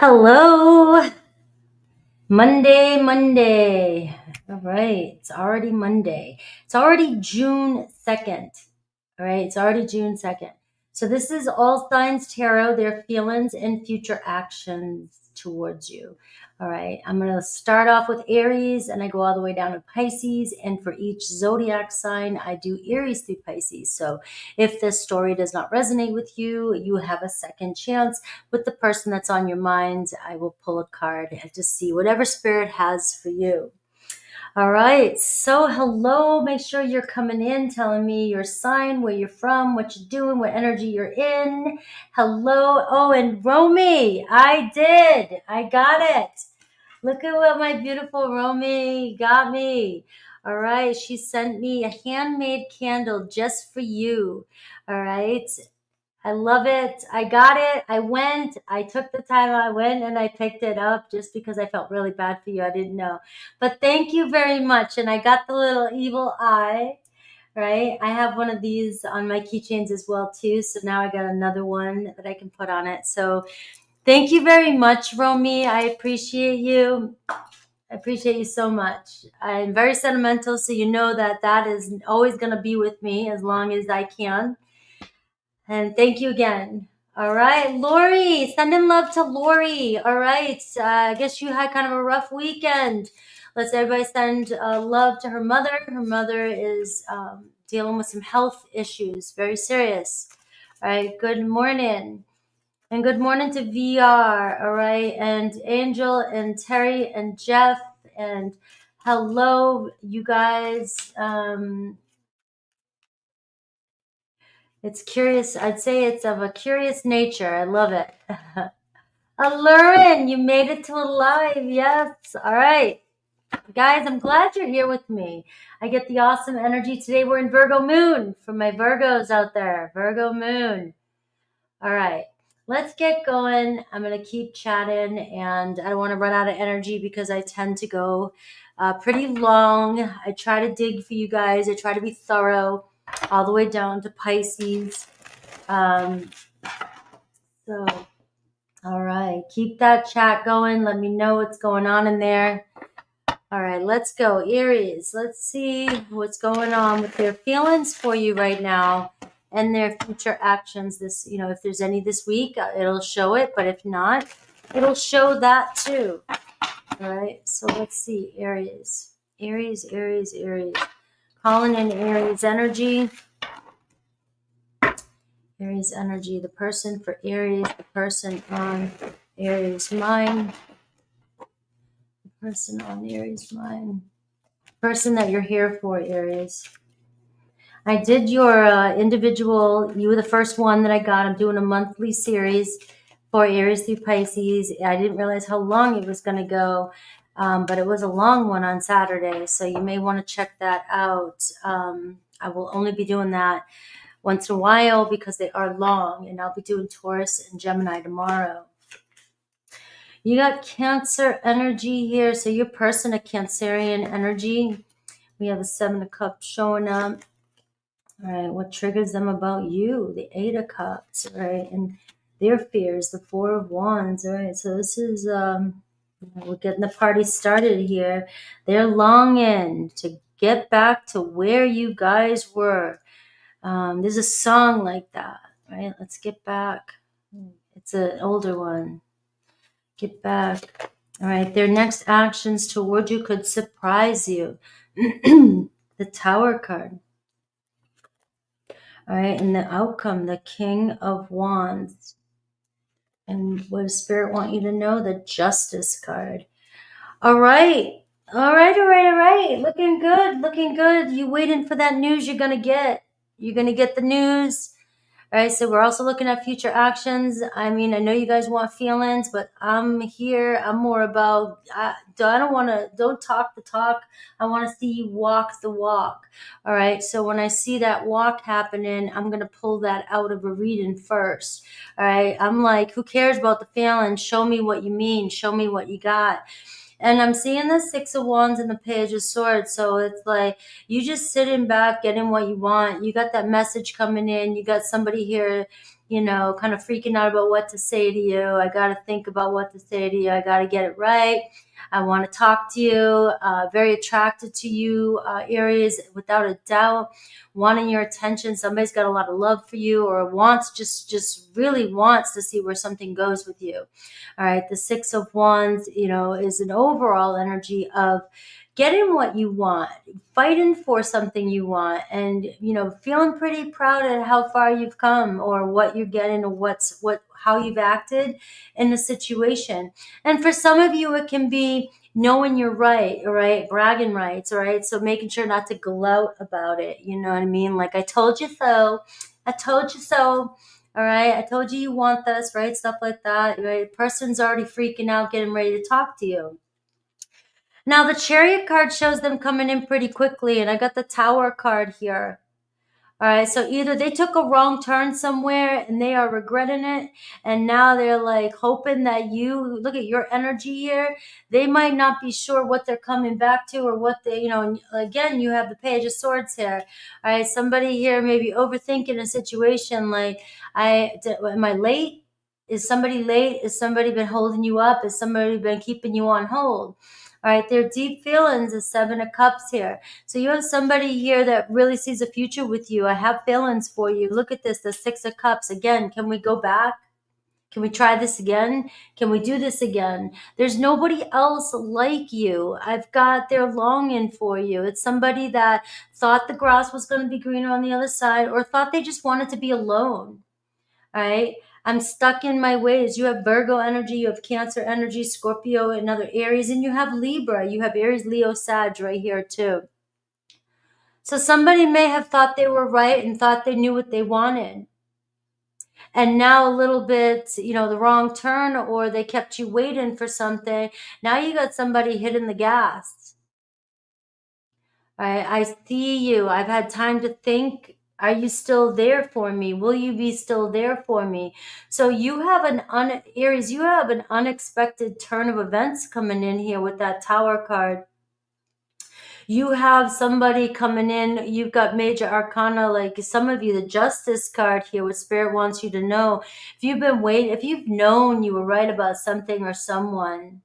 Hello, Monday. All right, it's already Monday. It's already June 2nd. All right, it's already June 2nd. So this is All Signs Tarot, their feelings and future actions towards you. All right, I'm going to start off with Aries and I go all the way down to Pisces. And for each zodiac sign, I do Aries through Pisces. So if this story does not resonate with you, you have a second chance with the person that's on your mind. I will pull a card and just see whatever spirit has for you. All right, so hello. Make sure you're coming in, telling me your sign, where you're from, what you're doing, what energy you're in. Hello. Oh, and Romy, I got it. Look at what my beautiful Romy got me. All right, she sent me a handmade candle just for you. All right. I love it. I got it. I took the time, I went and I picked it up just because I felt really bad for you. I didn't know. But thank you very much. And I got the little evil eye, right? I have one of these on my keychains as well too. So now I got another one that I can put on it. So thank you very much, Romy. I appreciate you. I appreciate you so much. I'm very sentimental, so you know that is always going to be with me as long as I can. And thank you again. All right, Lori, sending love to Lori. All right, I guess you had kind of a rough weekend. Let's everybody send love to her mother. Her mother is dealing with some health issues, very serious. All right, good morning. And good morning to VR, all right, and Angel and Terry and Jeff, and hello, you guys. It's curious. I'd say it's of a curious nature. I love it. Alurin, you made it to a live. Yes. All right. Guys, I'm glad you're here with me. I get the awesome energy. Today we're in Virgo moon for my Virgos out there. Virgo moon. All right. Let's get going. I'm going to keep chatting and I don't want to run out of energy because I tend to go pretty long. I try to dig for you guys. I try to be thorough all the way down to Pisces. So, all right, keep that chat going. Let me know what's going on in there. All right, let's go. Aries, let's see what's going on with their feelings for you right now and their future actions. This, if there's any this week, it'll show it. But if not, it'll show that too. All right, so let's see. Aries. Calling in Aries energy. Aries energy, the person for Aries, the person on Aries mind, the person on Aries mind, person that you're here for, Aries. I did your individual, you were the first one that I got. I'm doing a monthly series for Aries through Pisces. I didn't realize how long it was going to go, but it was a long one on Saturday, so you may want to check that out. I will only be doing that once in a while because they are long, and I'll be doing Taurus and Gemini tomorrow. You got Cancer energy here, so your person, a Cancerian energy. We have the Seven of Cups showing up. All right, what triggers them about you? The Eight of Cups, right? And their fears, the Four of Wands, all right? So this is, we're getting the party started here. They're longing to get back to where you guys were. There's a song like that, right? Let's get back. It's an older one. Get back. All right. Their next actions toward you could surprise you. The Tower card. All right. And the outcome, the King of Wands. And what does Spirit want you to know? The Justice card. All right. All right. Looking good. You waiting for that news you're going to get. You're going to get the news. All right, so we're also looking at future actions. I mean, I know you guys want feelings, but I'm here. I'm more about, don't talk the talk. I want to see you walk the walk. All right, so when I see that walk happening, I'm going to pull that out of a reading first. All right, I'm like, who cares about the feelings? Show me what you mean. Show me what you got. And I'm seeing the Six of Wands and the Page of Swords. So it's like you just sitting back, getting what you want. You got that message coming in. You got somebody here you know, kind of freaking out about what to say to you. I got to think about what to say to you. I got to get it right. I want to talk to you. Very attracted to you, Aries, without a doubt. Wanting your attention. Somebody's got a lot of love for you, or wants, just really wants to see where something goes with you. All right. The Six of Wands, you know, is an overall energy of getting what you want, fighting for something you want, and, you know, feeling pretty proud at how far you've come, or what you're getting, or how you've acted in the situation. And for some of you, it can be knowing you're right, all right, bragging rights, all right. So making sure not to gloat about it, you know what I mean? Like, I told you so, I told you so, all right, I told you want this, right? Stuff like that, right? Person's already freaking out, getting ready to talk to you. Now, the Chariot card shows them coming in pretty quickly, and I got the Tower card here. All right, so either they took a wrong turn somewhere and they are regretting it, and now they're like hoping that you look at your energy here. They might not be sure what they're coming back to, or what they, you know, again, you have the Page of Swords here. All right, somebody here may be overthinking a situation, like, am I late? Is somebody late? Is somebody been holding you up? Is somebody been keeping you on hold? All right, their deep feelings is Seven of Cups here. So you have somebody here that really sees a future with you. I have feelings for you. Look at this, the Six of Cups. Again, can we go back? Can we try this again? Can we do this again? There's nobody else like you. I've got their longing for you. It's somebody that thought the grass was going to be greener on the other side, or thought they just wanted to be alone. All right. I'm stuck in my ways. You have Virgo energy, you have Cancer energy, Scorpio, and other Aries, and you have Libra. You have Aries, Leo, Sag right here too. So somebody may have thought they were right and thought they knew what they wanted. And now a little bit, you know, the wrong turn, or they kept you waiting for something. Now you got somebody hitting the gas. All right. I see you. I've had time to think. Are you still there for me? Will you be still there for me? So you have Aries, you have an unexpected turn of events coming in here with that Tower card. You have somebody coming in. You've got major arcana, like some of you, the Justice card here, what Spirit wants you to know. If you've been waiting, if you've known you were right about something or someone,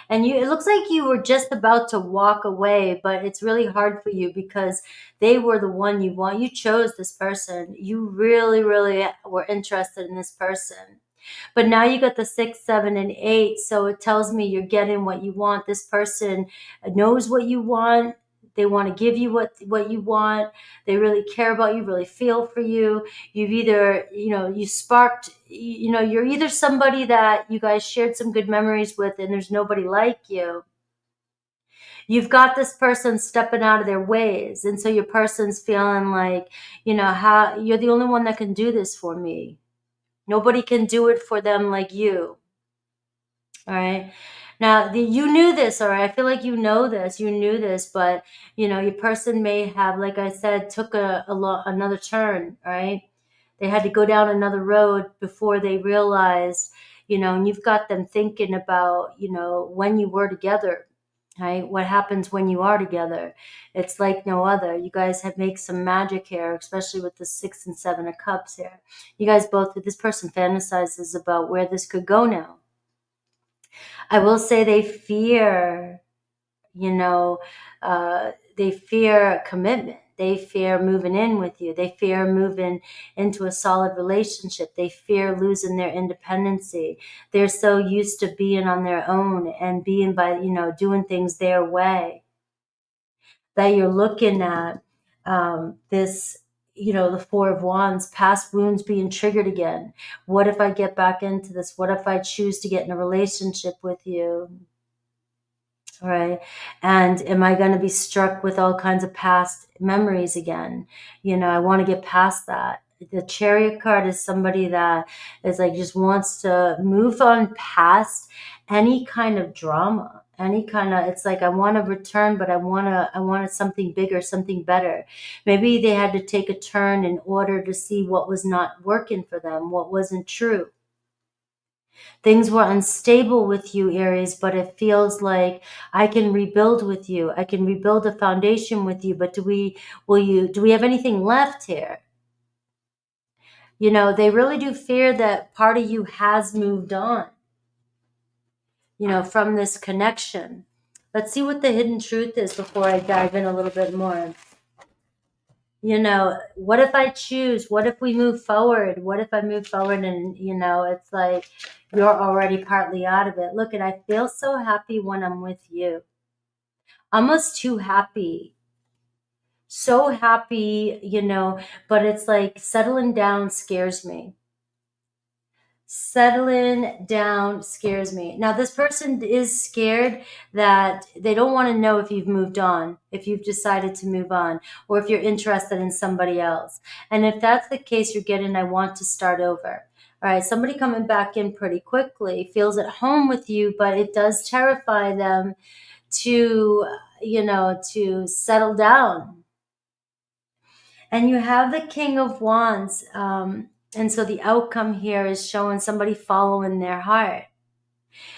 and it looks like you were just about to walk away, but it's really hard for you because they were the one you want. You chose this person. You really, really were interested in this person. But now you got the 6, 7, and 8. So it tells me you're getting what you want. This person knows what you want. They want to give you what you want. They really care about you, really feel for you. You've either, you know, you sparked, you know, you're either somebody that you guys shared some good memories with and there's nobody like you. You've got this person stepping out of their ways. And so your person's feeling like, you know, how you're the only one that can do this for me. Nobody can do it for them like you. All right. Now, you knew this, all right? I feel like you know this. You knew this, but, you know, your person may have, like I said, took another turn, all right? They had to go down another road before they realized, you know, and you've got them thinking about, you know, when you were together, right? What happens when you are together? It's like no other. You guys have make some magic here, especially with the 6 and 7 of Cups here. You guys both, this person fantasizes about where this could go now. I will say they fear, you know, they fear commitment. They fear moving in with you. They fear moving into a solid relationship. They fear losing their independency. They're so used to being on their own and being by, you know, doing things their way, that you're looking at this, you know, the 4 of Wands, past wounds being triggered again. What if I get back into this? What if I choose to get in a relationship with you? All right. And am I going to be struck with all kinds of past memories again? You know, I want to get past that. The Chariot card is somebody that is like, just wants to move on past any kind of drama, any kind of, it's like, I want to return, but I wanted something bigger, something better. Maybe they had to take a turn in order to see what was not working for them, what wasn't true. Things were unstable with you, Aries, but it feels like I can rebuild with you. I can rebuild a foundation with you. But do we have anything left here? You know, they really do fear that part of you has moved on, you know, from this connection. Let's see what the hidden truth is before I dive in a little bit more. You know, what if I choose? What if we move forward? What if I move forward and, you know, it's like you're already partly out of it. Look, and I feel so happy when I'm with you. Almost too happy. So happy, you know, but it's like settling down scares me. Settling down scares me. Now, this person is scared that they don't want to know if you've moved on, if you've decided to move on, or if you're interested in somebody else. And if that's the case, you're getting, I want to start over. All right, somebody coming back in pretty quickly feels at home with you, but it does terrify them to, you know, to settle down. And you have the King of Wands. And so the outcome here is showing somebody following their heart.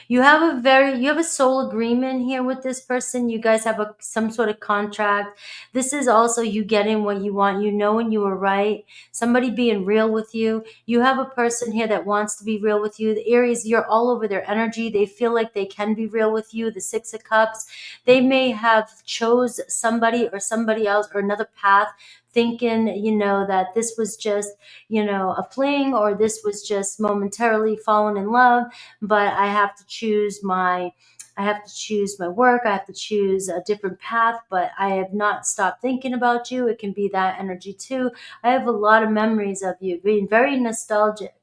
You have a soul agreement here with this person. You guys have some sort of contract. This is also you getting what you want. You know when you were right. Somebody being real with you. You have a person here that wants to be real with you. The Aries, you're all over their energy. They feel like they can be real with you. The Six of Cups. They may have chose somebody or somebody else or another path, thinking, you know, that this was just, you know, a fling, or this was just momentarily falling in love. But I have to choose my work. I have to choose a different path, but I have not stopped thinking about you. It can be that energy too. I have a lot of memories of you, being very nostalgic.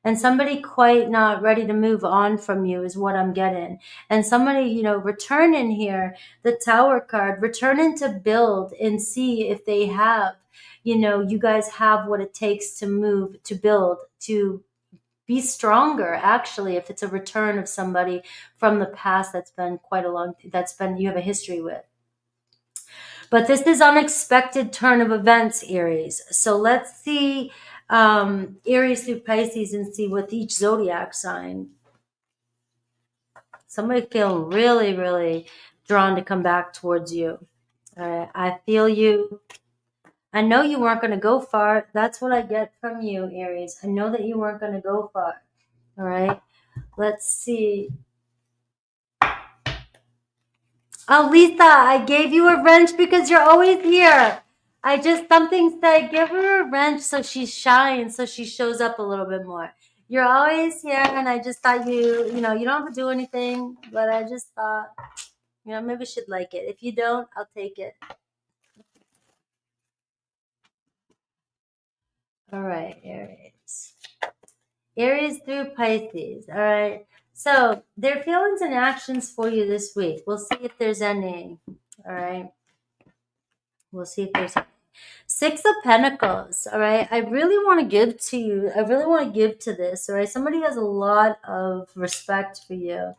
And somebody quite not ready to move on from you is what I'm getting. And somebody, you know, returning here, the Tower card, returning to build and see if they have, you know, you guys have what it takes to move, to build, to be stronger. Actually, if it's a return of somebody from the past that's been quite a long, you have a history with. But this is unexpected turn of events, Aries. So let's see Aries through Pisces and see with each zodiac sign. Somebody feeling really, really drawn to come back towards you. All right, I feel you. I know you weren't going to go far. That's what I get from you, Aries. I know that you weren't going to go far. All right, let's see. Oh, Lisa, I gave you a wrench because you're always here. Something said, give her a wrench so she shines, so she shows up a little bit more. You're always here, and I just thought you know, you don't have to do anything, but I just thought, you know, maybe she'd like it. If you don't, I'll take it. All right, Aries. Aries through Pisces. All right. So their feelings and actions for you this week. We'll see if there's any. All right. We'll see if there's any. Six of Pentacles, all right? I really want to give to you. I really want to give to this, all right? Somebody has a lot of respect for you.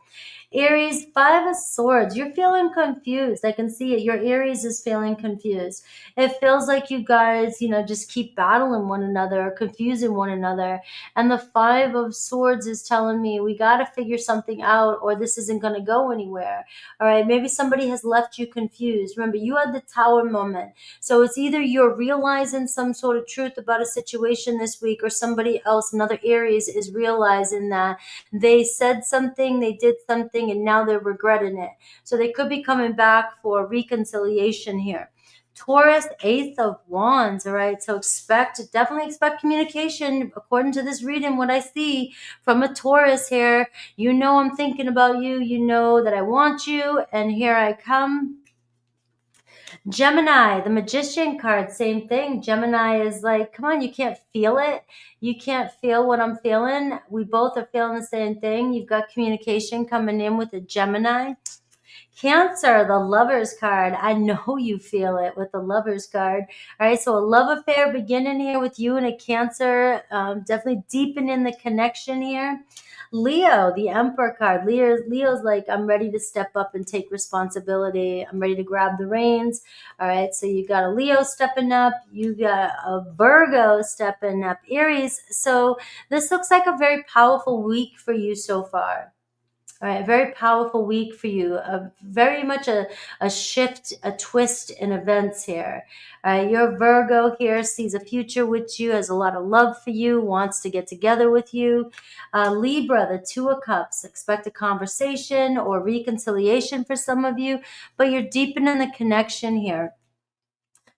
Aries, Five of Swords. You're feeling confused. I can see it. Your Aries is feeling confused. It feels like you guys, you know, just keep battling one another, confusing one another. And the Five of Swords is telling me we got to figure something out or this isn't going to go anywhere. All right. Maybe somebody has left you confused. Remember, you had the Tower moment. So it's either you're realizing some sort of truth about a situation this week or somebody else, another Aries, is realizing that they said something, they did something, and now they're regretting it. So they could be coming back for reconciliation here. Taurus, Ace of Wands, all right? So definitely expect communication. According to this reading, what I see from a Taurus here, you know I'm thinking about you. You know that I want you, and here I come. Gemini, the Magician card, same thing. Gemini is like, come on, you can't feel it. You can't feel what I'm feeling. We both are feeling the same thing. You've got communication coming in with a Gemini. Cancer, the Lovers card. I know you feel it with the Lovers card. All right, so a love affair beginning here with you and a Cancer. Definitely deepening the connection here. Leo, the Emperor card. Leo's like, I'm ready to step up and take responsibility. I'm ready to grab the reins. All right, so you got a Leo stepping up. You got a Virgo stepping up. Aries. So this looks like a very powerful week for you so far. All right, a very powerful week for you. Very much a shift, a twist in events here. All right, your Virgo here sees a future with you, has a lot of love for you, wants to get together with you. Libra, the Two of Cups, expect a conversation or reconciliation for some of you, but you're deepening the connection here.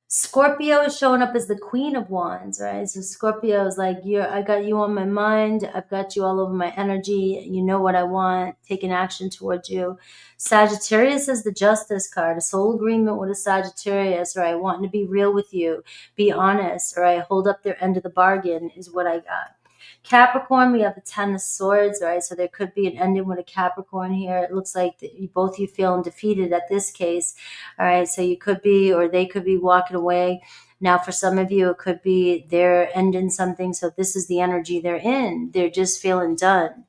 Scorpio is showing up as the Queen of Wands, right? So Scorpio is like, I got you on my mind. I've got you all over my energy. You know what I want. Taking action towards you. Sagittarius is the Justice card, a soul agreement with a Sagittarius, right? Wanting to be real with you, be honest, right? Hold up their end of the bargain is what I got. Capricorn, we have the Ten of Swords, right? So there could be an ending with a Capricorn here. It looks like both you feeling defeated at this case. All right, so you could be, or they could be walking away. Now, for some of you, it could be they're ending something. So this is the energy they're in. They're just feeling done.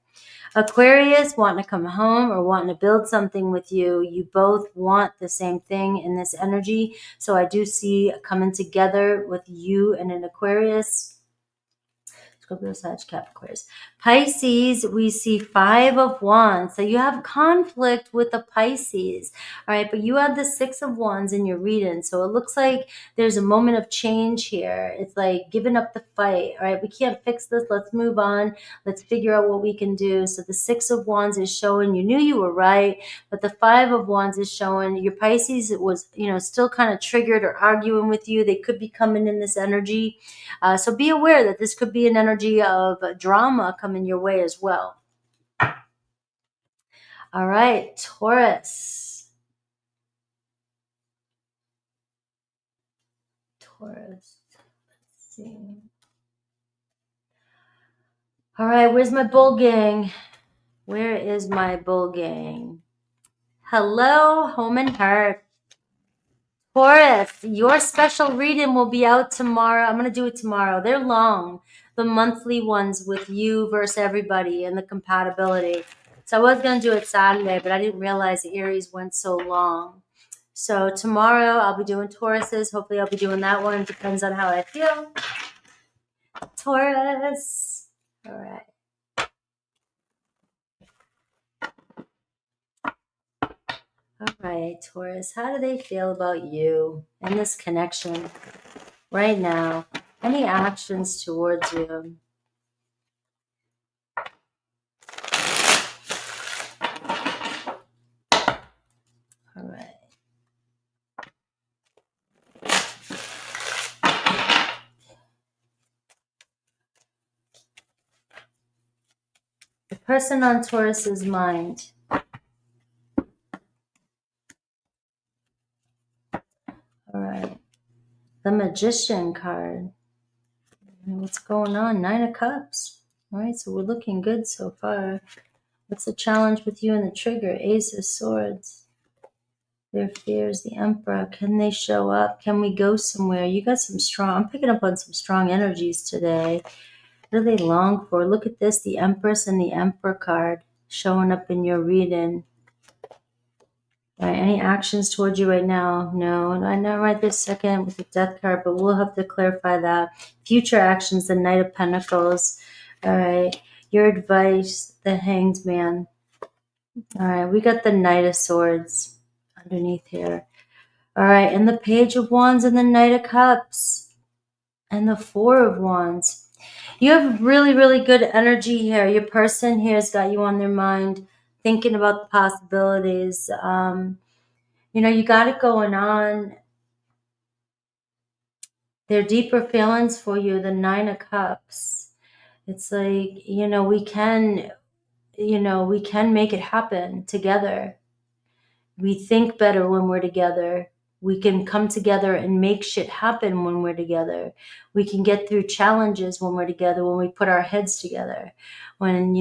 Aquarius, wanting to come home or wanting to build something with you. You both want the same thing in this energy. So I do see coming together with you and an Aquarius. Scorpio, Sag, Capricorn. Pisces, we see Five of Wands. So you have conflict with the Pisces. All right, but you have the Six of Wands in your reading. So it looks like there's a moment of change here. It's like giving up the fight. All right, we can't fix this. Let's move on. Let's figure out what we can do. So the Six of Wands is showing you knew you were right, but the Five of Wands is showing your Pisces was, still kind of triggered or arguing with you. They could be coming in this energy. So be aware that this could be an energy of drama coming your way as well. All right, Taurus. Let's see. All right, where's my bull gang? Where is my bull gang? Hello, home and heart. Taurus, your special reading will be out tomorrow. I'm going to do it tomorrow. They're long, the monthly ones with you versus everybody and the compatibility. So I was going to do it Saturday, but I didn't realize the Aries went so long. So tomorrow I'll be doing Tauruses. Hopefully I'll be doing that one. It depends on how I feel. Taurus. All right. All right, Taurus, how do they feel about you and this connection right now? Any actions towards you? All right. The person on Taurus's mind. All right. The Magician card. What's going on? Nine of Cups. All right, so we're looking good so far. What's the challenge with you and the trigger? Ace of Swords. Their fears, the Emperor. Can they show up? Can we go somewhere? You got some strong, I'm picking up on some strong energies today. What do they long for? Look at this, the Empress and the Emperor card showing up in your reading. All right, any actions towards you right now? No, not right this second with the Death card, but we'll have to clarify that. Future actions, the Knight of Pentacles. All right, your advice, the Hanged Man. All right, we got the Knight of Swords underneath here. All right, and the Page of Wands and the Knight of Cups and the Four of Wands. You have really, really good energy here. Your person here has got you on their mind, thinking about the possibilities. You got it going on. Their deeper feelings for you, the Nine of Cups. It's like, we can make it happen together. We think better when we're together. We can come together and make shit happen when we're together. We can get through challenges when we're together, when we put our heads together, when,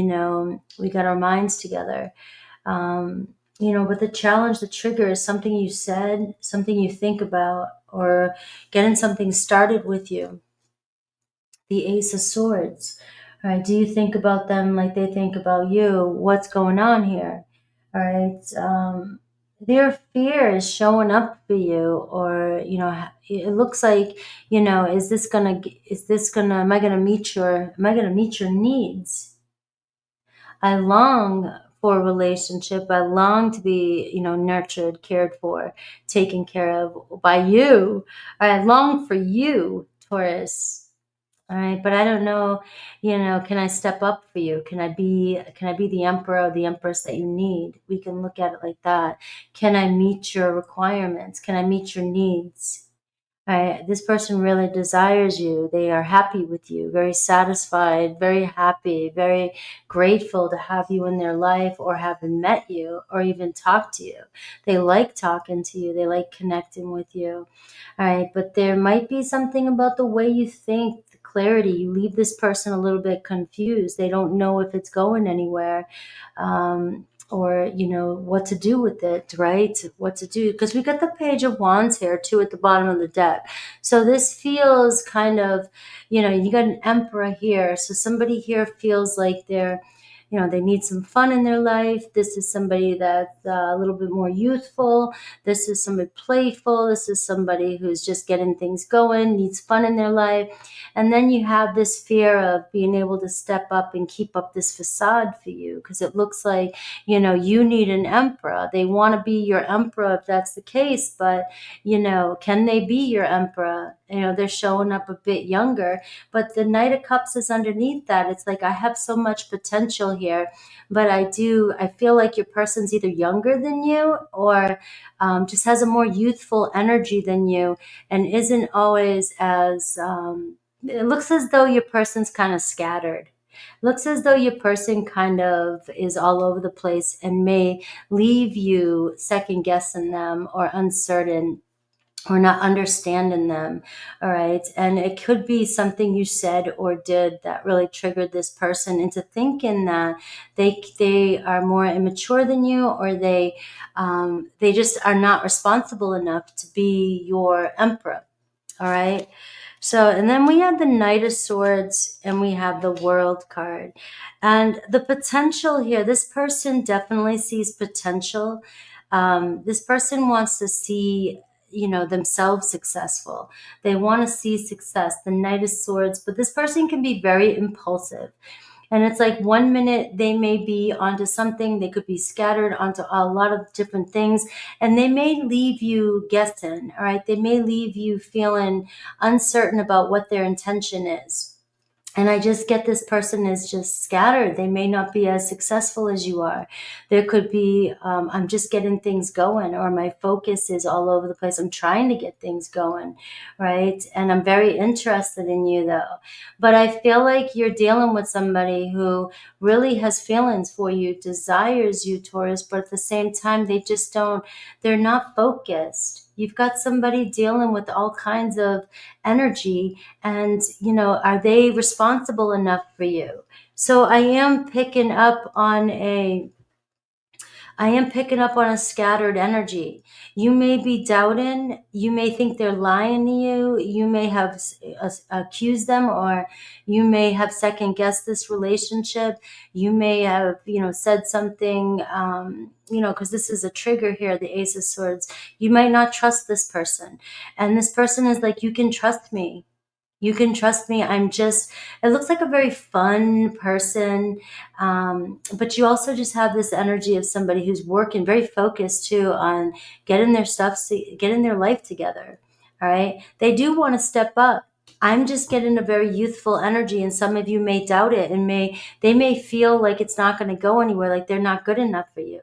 we got our minds together. But the challenge, the trigger is something you said, something you think about, or getting something started with you. The Ace of Swords. All right, do you think about them like they think about you? What's going on here? All right, their fear is showing up for you, or it looks like, am I gonna meet your needs? I long for a relationship. I long to be, nurtured, cared for, taken care of by you. I long for you, Taurus. All right, but I don't know, can I step up for you? Can I be the emperor or the empress that you need? We can look at it like that. Can I meet your requirements? Can I meet your needs? Right. This person really desires you. They are happy with you, very satisfied, very happy, very grateful to have you in their life or having met you or even talked to you. They like talking to you. They like connecting with you. All right. But there might be something about the way you think, the clarity. You leave this person a little bit confused. They don't know if it's going anywhere. Or what to do with it, right? What to do, because we got the Page of Wands here too at the bottom of the deck. So this feels kind of, you got an Emperor here, so somebody here feels like they need some fun in their life. This is somebody that's a little bit more youthful. This is somebody playful. This is somebody who's just getting things going, needs fun in their life. And then you have this fear of being able to step up and keep up this facade for you, because it looks like, you need an emperor. They want to be your emperor if that's the case, but, can they be your emperor? They're showing up a bit younger, but the Knight of Cups is underneath that. It's like, I have so much potential here, but I feel like your person's either younger than you or just has a more youthful energy than you and isn't always as, it looks as though your person's kind of scattered. Looks as though your person kind of is all over the place and may leave you second guessing them or uncertain or not understanding them. All right. And it could be something you said or did that really triggered this person into thinking that they are more immature than you, or they just are not responsible enough to be your emperor. All right. So, and then we have the Knight of Swords and we have the World card. And the potential here, this person definitely sees potential. This person wants to see, themselves successful. They want to see success, the Knight of Swords, but this person can be very impulsive. And it's like 1 minute they may be onto something, they could be scattered onto a lot of different things, and they may leave you guessing, all right? They may leave you feeling uncertain about what their intention is. And I just get this person is just scattered. They may not be as successful as you are. There could be, I'm just getting things going, or my focus is all over the place. I'm trying to get things going, right? And I'm very interested in you though. But I feel like you're dealing with somebody who really has feelings for you, desires you, Taurus, but at the same time, they're not focused. You've got somebody dealing with all kinds of energy, and are they responsible enough for you? So I am picking up on a scattered energy. You may be doubting, you may think they're lying to you, you may have accused them, or you may have second guessed this relationship. You may have, said something, because this is a trigger here, the Ace of Swords. You might not trust this person. And this person is like, you can trust me. You can trust me. It looks like a very fun person. But you also just have this energy of somebody who's working very focused too on getting their life together. All right. They do want to step up. I'm just getting a very youthful energy, and some of you may doubt it and they may feel like it's not going to go anywhere, like they're not good enough for you.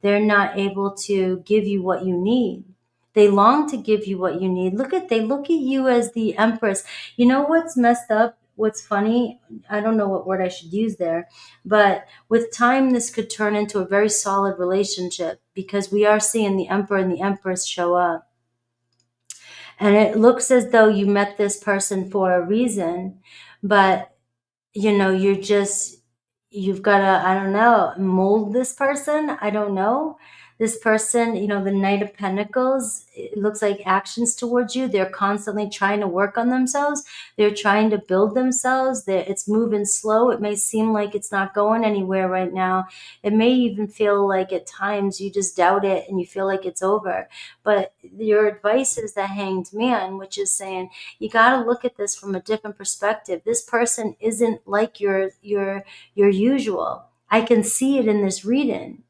They're not able to give you what you need. They long to give you what you need. They look at you as the Empress. You know what's messed up? What's funny? I don't know what word I should use there, but with time, this could turn into a very solid relationship, because we are seeing the Emperor and the Empress show up. And it looks as though you met this person for a reason, but you've got to, I don't know, mold this person. I don't know. This person, the Knight of Pentacles, it looks like actions towards you. They're constantly trying to work on themselves. They're trying to build themselves. It's moving slow. It may seem like it's not going anywhere right now. It may even feel like at times you just doubt it and you feel like it's over. But your advice is the Hanged Man, which is saying you got to look at this from a different perspective. This person isn't like your usual. I can see it in this reading.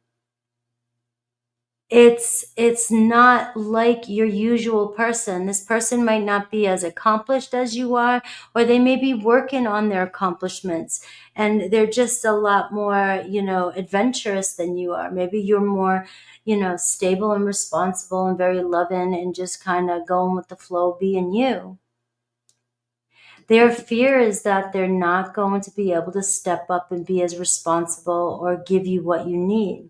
It's not like your usual person. This person might not be as accomplished as you are, or they may be working on their accomplishments and they're just a lot more, adventurous than you are. Maybe you're more, stable and responsible and very loving and just kind of going with the flow, being you. Their fear is that they're not going to be able to step up and be as responsible or give you what you need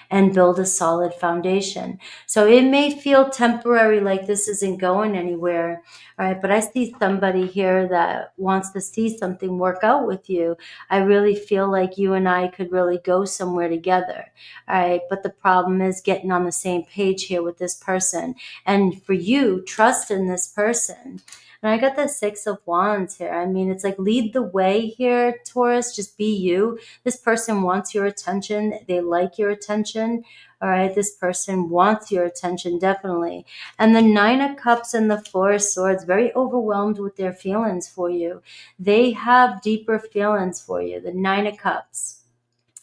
and build a solid foundation. So it may feel temporary, like this isn't going anywhere. All right. But I see somebody here that wants to see something work out with you. I really feel like you and I could really go somewhere together. All right. But the problem is getting on the same page here with this person. And for you, trust in this person. And I got the 6 of Wands here. I mean, it's like lead the way here, Taurus. Just be you. This person wants your attention. They like your attention. All right. This person wants your attention, definitely. And the 9 of Cups and the 4 of Swords, very overwhelmed with their feelings for you. They have deeper feelings for you. The 9 of Cups.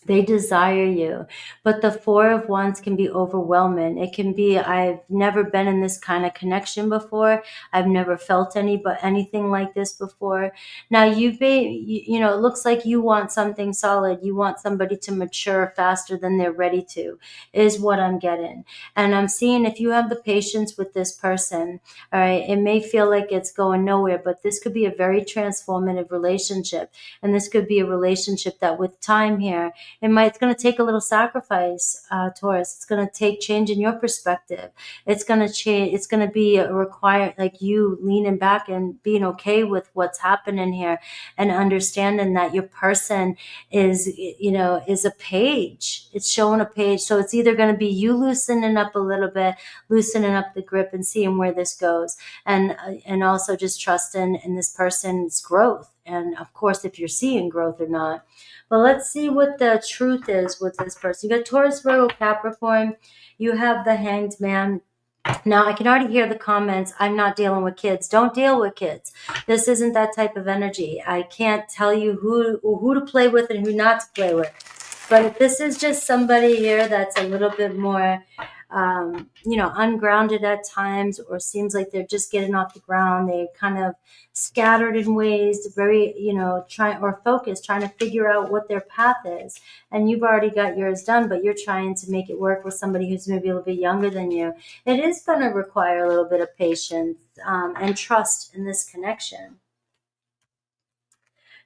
They desire you, but the 4 of Wands can be overwhelming. It can be, I've never been in this kind of connection before. I've never felt anything like this before. Now it looks like you want something solid. You want somebody to mature faster than they're ready to, is what I'm getting. And I'm seeing if you have the patience with this person, all right, it may feel like it's going nowhere, but this could be a very transformative relationship. And this could be a relationship that with time here, it's going to take a little sacrifice, Taurus. It's going to take change in your perspective. It's going to change. It's going to be required, like you leaning back and being okay with what's happening here and understanding that your person is a page. It's showing a page. So it's either going to be you loosening up a little bit, loosening up the grip and seeing where this goes. And also just trusting in this person's growth. And of course, if you're seeing growth or not. But let's see what the truth is with this person. You got Taurus, Virgo, Capricorn. You have the Hanged Man. Now, I can already hear the comments. I'm not dealing with kids. Don't deal with kids. This isn't that type of energy. I can't tell you who to play with and who not to play with. But if this is just somebody here that's a little bit more, ungrounded at times, or seems like they're just getting off the ground, they kind of scattered in ways, very, trying to figure out what their path is. And you've already got yours done, but you're trying to make it work with somebody who's maybe a little bit younger than you. It is going to require a little bit of patience and trust in this connection.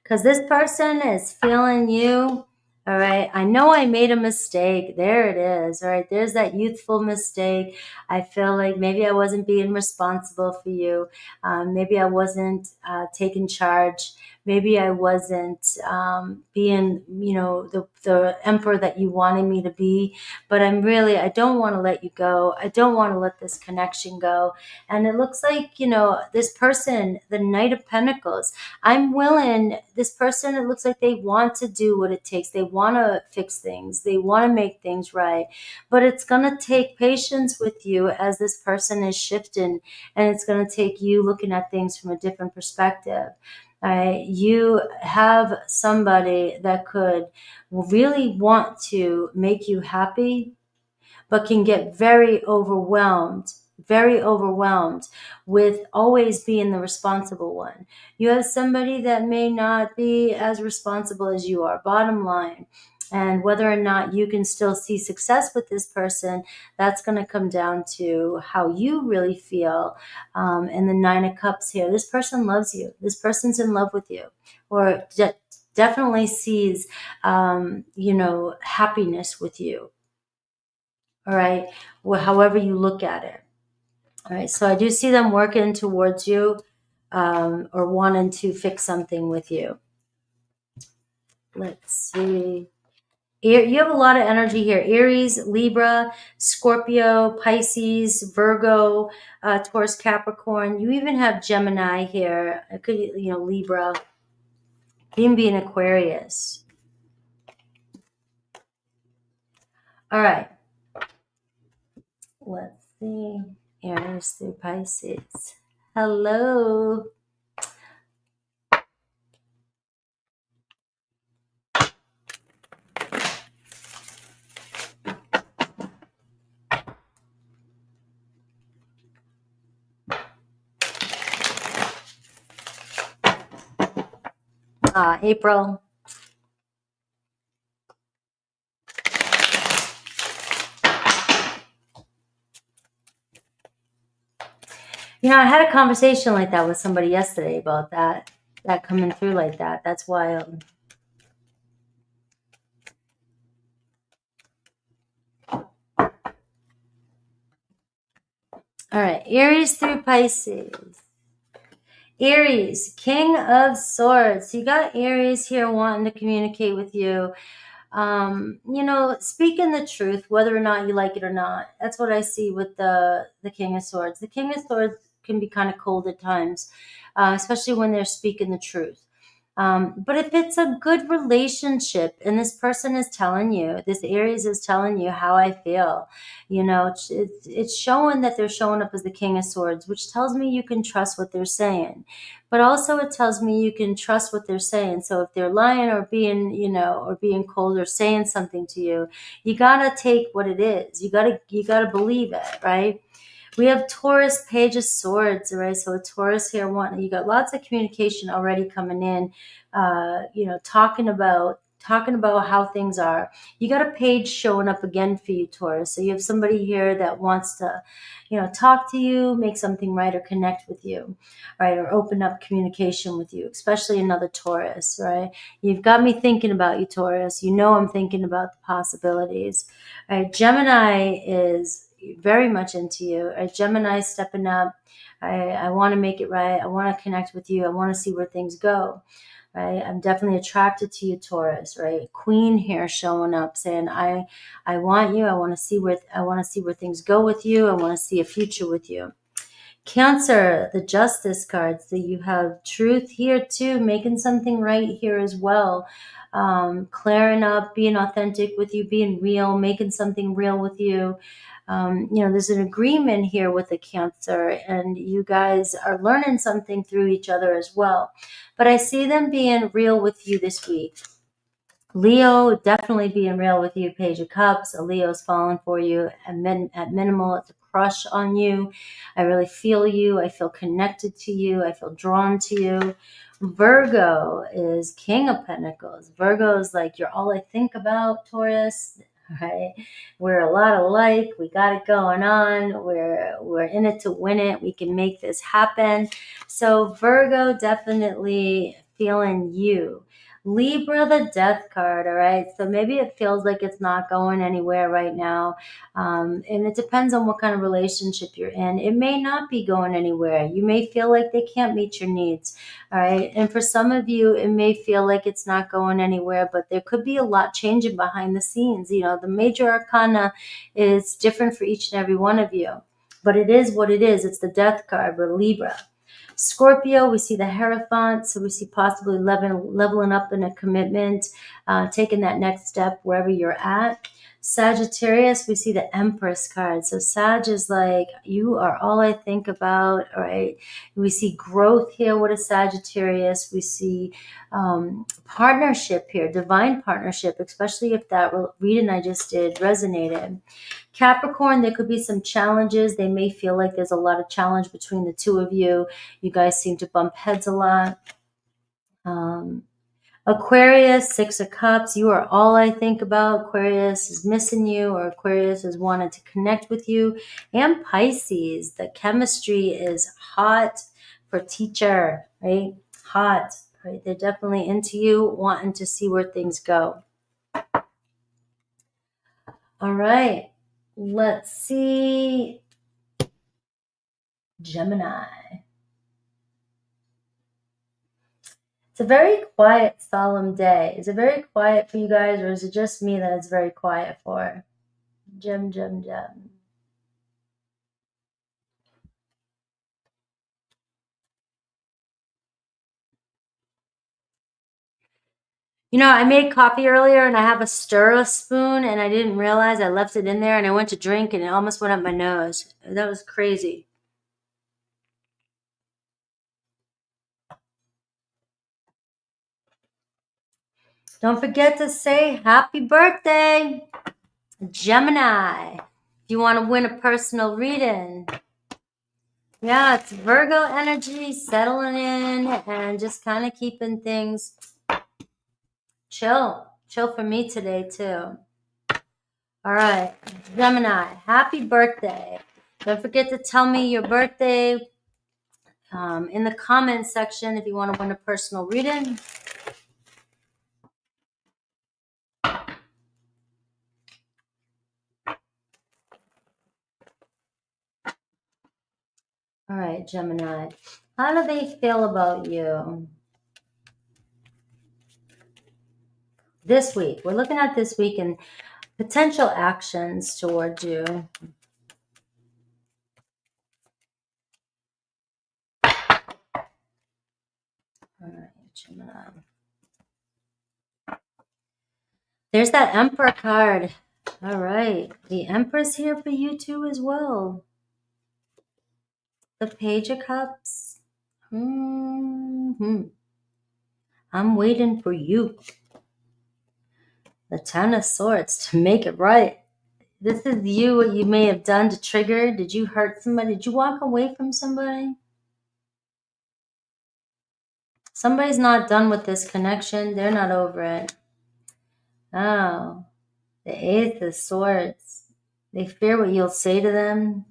Because this person is feeling you. All right. I know I made a mistake. There it is. All right. There's that youthful mistake. I feel like maybe I wasn't being responsible for you. Maybe I wasn't taking charge. Maybe I wasn't being, the emperor that you wanted me to be. But I don't want to let you go. I don't want to let this connection go. And it looks like, this person, the Knight of Pentacles, I'm willing, this person, it looks like they want to do what it takes. They want to fix things. They want to make things right. But it's going to take patience with you as this person is shifting. And it's going to take you looking at things from a different perspective. All right. You have somebody that could really want to make you happy, but can get very overwhelmed with always being the responsible one. You have somebody that may not be as responsible as you are, bottom line. And whether or not you can still see success with this person, that's going to come down to how you really feel. And the 9 of Cups here, this person loves you. This person's in love with you, or definitely sees, happiness with you. All right. Well, however you look at it. All right. So I do see them working towards you or wanting to fix something with you. Let's see. You have a lot of energy here. Aries, Libra, Scorpio, Pisces, Virgo, Taurus, Capricorn. You even have Gemini here. It could, Libra. Even be an Aquarius. All right. Let's see. Aries through Pisces. Hello. April. You know, I had a conversation like that with somebody yesterday about that coming through like that. That's wild. All right, Aries through Pisces. Aries, King of Swords. You got Aries here wanting to communicate with you. You know, speaking the truth, whether or not you like it or not. That's what I see with the King of Swords. The King of Swords can be kind of cold at times, especially when they're speaking the truth. But if it's a good relationship and this person is telling you, this Aries is telling you how I feel, you know, it's showing that they're showing up as the King of Swords, which tells me you can trust what they're saying. But also it tells me you can trust what they're saying. So if they're lying or being, you know, or being cold or saying something to you, you got to take what it is. You got to believe it, right? We have Taurus, Page of Swords, right? So a Taurus here, you got lots of communication already coming in, you know, talking about how things are. You got a page showing up again for you, Taurus. So you have somebody here that wants to, you know, talk to you, make something right, or connect with you, right? Or open up communication with you, especially another Taurus, right? You've got me thinking about you, Taurus. You know I'm thinking about the possibilities. All right, Gemini is very much into you. Gemini stepping up. I want to make it right. I want to connect with you. I want to see where things go. Right? I'm definitely attracted to you, Taurus. Right? Queen here showing up, saying I want you. I want to see where things go with you. I want to see a future with you. Cancer, the Justice card. So you have truth here too, making something right here as well. Clearing up, being authentic with you, being real, making something real with you. You know, there's an agreement here with the Cancer, and you guys are learning something through each other as well. But I see them being real with you this week. Leo, definitely being real with you, Page of Cups. A Leo's falling for you. At minimal, it's a crush on you. I really feel you. I feel connected to you. I feel drawn to you. Virgo is King of Pentacles. Virgo is like, you're all I think about, Taurus. Right? We're a lot alike. We got it going on. We're in it to win it. We can make this happen. So Virgo, definitely feeling you. Libra, the Death card, all right? So maybe it feels like it's not going anywhere right now. And it depends on what kind of relationship you're in. It may not be going anywhere. You may feel like they can't meet your needs, all right? And for some of you, it may feel like it's not going anywhere, but there could be a lot changing behind the scenes. You know, the major arcana is different for each and every one of you. But it is what it is. It's the Death card for Libra. Scorpio, we see the Hierophant, so we see possibly leveling up in a commitment, taking that next step wherever you're at. Sagittarius, we see the Empress card. So Sag is like, you are all I think about, all right? We see growth here with a Sagittarius. We see partnership here, divine partnership, especially if that reading I just did resonated. Capricorn, there could be some challenges. They may feel like there's a lot of challenge between the two of you. You guys seem to bump heads a lot. Aquarius, Six of Cups. You are all I think about. Aquarius is missing you, or Aquarius is wanting to connect with you. And Pisces, the chemistry is hot for teacher, right? Hot, right? They're definitely into you, wanting to see where things go. All right. Let's see. Gemini. It's a very quiet, solemn day. Is it very quiet for you guys, or is it just me that it's very quiet for? Gem. You know, I made coffee earlier and I have a stir spoon and I didn't realize I left it in there and I went to drink and it almost went up my nose. That was crazy. Don't forget to say happy birthday, Gemini. If you want to win a personal reading. Yeah, it's Virgo energy settling in and just kind of keeping things Chill. Chill for me today, too. All right, Gemini, happy birthday. Don't forget to tell me your birthday in the comments section if you want to win a personal reading. All right, Gemini, how do they feel about you this week? We're looking at this week and potential actions towards you. All right, Gemini. There's that Emperor card. All right, the Empress here for you too as well. The Page of Cups. I'm waiting for you. The Ten of Swords to make it right. This is you, what you may have done to trigger. Did you hurt somebody? Did you walk away from somebody? Somebody's not done with this connection. They're not over it. Oh, the Eight of Swords. They fear what you'll say to them.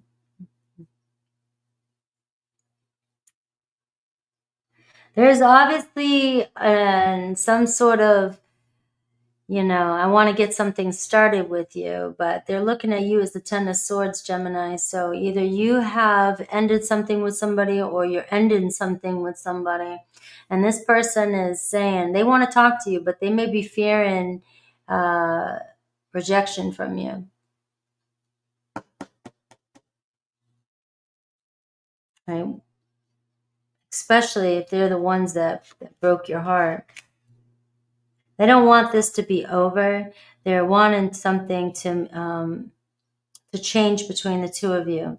There's obviously some sort of, I want to get something started with you, but they're looking at you as the Ten of Swords, Gemini. So either you have ended something with somebody or you're ending something with somebody. And this person is saying they want to talk to you, but they may be fearing rejection from you. Right? Especially if they're the ones that broke your heart. They don't want this to be over. They're wanting something to change between the two of you.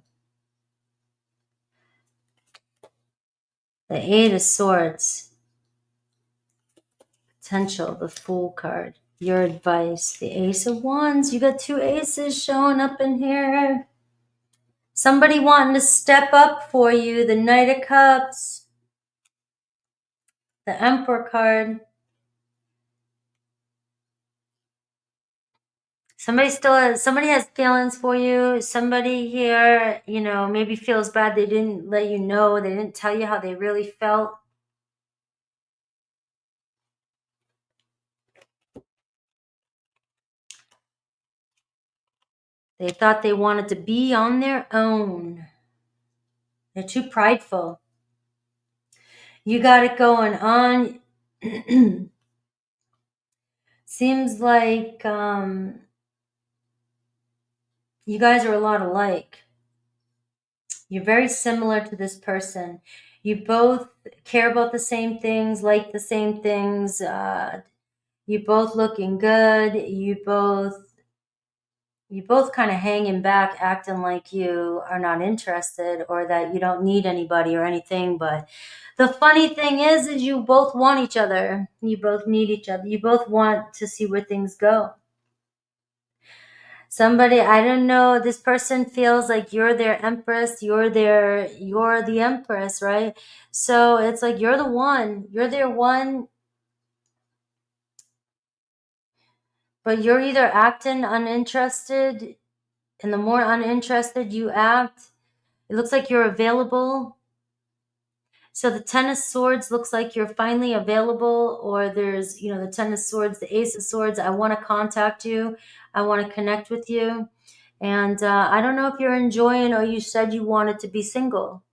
The Eight of Swords. Potential, the Fool card. Your advice. The Ace of Wands. You got two aces showing up in here. Somebody wanting to step up for you. The Knight of Cups. The Emperor card. Somebody has feelings for you. Somebody here, maybe feels bad they didn't let you know. They didn't tell you how they really felt. They thought they wanted to be on their own. They're too prideful. You got it going on. Seems like you guys are a lot alike. You're very similar to this person. You both care about the same things, like the same things. You both looking good. You both kind of hanging back, acting like you are not interested or that you don't need anybody or anything. But the funny thing is you both want each other. You both need each other. You both want to see where things go. Somebody, I don't know, this person feels like you're their empress, you're the empress, right? So it's like you're the one, you're their one, but you're either acting uninterested, and the more uninterested you act, it looks like you're available. So the Ten of Swords looks like you're finally available, or there's, the Ten of Swords, the Ace of Swords, I want to contact you, I want to connect with you. And I don't know if you're enjoying, or you said you wanted to be single.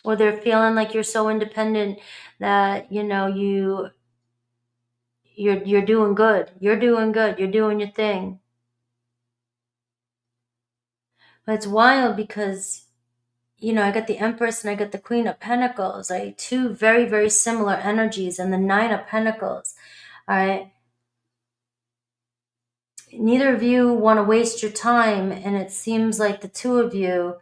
Or they're feeling like you're so independent that, you're doing good. You're doing good. You're doing your thing. But it's wild because, I got the Empress and I got the Queen of Pentacles, right? Two very, very similar energies, and the Nine of Pentacles. All right. Neither of you want to waste your time, and it seems like the two of you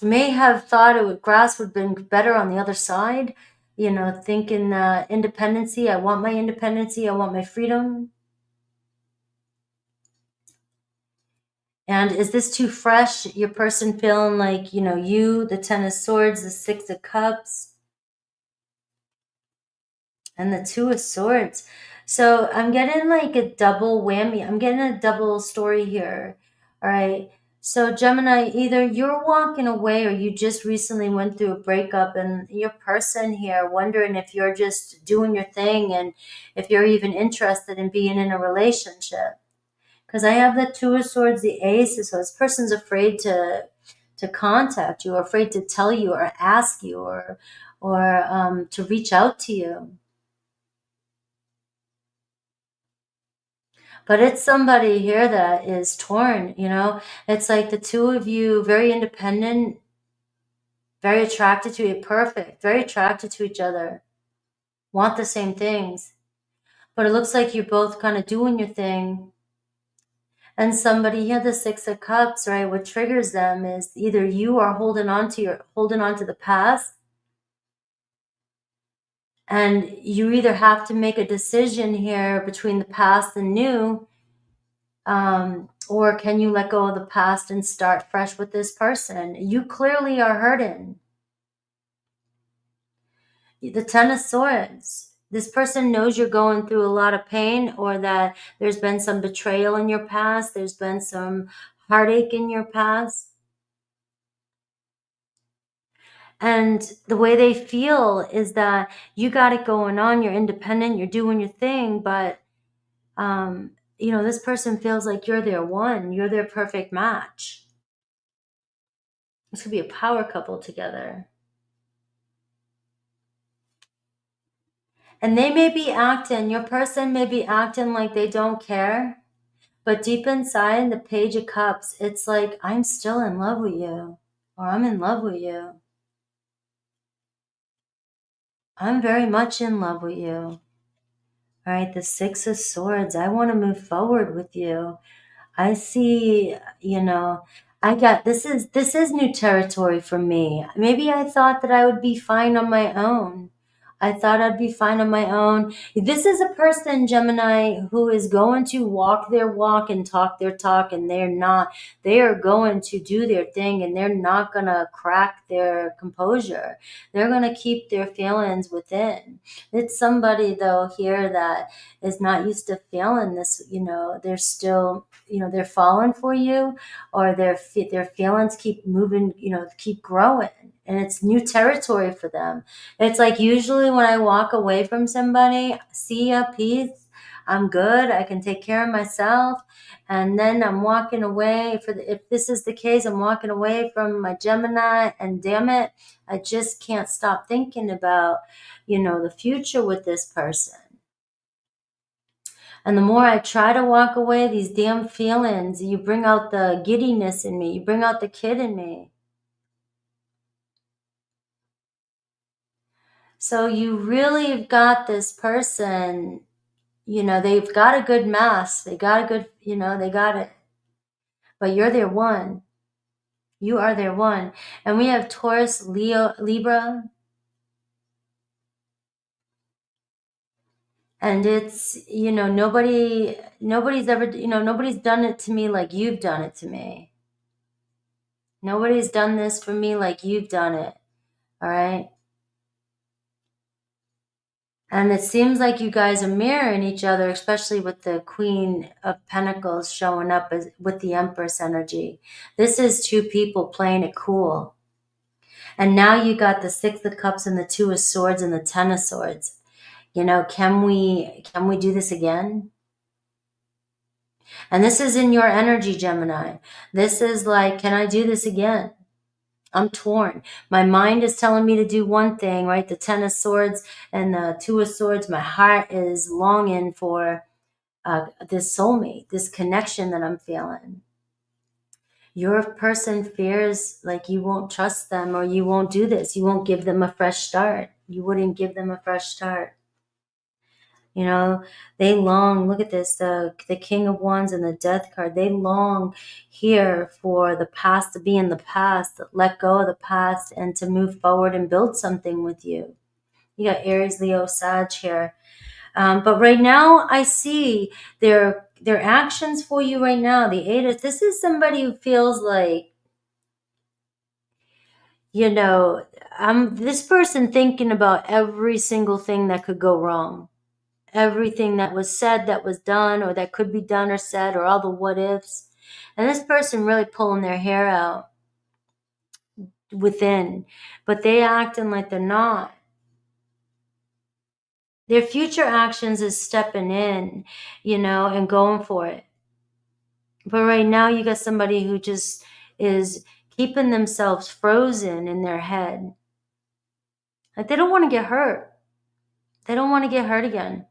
may have thought grass would have been better on the other side, thinking independency. I want my independency. I want my freedom. And is this too fresh? Your person feeling like, you, the Ten of Swords, the Six of Cups. And the Two of Swords. So I'm getting like a double whammy. I'm getting a double story here. All right. So Gemini, either you're walking away or you just recently went through a breakup, and your person here wondering if you're just doing your thing and if you're even interested in being in a relationship. Because I have the Two of Swords, the Ace. So this person's afraid to contact you, or afraid to tell you or ask you, or to reach out to you. But it's somebody here that is torn, you know? It's like the two of you, very independent, very attracted to it, perfect, very attracted to each other, want the same things. But it looks like you're both kind of doing your thing. And somebody here, the Six of Cups, right? What triggers them is either you are holding on to the past, and you either have to make a decision here between the past and new, or can you let go of the past and start fresh with this person? You clearly are hurting. The Ten of Swords. This person knows you're going through a lot of pain, or that there's been some betrayal in your past. There's been some heartache in your past. And the way they feel is that you got it going on. You're independent. You're doing your thing. But, you know, this person feels like you're their one. You're their perfect match. This could be a power couple together. And they may be acting, your person may be acting like they don't care. But deep inside, the Page of Cups, it's like, I'm still in love with you. Or I'm in love with you. I'm very much in love with you. All right, the Six of Swords. I want to move forward with you. I see, you know, this is new territory for me. Maybe I thought that I would be fine on my own. I thought I'd be fine on my own. This is a person, Gemini, who is going to walk their walk and talk their talk, and they are going to do their thing, and they're not going to crack their composure. They're going to keep their feelings within. It's somebody, though, here that is not used to feeling this, you know, they're still, you know, they're falling for you, or their feelings keep moving, you know, keep growing. And it's new territory for them. It's like usually when I walk away from somebody, see ya, peace, I'm good, I can take care of myself. And then I'm walking away if this is the case, I'm walking away from my Gemini, and damn it, I just can't stop thinking about, you know, the future with this person. And the more I try to walk away, these damn feelings, you bring out the giddiness in me, you bring out the kid in me. So you really have got this person, you know, they've got a good mass. They got a good, you know, they got it. But you're their one. You are their one. And we have Taurus, Leo, Libra. And it's, you know, nobody's ever, you know, nobody's done it to me like you've done it to me. Nobody's done this for me like you've done it. All right. And it seems like you guys are mirroring each other, especially with the Queen of Pentacles showing up with the Empress energy. This is two people playing it cool. And now you got the Six of Cups and the Two of Swords and the Ten of Swords. You know, can we do this again? And this is in your energy, Gemini. This is like, can I do this again? I'm torn. My mind is telling me to do one thing, right? The Ten of Swords and the Two of Swords. My heart is longing for this soulmate, this connection that I'm feeling. Your person fears like you won't trust them, or you won't do this. You won't give them a fresh start. You wouldn't give them a fresh start. You know, they long, look at this, the King of Wands and the Death card. They long here for the past to be in the past, let go of the past, and to move forward and build something with you. You got Aries, Leo, Sag here. But right now, I see their actions for you right now. The Eight, this is somebody who feels like, you know, I'm this person thinking about every single thing that could go wrong. Everything that was said, that was done, or that could be done or said, or all the what ifs. And this person really pulling their hair out within, but they acting like they're not. Their future actions is stepping in, you know, and going for it. But right now you got somebody who just is keeping themselves frozen in their head. Like they don't want to get hurt. They don't want to get hurt again.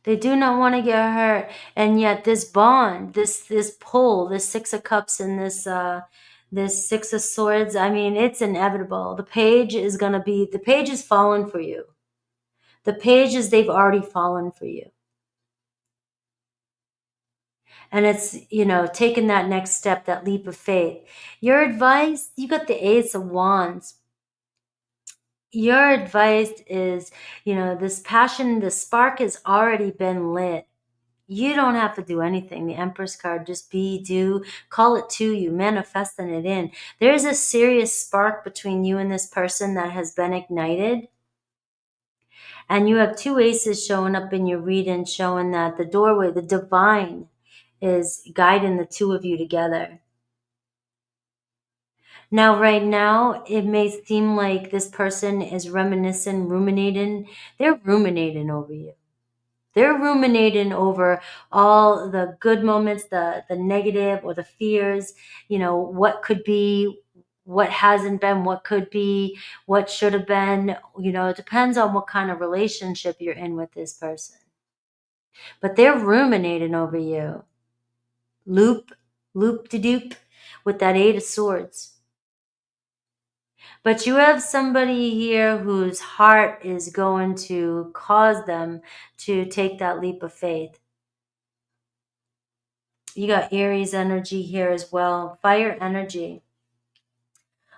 They do not want to get hurt. And yet this bond, this pull, this Six of Cups and this Six of Swords, I mean, it's inevitable. The page is fallen for you. The pages, they've already fallen for you. And it's, you know, taking that next step, that leap of faith. Your advice, you got the Ace of Wands. Your advice is, you know, this passion, the spark has already been lit. You don't have to do anything. The Empress card, just be, do, call it to you, manifesting it in. There's a serious spark between you and this person that has been ignited. And you have two aces showing up in your reading, showing that the doorway, the divine, is guiding the two of you together. Now, right now, it may seem like this person is reminiscing, ruminating. They're ruminating over you. They're ruminating over all the good moments, the negative or the fears, you know, what could be, what hasn't been, what could be, what should have been. You know, it depends on what kind of relationship you're in with this person. But they're ruminating over you. Loop-de-doop with that Eight of Swords. But you have somebody here whose heart is going to cause them to take that leap of faith. You got Aries energy here as well. Fire energy.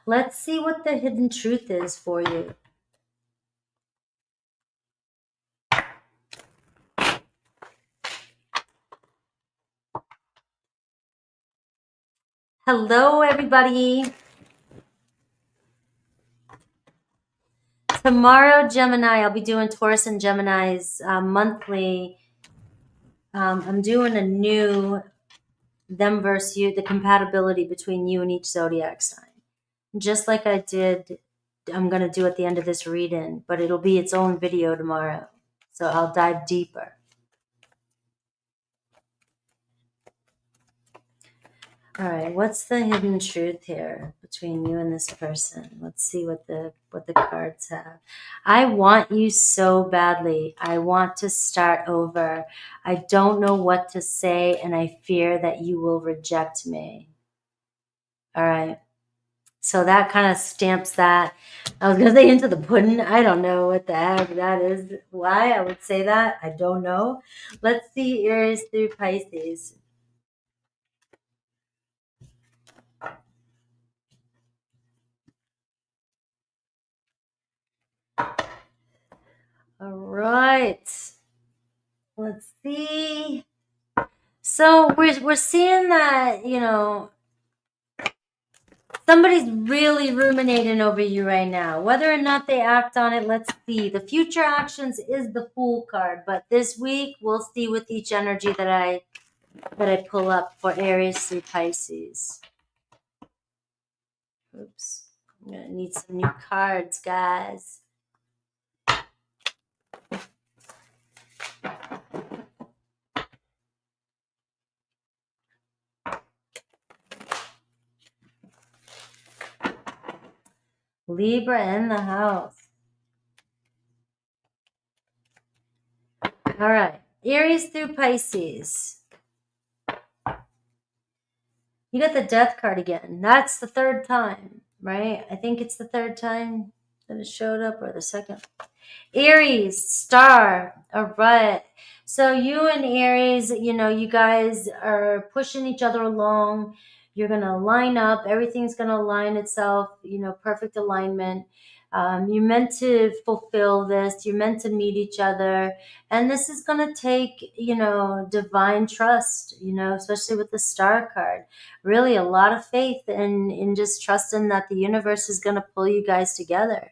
Let's see what the hidden truth is for you. Hello, everybody. Tomorrow, Gemini, I'll be doing Taurus and Gemini's monthly. I'm doing a new them versus you, the compatibility between you and each zodiac sign. Just like I did, I'm going to do at the end of this reading, but it'll be its own video tomorrow. So I'll dive deeper. All right, what's the hidden truth here between you and this person? Let's see what the cards have. I want you so badly. I want to start over. I don't know what to say, and I fear that you will reject me. All right. So that kind of stamps that. I was going to say into the pudding. I don't know what the heck that is. Why I would say that, I don't know. Let's see Aries through Pisces. All right. Let's see. So we're seeing that, you know, somebody's really ruminating over you right now. Whether or not they act on it, let's see. The future actions is the Fool card, but this week we'll see with each energy that I pull up for Aries through Pisces. Oops. I'm gonna need some new cards, guys. Libra in the house. All right. Aries through Pisces. You got the Death card again. That's the third time, right? I think it's the third time that it showed up, or the second. Aries, Star. All right. So you and Aries, you know, you guys are pushing each other along. You're going to line up. Everything's going to align itself, you know, perfect alignment. You're meant to fulfill this. You're meant to meet each other. And this is going to take, divine trust, especially with the star card. Really a lot of faith in just trusting that the universe is going to pull you guys together.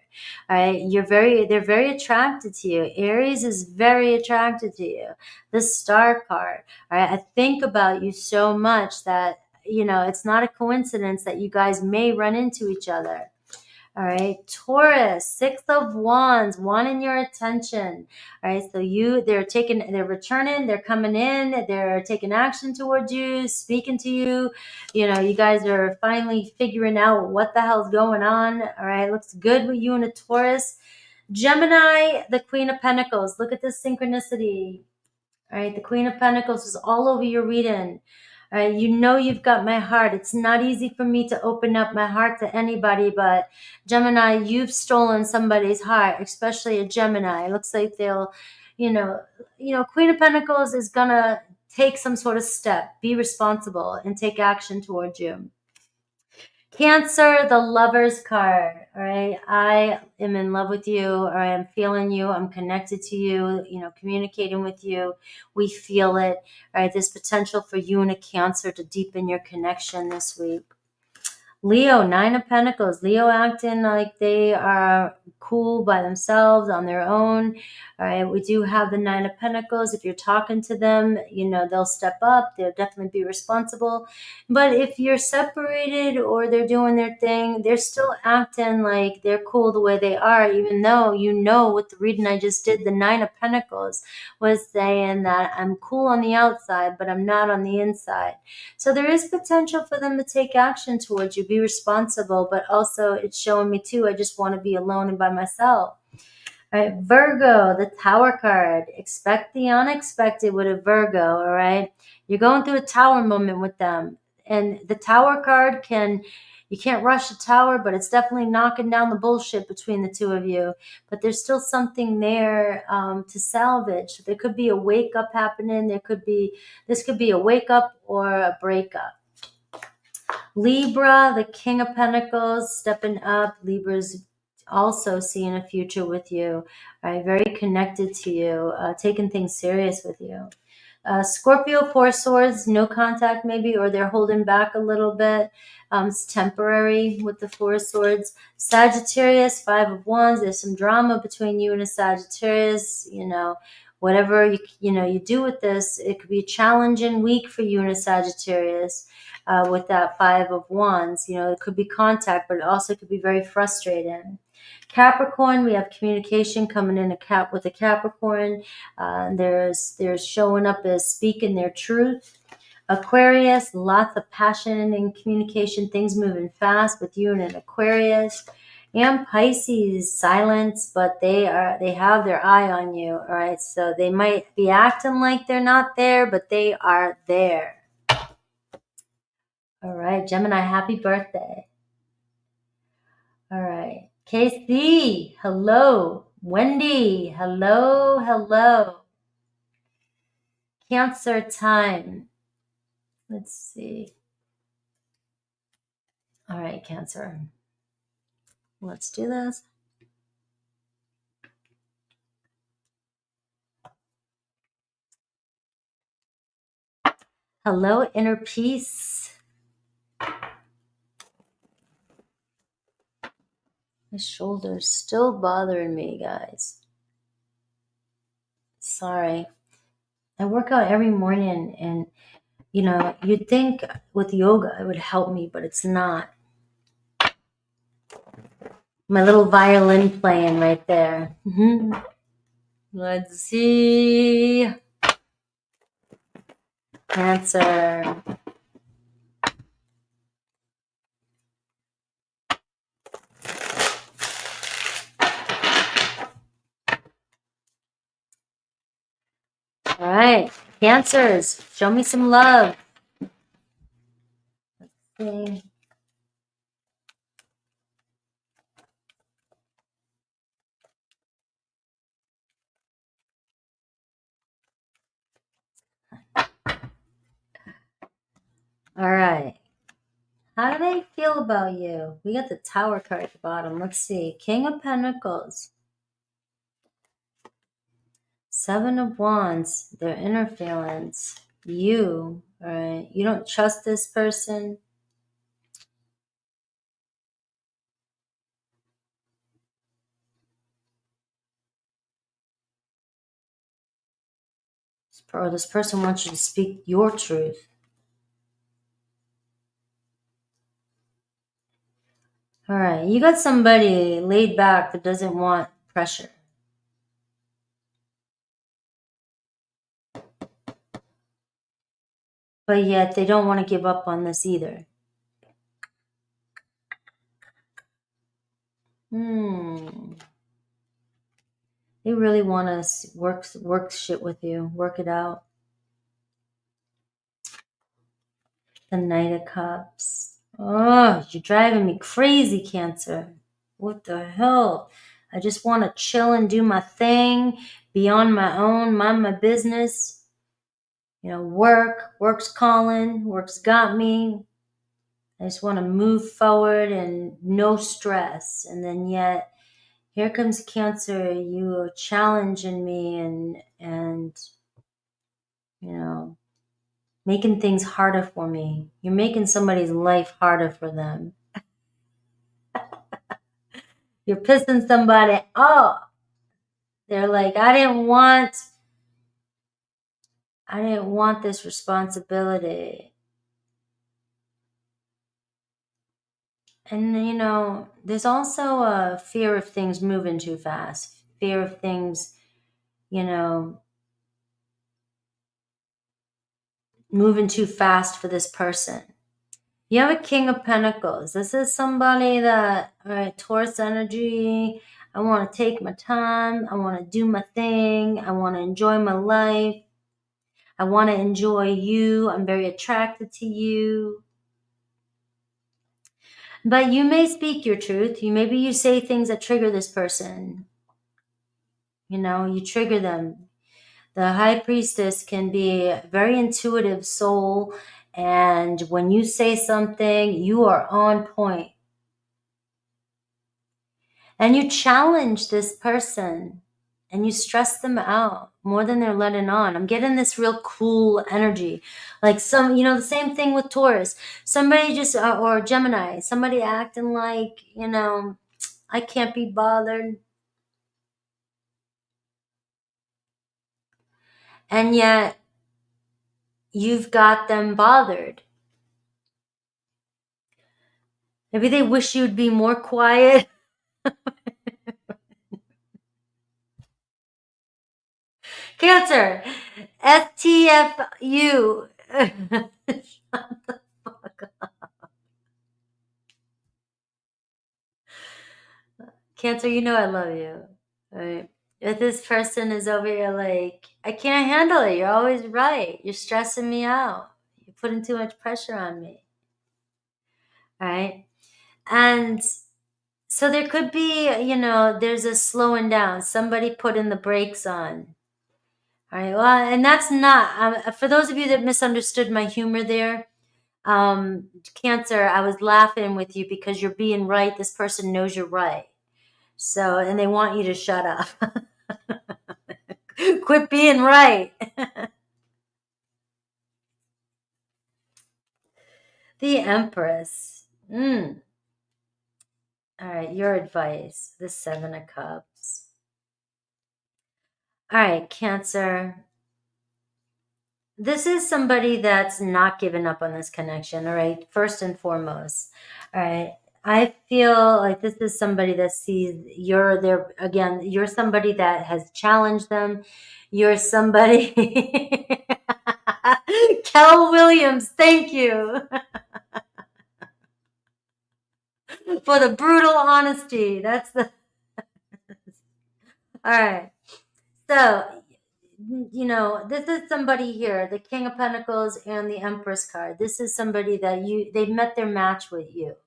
All right. They're very attracted to you. Aries is very attracted to you. The star card. All right. I think about you so much that, it's not a coincidence that you guys may run into each other. All right, Taurus, 6 of Wands, wanting your attention. All right, so they're returning, they're coming in, they're taking action towards you, speaking to you. You guys are finally figuring out what the hell's going on. All right, looks good with you and a Taurus. Gemini, the Queen of Pentacles. Look at this synchronicity. All right, the Queen of Pentacles is all over your reading. All right, you've got my heart. It's not easy for me to open up my heart to anybody, but Gemini, you've stolen somebody's heart, especially a Gemini. It looks like they'll, Queen of Pentacles is gonna take some sort of step, be responsible, and take action towards you. Cancer, the Lover's card. All right, I am in love with you, or I am feeling you. I'm connected to you, communicating with you. We feel it. All right, there's potential for you and a Cancer to deepen your connection this week. Leo, 9 of Pentacles. Leo acting like they are cool by themselves on their own. All right, we do have the 9 of Pentacles. If you're talking to them, they'll step up. They'll definitely be responsible. But if you're separated or they're doing their thing, they're still acting like they're cool the way they are, even though with the reading I just did, the 9 of Pentacles was saying that I'm cool on the outside, but I'm not on the inside. So there is potential for them to take action towards you, be responsible, but also it's showing me too, I just want to be alone and by myself. All right, Virgo, the Tower card. Expect the unexpected with a Virgo, all right? You're going through a Tower moment with them. And the Tower card you can't rush a tower, but it's definitely knocking down the bullshit between the two of you. But there's still something there to salvage. There could be a wake up happening. This could be a wake up or a breakup. Libra, the King of Pentacles, stepping up. Libra's also seeing a future with you. All right, very connected to you, taking things serious with you. Scorpio, 4 swords, no contact maybe, or they're holding back a little bit. It's temporary with the 4 swords. Sagittarius, 5 of Wands. There's some drama between you and a Sagittarius. Whatever you do with this, it could be a challenging week for you and a Sagittarius. With that 5 of Wands, it could be contact, but it also could be very frustrating. Capricorn, we have communication coming in with a Capricorn. There's showing up as speaking their truth. Aquarius, lots of passion and communication, things moving fast with you and an Aquarius. And Pisces, silence, but they have their eye on you. All right, so they might be acting like they're not there, but they are there. All right, Gemini, happy birthday. All right. Casey, hello. Wendy, hello. Cancer time. Let's see. All right, Cancer. Let's do this. Hello, inner peace. My shoulder's still bothering me, guys. Sorry. I work out every morning and, you'd think with yoga it would help me, but it's not. My little violin playing right there. Let's see. Cancer. All right, Cancers, show me some love. Let's see. All right. How do they feel about you? We got the Tower card at the bottom. Let's see. King of Pentacles. Seven of Wands. Their inner feelings. You, all right? You don't trust this person. Or this person wants you to speak your truth. All right. You got somebody laid back that doesn't want pressure. But yet they don't want to give up on this either. They really want to work shit with you. Work it out. The Knight of Cups. Oh, you're driving me crazy, Cancer. What the hell? I just want to chill and do my thing, be on my own, mind my business. You know, work's calling, work's got me. I just want to move forward and no stress. And then yet, here comes Cancer. You are challenging me and you know, making things harder for me. You're making somebody's life harder for them. You're pissing somebody off. They're like, I didn't want this responsibility. And, you know, there's also a fear of things moving too fast. Fear of things, you know, moving too fast for this person. You have a King of Pentacles. This is somebody that, all right, Taurus energy. I want to take my time. I want to do my thing. I want to enjoy my life. I want to enjoy you. I'm very attracted to you. But you may speak your truth. Maybe you say things that trigger this person. You know, you trigger them. The High Priestess can be a very intuitive soul. And when you say something, you are on point. And you challenge this person and you stress them out more than they're letting on. I'm getting this real cool energy. Like some, you know, the same thing with Taurus. Somebody just, or Gemini, somebody acting like, you know, I can't be bothered. And yet you've got them bothered. Maybe they wish you'd be more quiet. Cancer, STFU. Shut the fuck up. Cancer, you know I love you. Right? If this person is over here like, I can't handle it. You're always right. You're stressing me out. You're putting too much pressure on me. All right? And so there could be, you know, there's a slowing down. Somebody putting the brakes on. All right. Well, and that's not, for those of you that misunderstood my humor there, Cancer, I was laughing with you because you're being right. This person knows you're right. So, and they want you to shut up. Quit being right. The Empress. All right, your advice. The Seven of Cups. All right, Cancer. This is somebody that's not giving up on this connection, all right? First and foremost. All right. I feel like this is somebody that sees you're there again. You're somebody that has challenged them. You're somebody. Kel Williams, thank you for the brutal honesty. That's the. All right. So, you know, this is somebody here, the King of Pentacles and the Empress card. This is somebody that they met their match with you.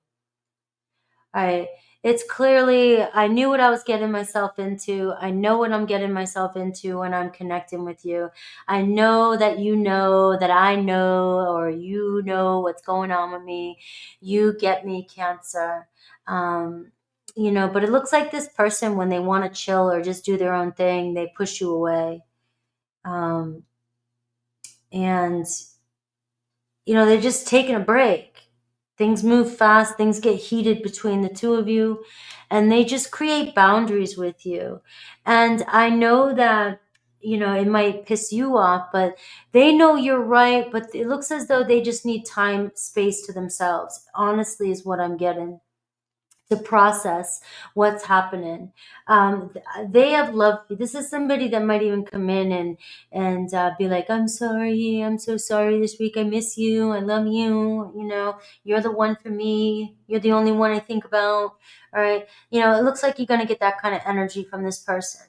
All right. It's clearly, I knew what I was getting myself into. I know what I'm getting myself into when I'm connecting with you. I know that you know that I know, or you know what's going on with me. You get me, Cancer. But it looks like this person, when they want to chill or just do their own thing, they push you away. And they're just taking a break. Things move fast, things get heated between the two of you, and they just create boundaries with you. And I know that, it might piss you off, but they know you're right, but it looks as though they just need time, space to themselves, honestly, is what I'm getting, to process what's happening. They have loved you. This is somebody that might even come in and be like, I'm sorry, I'm so sorry this week. I miss you. I love you. You're the one for me. You're the only one I think about. All right. It looks like you're going to get that kind of energy from this person.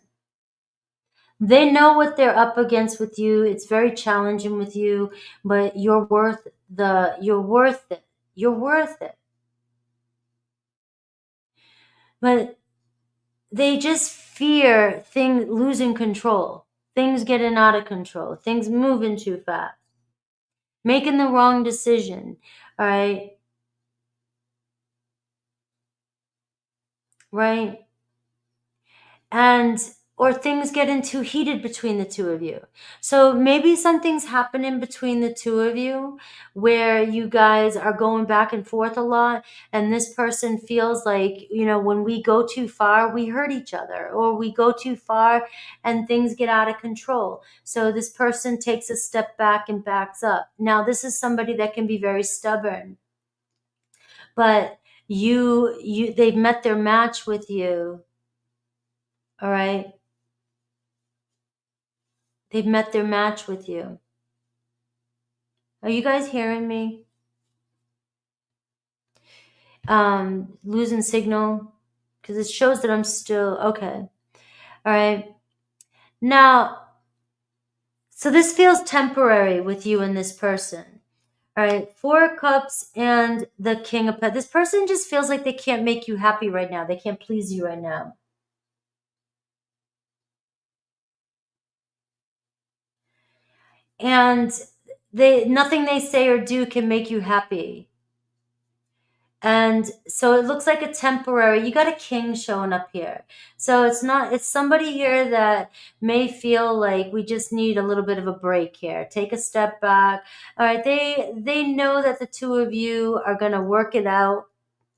They know what they're up against with you. It's very challenging with you, but you're worth it. You're worth it. But they just fear losing control, things getting out of control, things moving too fast, making the wrong decision. All right. Right. Or things getting too heated between the two of you. So maybe something's happening between the two of you where you guys are going back and forth a lot, and this person feels like, when we go too far, we hurt each other, or we go too far and things get out of control. So this person takes a step back and backs up. Now, this is somebody that can be very stubborn, but they've met their match with you. All right. They've met their match with you. Are you guys hearing me? Losing signal? Because it shows that I'm still okay. All right. Now, so this feels temporary with you and this person. All right. 4 of Cups and the King of Pentacles. This person just feels like they can't make you happy right now. They can't please you right now. And nothing they say or do can make you happy. And so it looks like a temporary, you got a King showing up here. So it's somebody here that may feel like we just need a little bit of a break here. Take a step back. All right. They know that the two of you are going to work it out.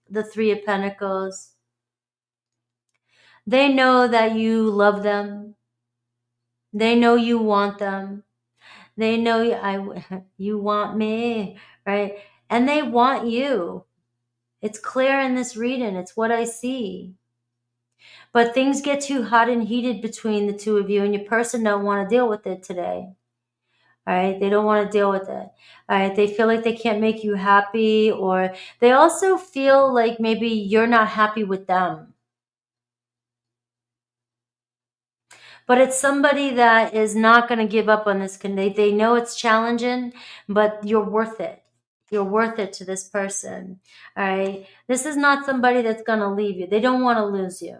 The 3 of Pentacles. They know that you love them. They know you want them. They know you want me, right? And they want you. It's clear in this reading. It's what I see. But things get too hot and heated between the two of you, and your person don't want to deal with it today. All right. They don't want to deal with it. All right. They feel like they can't make you happy, or they also feel like maybe you're not happy with them. But it's somebody that is not going to give up on this. They know it's challenging, but you're worth it. You're worth it to this person. All right. This is not somebody that's going to leave you. They don't want to lose you.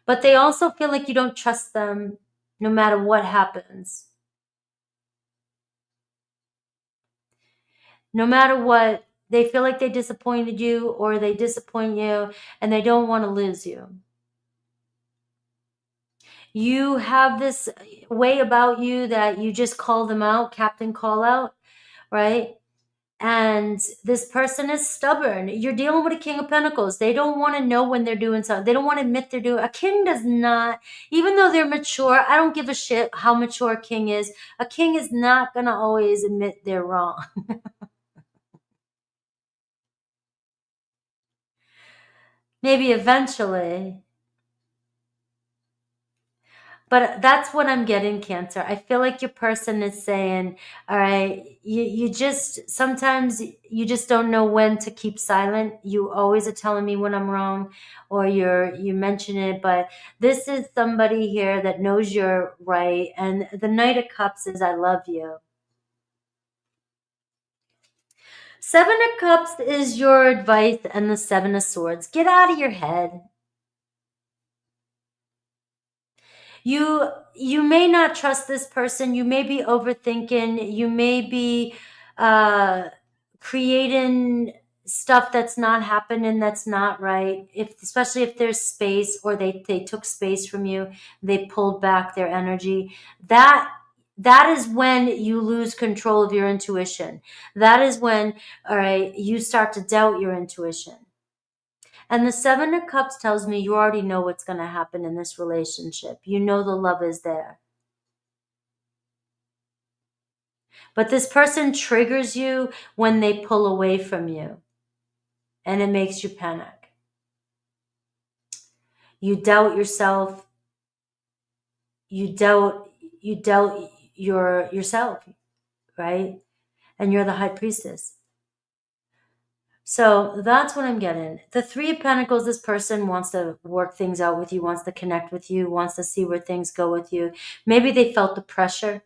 But they also feel like you don't trust them no matter what happens. No matter what, they feel like they disappointed you, or they disappoint you, and they don't want to lose you. You have this way about you that you just call them out, Captain Call Out, right? And this person is stubborn. You're dealing with a King of Pentacles. They don't want to know when they're doing something. They don't want to admit they're doing. A king does not, even though they're mature, I don't give a shit how mature a king is. A king is not going to always admit they're wrong. Maybe eventually. But that's what I'm getting, Cancer. I feel like your person is saying, all right, you just, sometimes you just don't know when to keep silent. You always are telling me when I'm wrong, or you mention it. But this is somebody here that knows you're right. And the Knight of Cups is, I love you. Seven of Cups is your advice, and the Seven of Swords. Get out of your head. You may not trust this person. You may be overthinking. You may be creating stuff that's not happening, that's not right. Especially if there's space, or they took space from you, they pulled back their energy. That is when you lose control of your intuition. That is when, all right, you start to doubt your intuition. And the Seven of Cups tells me you already know what's going to happen in this relationship. You know the love is there. But this person triggers you when they pull away from you. And it makes you panic. You doubt yourself. You doubt yourself, right? And you're the High Priestess. So that's what I'm getting. The Three of Pentacles, this person wants to work things out with you, wants to connect with you, wants to see where things go with you. Maybe they felt the pressure.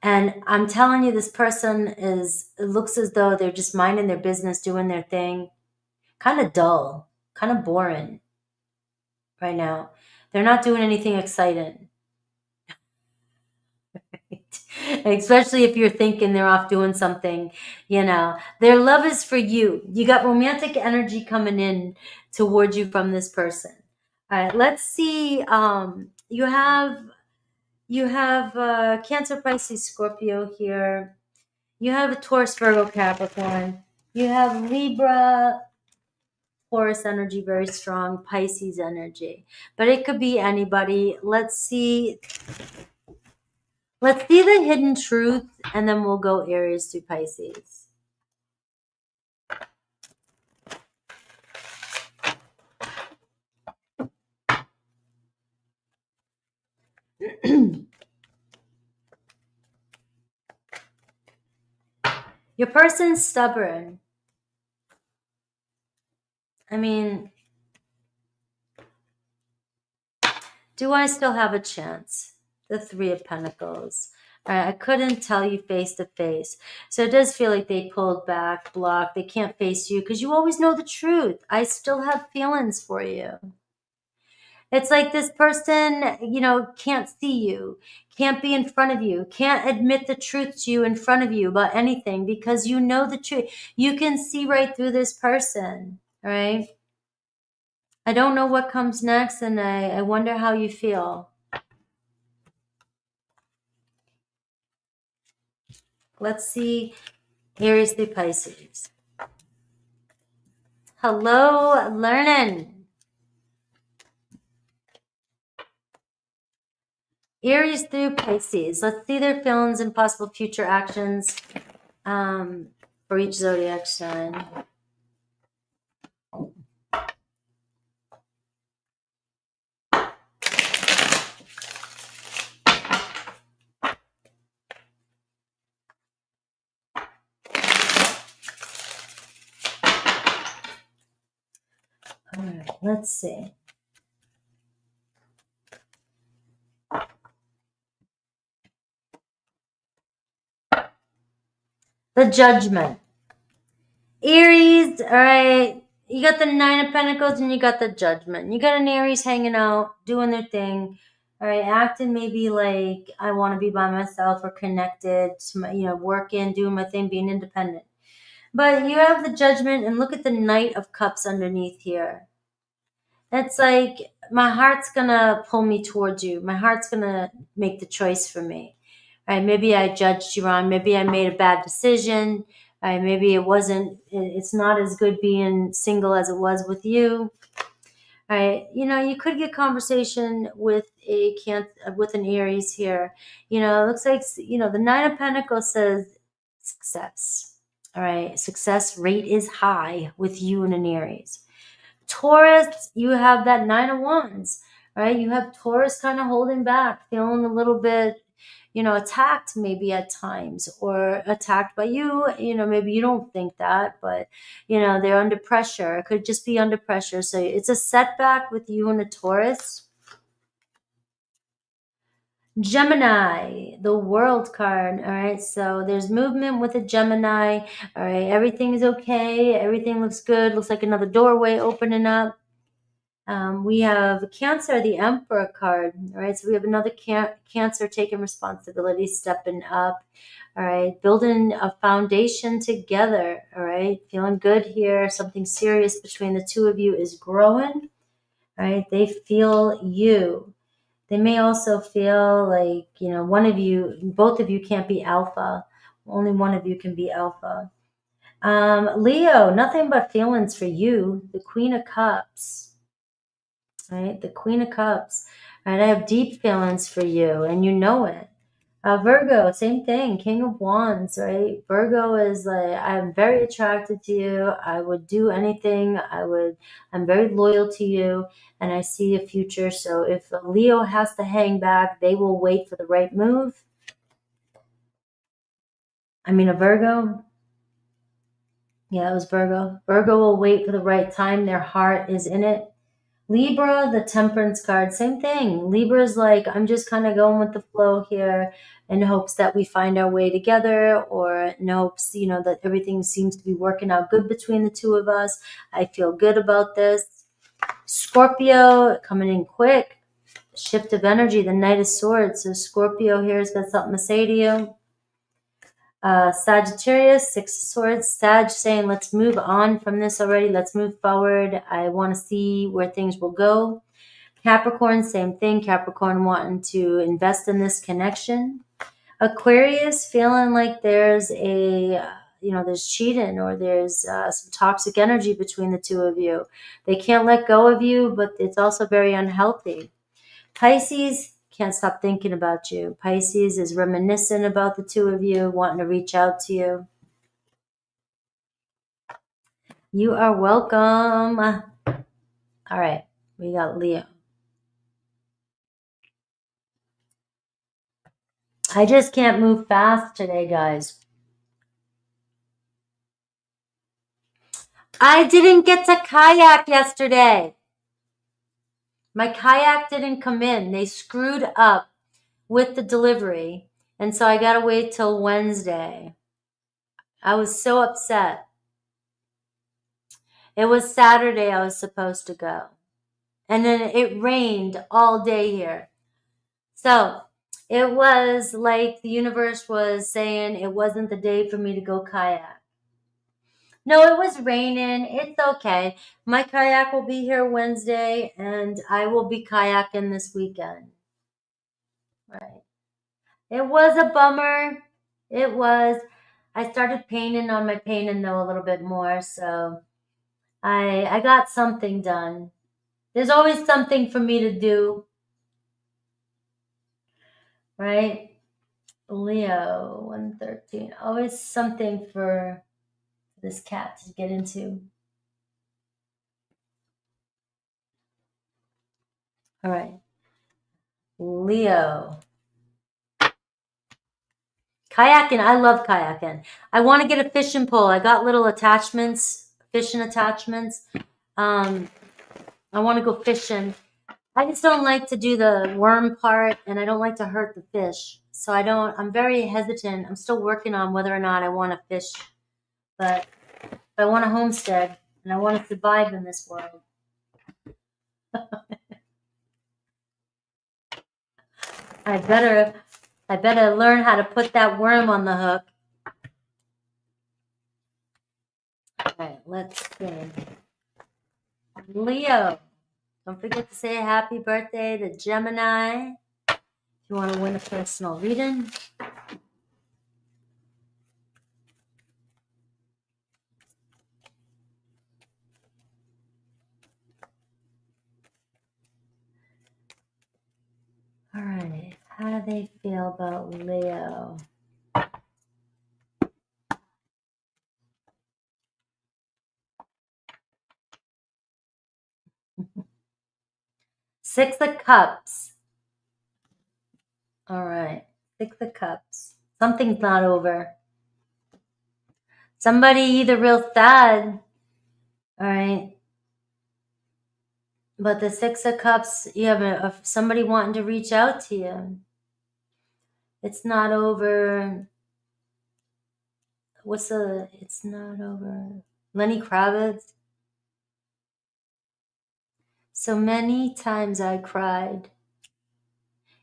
And I'm telling you, this person it looks as though they're just minding their business, doing their thing. Kind of dull, kind of boring right now. They're not doing anything exciting. Especially if you're thinking they're off doing something, Their love is for you. You got romantic energy coming in towards you from this person. All right, let's see. You have Cancer, Pisces, Scorpio here. You have a Taurus, Virgo, Capricorn. You have Libra, Taurus energy, very strong, Pisces energy. But it could be anybody. Let's see the hidden truth, and then we'll go Aries through Pisces. Your person's stubborn. I mean, do I still have a chance? The Three of Pentacles. All right, I couldn't tell you face to face. So it does feel like they pulled back, blocked. They can't face you because you always know the truth. I still have feelings for you. It's like this person, can't see you, can't be in front of you, can't admit the truth to you in front of you about anything because you know the truth. You can see right through this person, right? I don't know what comes next, and I wonder how you feel. Let's see Aries through Pisces. Hello, learning. Aries through Pisces. Let's see their feelings and possible future actions for each zodiac sign. All right, let's see. The Judgment. Aries, all right, you got the Nine of Pentacles and you got the Judgment. You got an Aries hanging out, doing their thing, all right, acting maybe like I want to be by myself or connected, working, doing my thing, being independent. But you have the Judgment, and look at the Knight of Cups underneath here. It's like my heart's going to pull me towards you. My heart's going to make the choice for me. All right, maybe I judged you wrong. Maybe I made a bad decision. All right, maybe it's not as good being single as it was with you. All right, you could get conversation with an Aries here. It looks like, the Nine of Pentacles says success. All right, success rate is high with you and an Aries. Taurus, you have that Nine of Wands, right? You have Taurus kind of holding back, feeling a little bit, attacked maybe at times, or attacked by you. Maybe you don't think that, but, they're under pressure. It could just be under pressure. So it's a setback with you and a Taurus. Gemini, the world card. All right, so there's movement with a Gemini. All right, everything's okay. Everything looks good. Looks like another doorway opening up. We have Cancer, the Emperor card. All right, so we have another Cancer taking responsibility, stepping up. All right, building a foundation together. All right, feeling good here. Something serious between the two of you is growing. All right, they feel you. They may also feel like, one of you, both of you can't be alpha. Only one of you can be alpha. Leo, nothing but feelings for you. The Queen of Cups. Right? The Queen of Cups. Right? I have deep feelings for you, and you know it. Virgo, same thing. King of Wands, right? Virgo is like, I'm very attracted to you. I would do anything. I'm very loyal to you, and I see a future. So if Leo has to hang back, they will wait for the right move. I mean, a Virgo. Yeah, it was Virgo. Virgo will wait for the right time. Their heart is in it. Libra, the Temperance card, same thing. Libra's like, I'm just kind of going with the flow here in hopes that we find our way together, or in hopes, that everything seems to be working out good between the two of us. I feel good about this. Scorpio, coming in quick. Shift of energy, the Knight of Swords. So Scorpio here has got something to say to you. Sagittarius, Six of Swords, Sag saying, let's move on from this already. Let's move forward. I want to see where things will go. Capricorn, same thing. Capricorn wanting to invest in this connection. Aquarius feeling like there's there's cheating, or there's some toxic energy between the two of you. They can't let go of you, but it's also very unhealthy. Pisces, can't stop thinking about you. Pisces is reminiscent about the two of you, wanting to reach out to you. You are welcome. All right, we got Leo. I just can't move fast today, guys. I didn't get to kayak yesterday. My kayak didn't come in. They screwed up with the delivery. And so I got to wait till Wednesday. I was so upset. It was Saturday I was supposed to go. And then it rained all day here. So it was like the universe was saying it wasn't the day for me to go kayak. No, it was raining. It's okay. My kayak will be here Wednesday, and I will be kayaking this weekend. Right. It was a bummer. It was. I started painting on my painting, though, a little bit more, so I got something done. There's always something for me to do, right? Leo, 113. Always something for this cat to get into. All right. Leo. Kayaking. I love kayaking. I want to get a fishing pole. I got little attachments, fishing attachments. I want to go fishing. I just don't like to do the worm part, and I don't like to hurt the fish. So I'm very hesitant. I'm still working on whether or not I want to fish. But I want a homestead, and I want to survive in this world. I better learn how to put that worm on the hook. All right, let's see. Leo, don't forget to say happy birthday to Gemini if you want to win a personal reading. All right, how do they feel about Leo? Six of Cups. All right, Six of Cups. Something's not over. Somebody either real sad, all right? But the Six of Cups, you have somebody wanting to reach out to you. It's not over. It's not over. Lenny Kravitz. So many times I cried.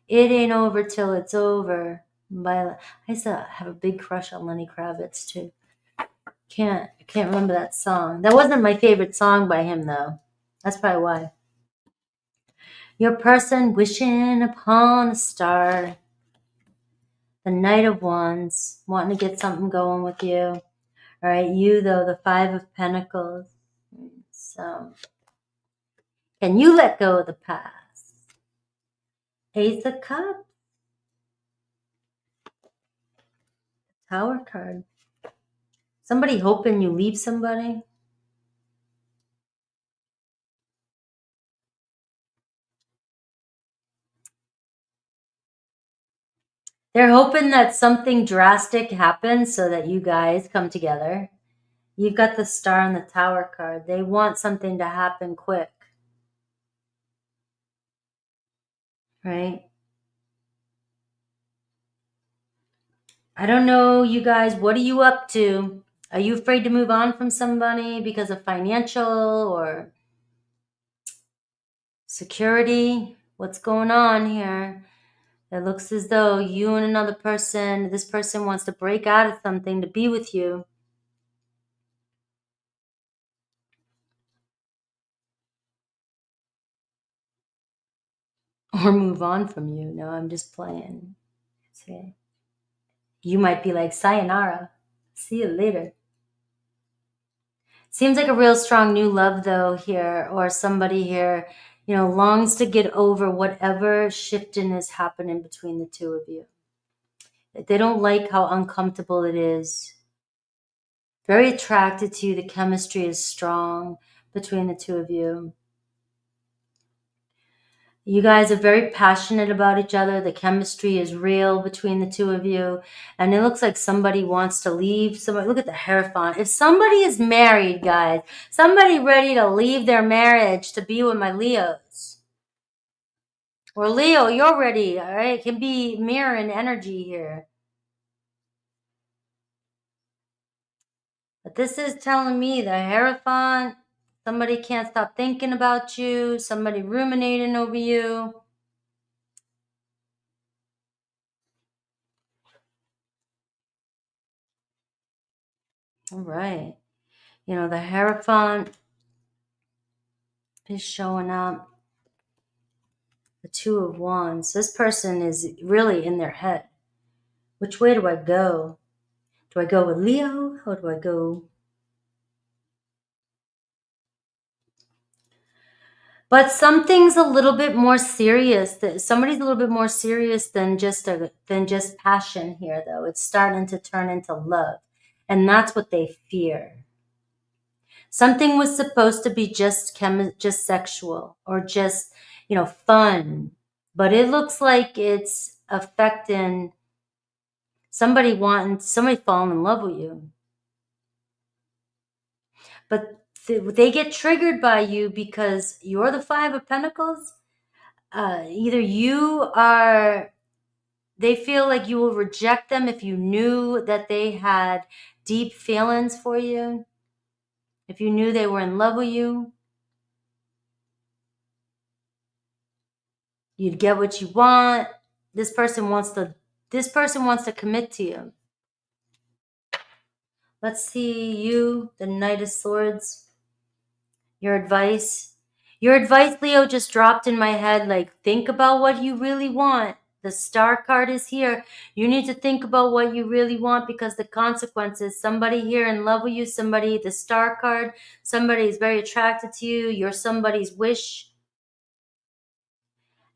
It ain't over till it's over. I used to have a big crush on Lenny Kravitz too. I can't remember that song. That wasn't my favorite song by him though. That's probably why. Your person wishing upon a star. The Knight of Wands, wanting to get something going with you. All right, you though, the Five of Pentacles. So, can you let go of the past? Ace of Cups. Tower card. Somebody hoping you leave somebody. They're hoping that something drastic happens so that you guys come together. You've got the Star and the Tower card. They want something to happen quick. Right? I don't know, you guys. What are you up to? Are you afraid to move on from somebody because of financial or security? What's going on here? It looks as though you and another person, this person wants to break out of something to be with you. Or move on from you. No, I'm just playing. See? You might be like, sayonara. See you later. Seems like a real strong new love though here, or somebody here, longs to get over whatever shifting is happening between the two of you. They don't like how uncomfortable it is. Very attracted to you. The chemistry is strong between the two of you. You guys are very passionate about each other. The chemistry is real between the two of you. And it looks like somebody wants to leave. Somebody, look at the Hierophant. If somebody is married, guys, somebody ready to leave their marriage to be with my Leos. Or Leo, you're ready, all right? It can be mirroring energy here. But this is telling me the Hierophant, somebody can't stop thinking about you, somebody ruminating over you. All right. The Hierophant is showing up. The Two of Wands. This person is really in their head. Which way do I go? Do I go with Leo or do I go? But something's a little bit more serious. Somebody's a little bit more serious than just passion here, though. It's starting to turn into love, and that's what they fear. Something was supposed to be just sexual or just fun, but it looks like it's affecting somebody falling in love with you. But they get triggered by you because you're the Five of Pentacles. Either they feel like you will reject them if you knew that they had deep feelings for you. If you knew they were in love with you, you'd get what you want. This person wants to commit to you. Let's see you, the Knight of Swords. Your advice, Leo, just dropped in my head. Like, think about what you really want. The Star card is here. You need to think about what you really want because the consequences, somebody here in love with you, the Star card, somebody is very attracted to you. You're somebody's wish.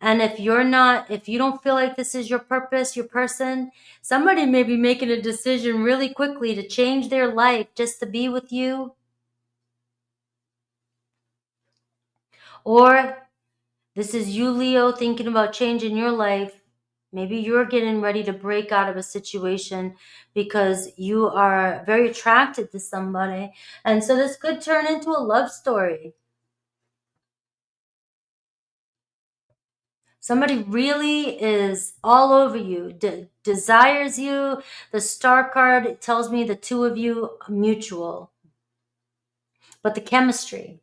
And if you don't feel like this is your purpose, your person, somebody may be making a decision really quickly to change their life just to be with you. Or this is you, Leo, thinking about changing your life. Maybe you're getting ready to break out of a situation because you are very attracted to somebody. And so this could turn into a love story. Somebody really is all over you, desires you. The star card tells me the two of you are mutual, but the chemistry.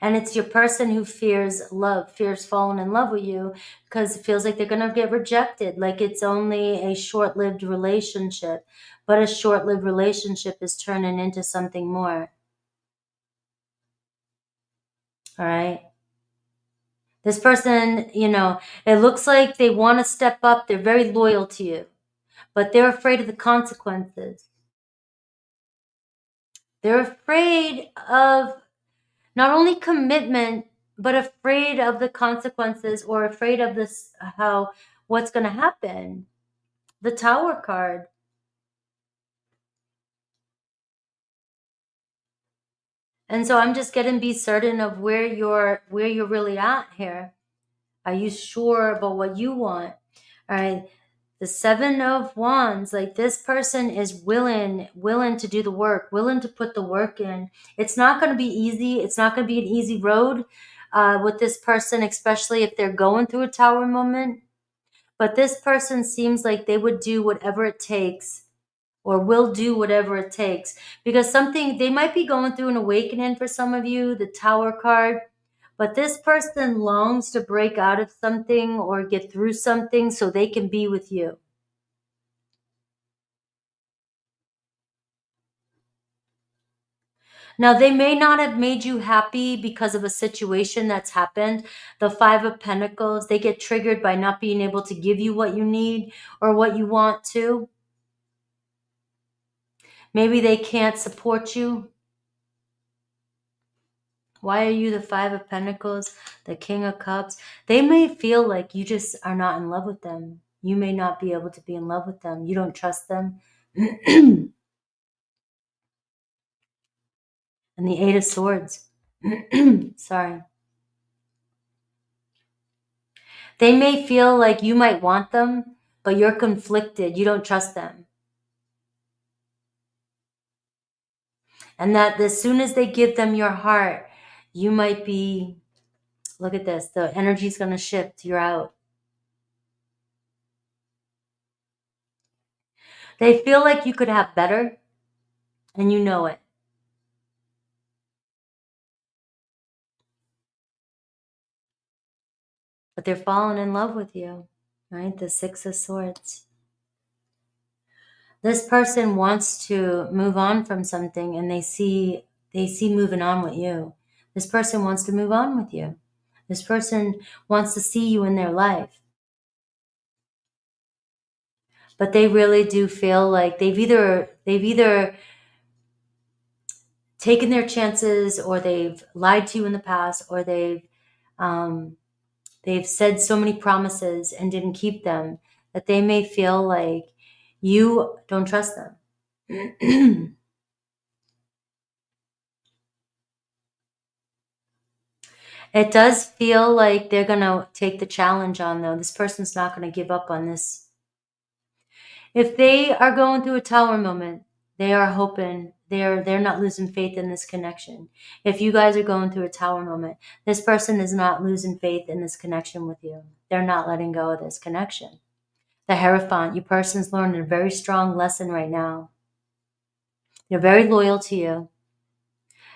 And it's your person who fears love, fears falling in love with you because it feels like they're going to get rejected, like it's only a short-lived relationship. But a short-lived relationship is turning into something more. All right. This person, you know, it looks like they want to step up. They're very loyal to you, but they're afraid of the consequences. They're afraid of not only commitment, but afraid of the consequences, or afraid of this, what's going to happen. The Tower card. And so I'm just getting be certain of where you're really at here. Are you sure about what you want? All right. The Seven of Wands, like this person is willing to do the work, willing to put the work in. It's not going to be easy. It's not going to be an easy road with this person, especially if they're going through a Tower moment. But this person seems like they would do whatever it takes, or will do whatever it takes, because they might be going through an awakening for some of you, the Tower card. But this person longs to break out of something or get through something so they can be with you. Now, they may not have made you happy because of a situation that's happened. The Five of Pentacles, they get triggered by not being able to give you what you need or what you want to. Maybe they can't support you. Why are you the Five of Pentacles, the King of Cups? They may feel like you just are not in love with them. You may not be able to be in love with them. You don't trust them. And the Eight of Swords. Sorry. They may feel like you might want them, but you're conflicted. You don't trust them. And that as soon as they give them your heart, you might be, look at this, the energy's going to shift. You're out. They feel like you could have better, and you know it. But they're falling in love with you, right? The Six of Swords. This person wants to move on from something, and they see moving on with you. This person wants to move on with you. This person wants to see you in their life. But they really do feel like they've either taken their chances, or they've lied to you in the past, or they've said so many promises and didn't keep them, that they may feel like you don't trust them. It does feel like they're going to take the challenge on, though. This person's not going to give up on this. If they are going through a Tower moment, they are hoping, they're not losing faith in this connection. If you guys are going through a Tower moment, this person is not losing faith in this connection with you. They're not letting go of this connection. The Hierophant, your person's learning a very strong lesson right now. They're very loyal to you.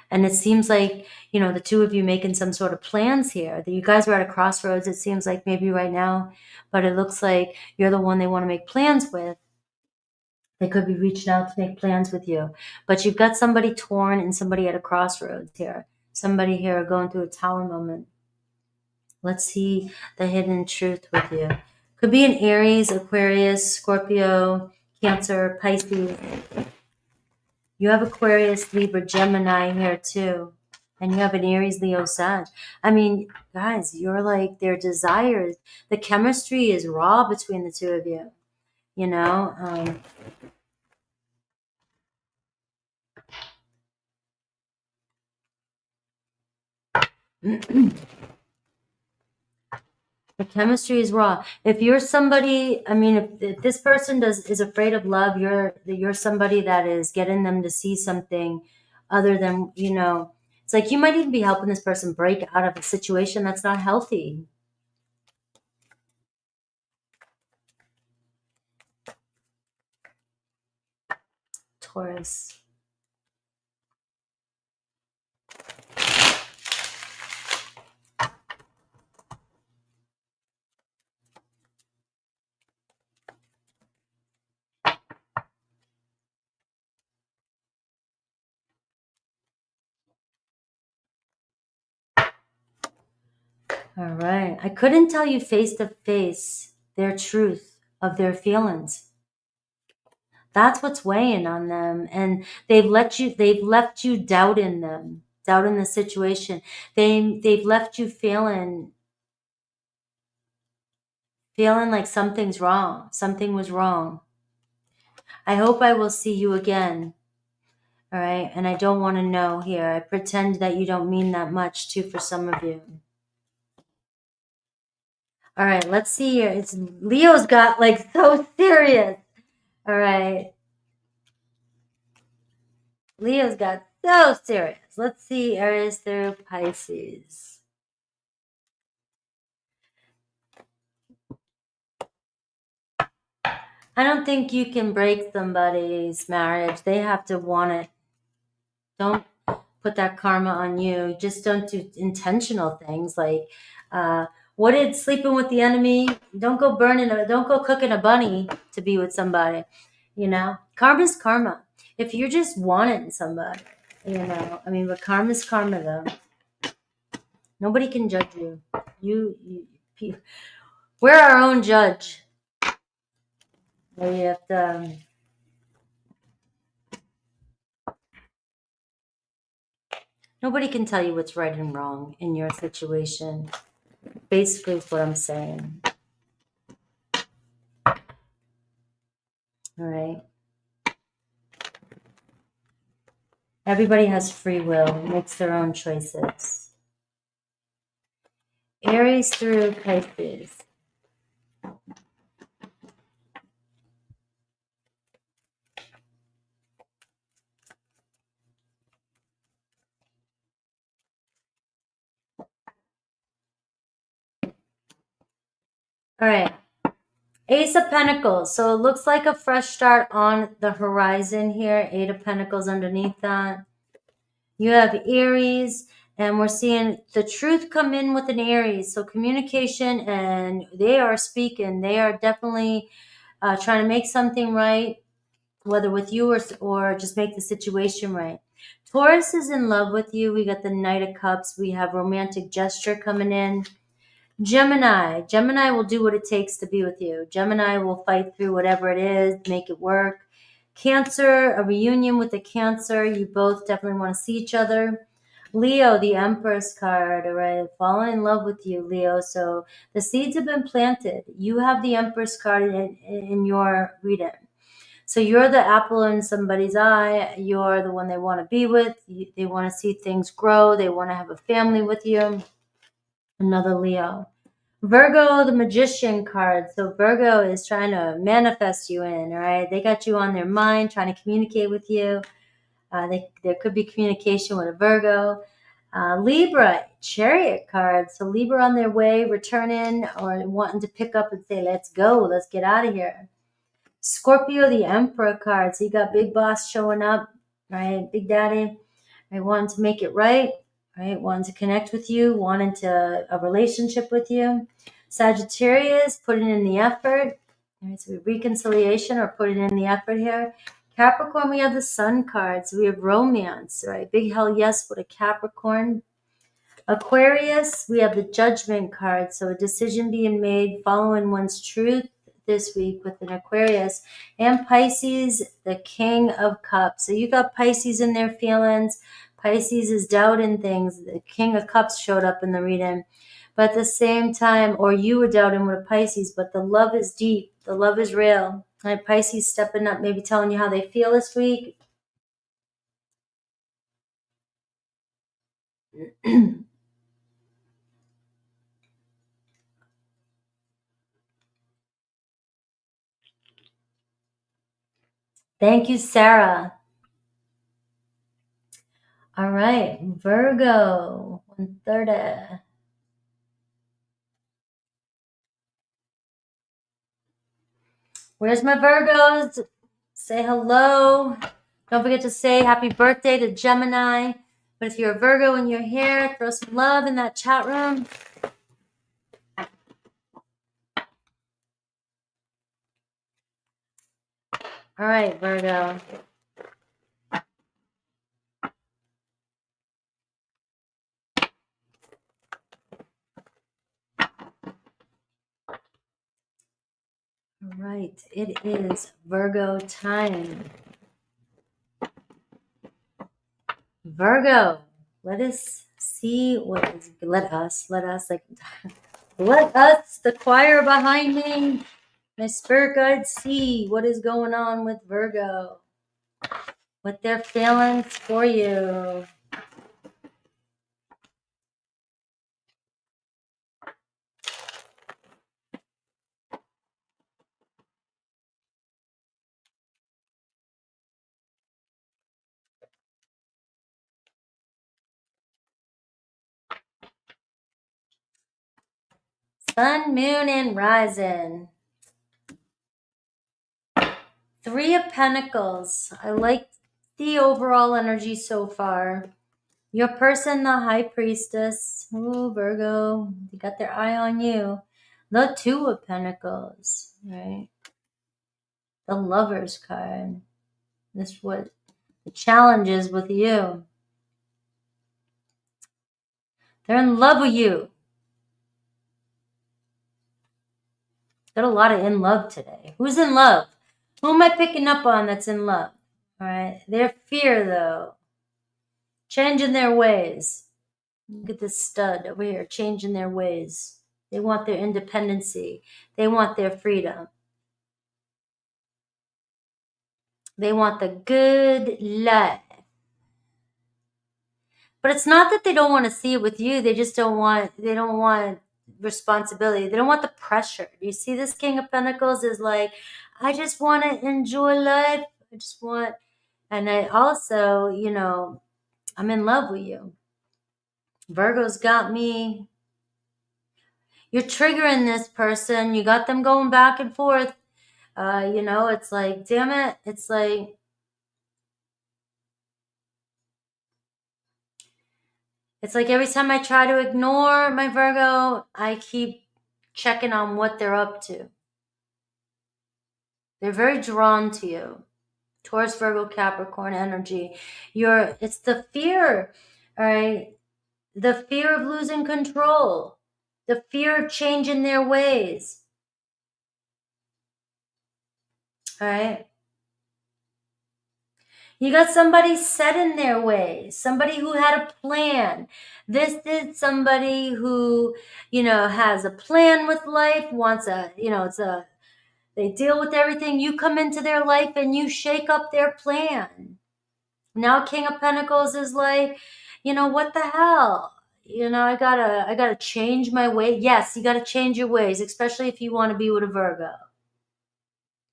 And it seems like, you know, the two of you making some sort of plans here. That you guys are at a crossroads, it seems like, maybe right now. But it looks like you're the one they want to make plans with. They could be reaching out to make plans with you. But you've got somebody torn and somebody at a crossroads here. Somebody here going through a Tower moment. Let's see the hidden truth with you. Could be an Aries, Aquarius, Scorpio, Cancer, Pisces. You have Aquarius, Libra, Gemini here too. And you have an Aries, Leo, Sag. I mean, guys, you're like their desires. The chemistry is raw between the two of you. You know? The chemistry is raw. If you're somebody, I mean, if this person is afraid of love, you're somebody that is getting them to see something other than, you know, it's like you might even be helping this person break out of a situation that's not healthy. Taurus. All right. I couldn't tell you face to face their truth of their feelings. That's what's weighing on them. And they've left you doubting them, doubting the situation. They've left you feeling like something's wrong. Something was wrong. I hope I will see you again. All right. And I don't want to know here. I pretend that you don't mean that much too for some of you. All right. Let's see here. It's Leo's got like so serious. All right. Leo's got so serious. Let's see Aries through Pisces. I don't think you can break somebody's marriage. They have to want it. Don't put that karma on you. Just don't do intentional things like what did sleeping with the enemy? Don't go cooking a bunny to be with somebody. You know, karma's karma. If you're just wanting somebody, you know, I mean, but karma's karma though. Nobody can judge you. We're our own judge. We have to. Nobody can tell you what's right and wrong in your situation. Basically, is what I'm saying. All right. Everybody has free will, makes their own choices. Aries through Pisces. All right. Ace of Pentacles. So it looks like a fresh start on the horizon here. Eight of Pentacles underneath that. You have Aries, and we're seeing the truth come in with an Aries. So communication, and they are speaking. They are definitely trying to make something right, whether with you or just make the situation right. Taurus is in love with you. We got the Knight of Cups. We have romantic gesture coming in. Gemini will do what it takes to be with you. Gemini will fight through whatever it is, make it work. Cancer, a reunion with a Cancer. You both definitely want to see each other. Leo, the Empress card, all right? Falling in love with you, Leo. So the seeds have been planted. You have the Empress card in your reading. So you're the apple in somebody's eye. You're the one they want to be with. They want to see things grow. They want to have a family with you. Another Leo. Virgo, the Magician card. So Virgo is trying to manifest you in, all right? They got you on their mind, trying to communicate with you. There could be communication with a Virgo. Libra, Chariot card. So Libra on their way, returning or wanting to pick up and say, let's go, let's get out of here. Scorpio, the Emperor card. So you got Big Boss showing up, right? Big Daddy, right? Wanting to make it right, right? Wanting to connect with you, wanting to a relationship with you. Sagittarius, putting in the effort. Right? So reconciliation or putting in the effort here. Capricorn, we have the Sun card. So we have romance, right? Big hell yes with a Capricorn. Aquarius, we have the Judgment card. So a decision being made following one's truth this week with an Aquarius. And Pisces, the King of Cups. So you got Pisces in their feelings. Pisces is doubting things. The King of Cups showed up in the reading. But at the same time, or you were doubting with a Pisces, but the love is deep. The love is real. Right? Pisces stepping up, maybe telling you how they feel this week. Thank you, Sarah. All right, Virgo, 130. Where's my Virgos? Say hello. Don't forget to say happy birthday to Gemini. But if you're a Virgo and you're here, throw some love in that chat room. All right, Virgo. All right, it is Virgo time. Virgo, let us see what is, let us, the choir behind me, my spirit guides, see what is going on with Virgo, what their feelings for you. Sun, moon, and rising. Three of Pentacles. I like the overall energy so far. Your person, the High Priestess. Ooh, Virgo, they got their eye on you. The Two of Pentacles, right? The Lover's card. This is what the challenge is with you. They're in love with you. Got a lot of in love today. Who's in love? Who am I picking up on that's in love? All right. Their fear, though. Changing their ways. Look at this stud over here. Changing their ways. They want their independency. They want their freedom. They want the good life. But it's not that they don't want to see it with you. They just don't want responsibility. They don't want the pressure. You see, this King of Pentacles is like, I just want to enjoy life. I just want, and I also, you know, I'm in love with you. Virgo's got me. You're triggering this person. You got them going back and forth. You know, it's like, damn it. It's like, every time I try to ignore my Virgo, I keep checking on what they're up to. They're very drawn to you. Taurus, Virgo, Capricorn energy. It's the fear, all right? The fear of losing control. The fear of changing their ways. All right? You got somebody set in their ways, somebody who had a plan. This is somebody who, you know, has a plan with life, wants they deal with everything. You come into their life and you shake up their plan. Now King of Pentacles is like, you know, what the hell? You know, I gotta change my way. Yes, you gotta change your ways, especially if you want to be with a Virgo.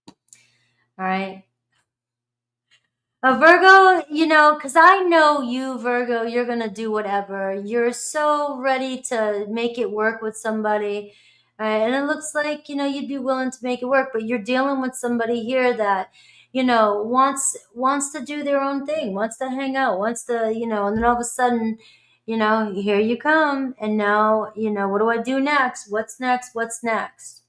All right. A Virgo, you know, because I know you, Virgo, you're going to do whatever. You're so ready to make it work with somebody. And it looks like, you know, you'd be willing to make it work, but you're dealing with somebody here that, you know, wants to do their own thing, wants to hang out, wants to, you know, and then all of a sudden, you know, here you come. And now, you know, what do I do next? What's next? What's next?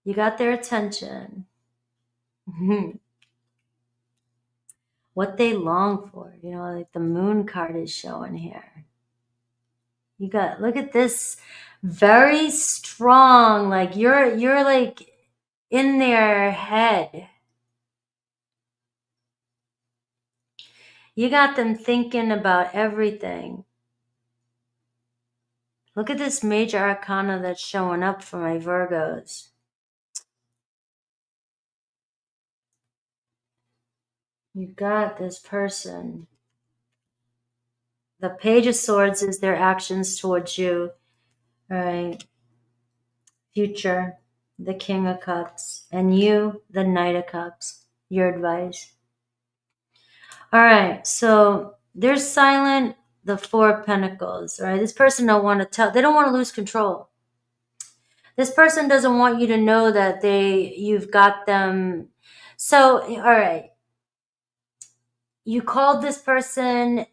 You got their attention. What they long for, you know, like the moon card is showing here. You got, look at this, very strong, like you're like in their head. You got them thinking about everything. Look at this major arcana that's showing up for my Virgos. You got this person. The Page of Swords is their actions towards you. All right. Future, the King of Cups. And you, the Knight of Cups. Your advice. All right. So they're silent. The Four of Pentacles. All right. This person don't want to tell. They don't want to lose control. This person doesn't want you to know that you've got them. So, all right. you called this person,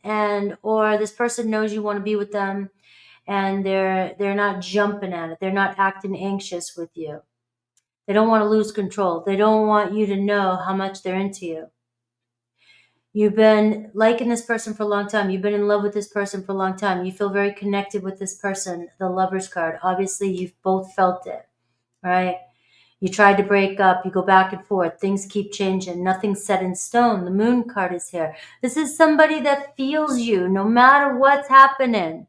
or this person knows you want to be with them, and they're not jumping at it. They're not acting anxious with you. They don't want to lose control. They don't want you to know how much they're into you. You've been liking this person for a long time. You've been in love with this person for a long time. You feel very connected with this person. The Lovers card. Obviously, you've both felt it, right? You tried to break up. You go back and forth. Things keep changing. Nothing's set in stone. The Moon card is here. This is somebody that feels you no matter what's happening.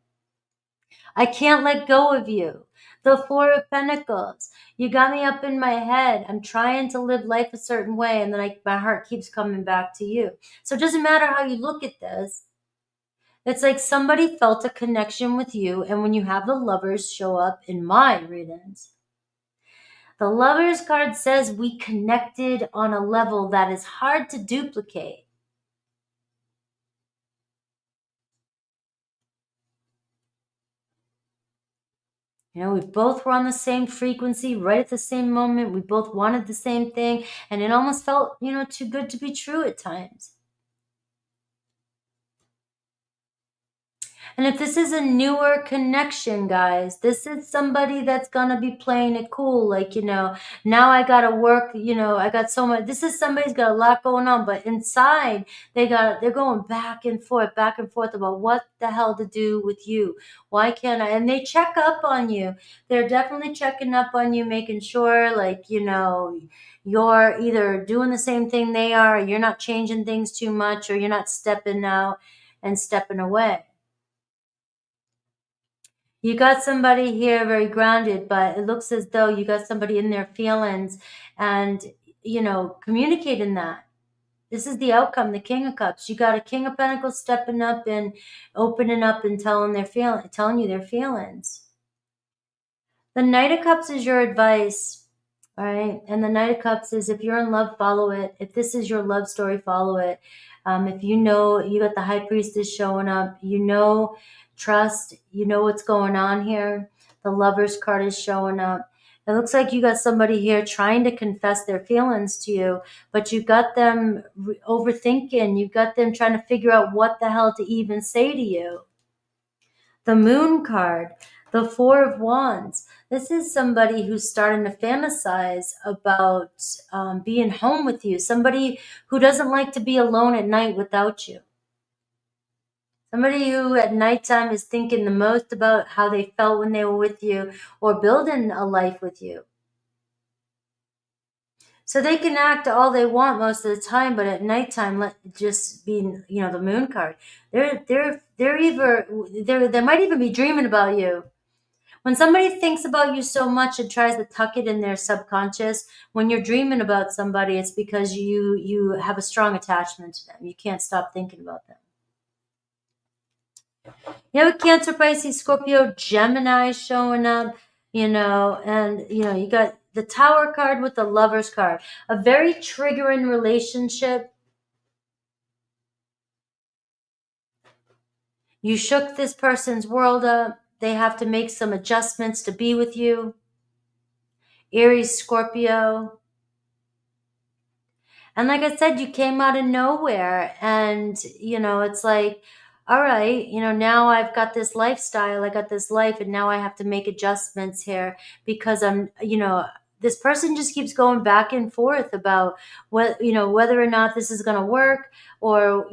I can't let go of you. The Four of Pentacles. You got me up in my head. I'm trying to live life a certain way, and then my heart keeps coming back to you. So it doesn't matter how you look at this. It's like somebody felt a connection with you, and when you have the Lovers show up in my readings, the Lovers card says we connected on a level that is hard to duplicate. You know, we both were on the same frequency right at the same moment. We both wanted the same thing, and it almost felt, too good to be true at times. And if this is a newer connection, guys, this is somebody that's going to be playing it cool. Like, now I got to work, I got so much. This is somebody's got a lot going on, but inside they're going back and forth about what the hell to do with you. Why can't I? And they check up on you. They're definitely checking up on you, making sure, like, you're either doing the same thing they are, or you're not changing things too much, or you're not stepping out and stepping away. You got somebody here very grounded, but it looks as though you got somebody in their feelings and, communicating that. This is the outcome, the King of Cups. You got a King of Pentacles stepping up and opening up and telling you their feelings. The Knight of Cups is your advice, all right? And the Knight of Cups is if you're in love, follow it. If this is your love story, follow it. If you got the High Priestess showing up, trust, what's going on here. The Lovers card is showing up. It looks like you got somebody here trying to confess their feelings to you, but you got them overthinking. You got them trying to figure out what the hell to even say to you. The Moon card, the Four of Wands. This is somebody who's starting to fantasize about being home with you. Somebody who doesn't like to be alone at night without you. Somebody who at nighttime is thinking the most about how they felt when they were with you or building a life with you. So they can act all they want most of the time, but at nighttime, let just be, the Moon card. They might even be dreaming about you. When somebody thinks about you so much and tries to tuck it in their subconscious, when you're dreaming about somebody, it's because you have a strong attachment to them. You can't stop thinking about them. You have a Cancer, Pisces, Scorpio, Gemini showing up, and, you got the Tower card with the Lovers card. A very triggering relationship. You shook this person's world up. They have to make some adjustments to be with you. Aries, Scorpio. And like I said, you came out of nowhere, and, it's like, all right, now I've got this lifestyle, I got this life, and now I have to make adjustments here because this person just keeps going back and forth about whether or not this is going to work, or,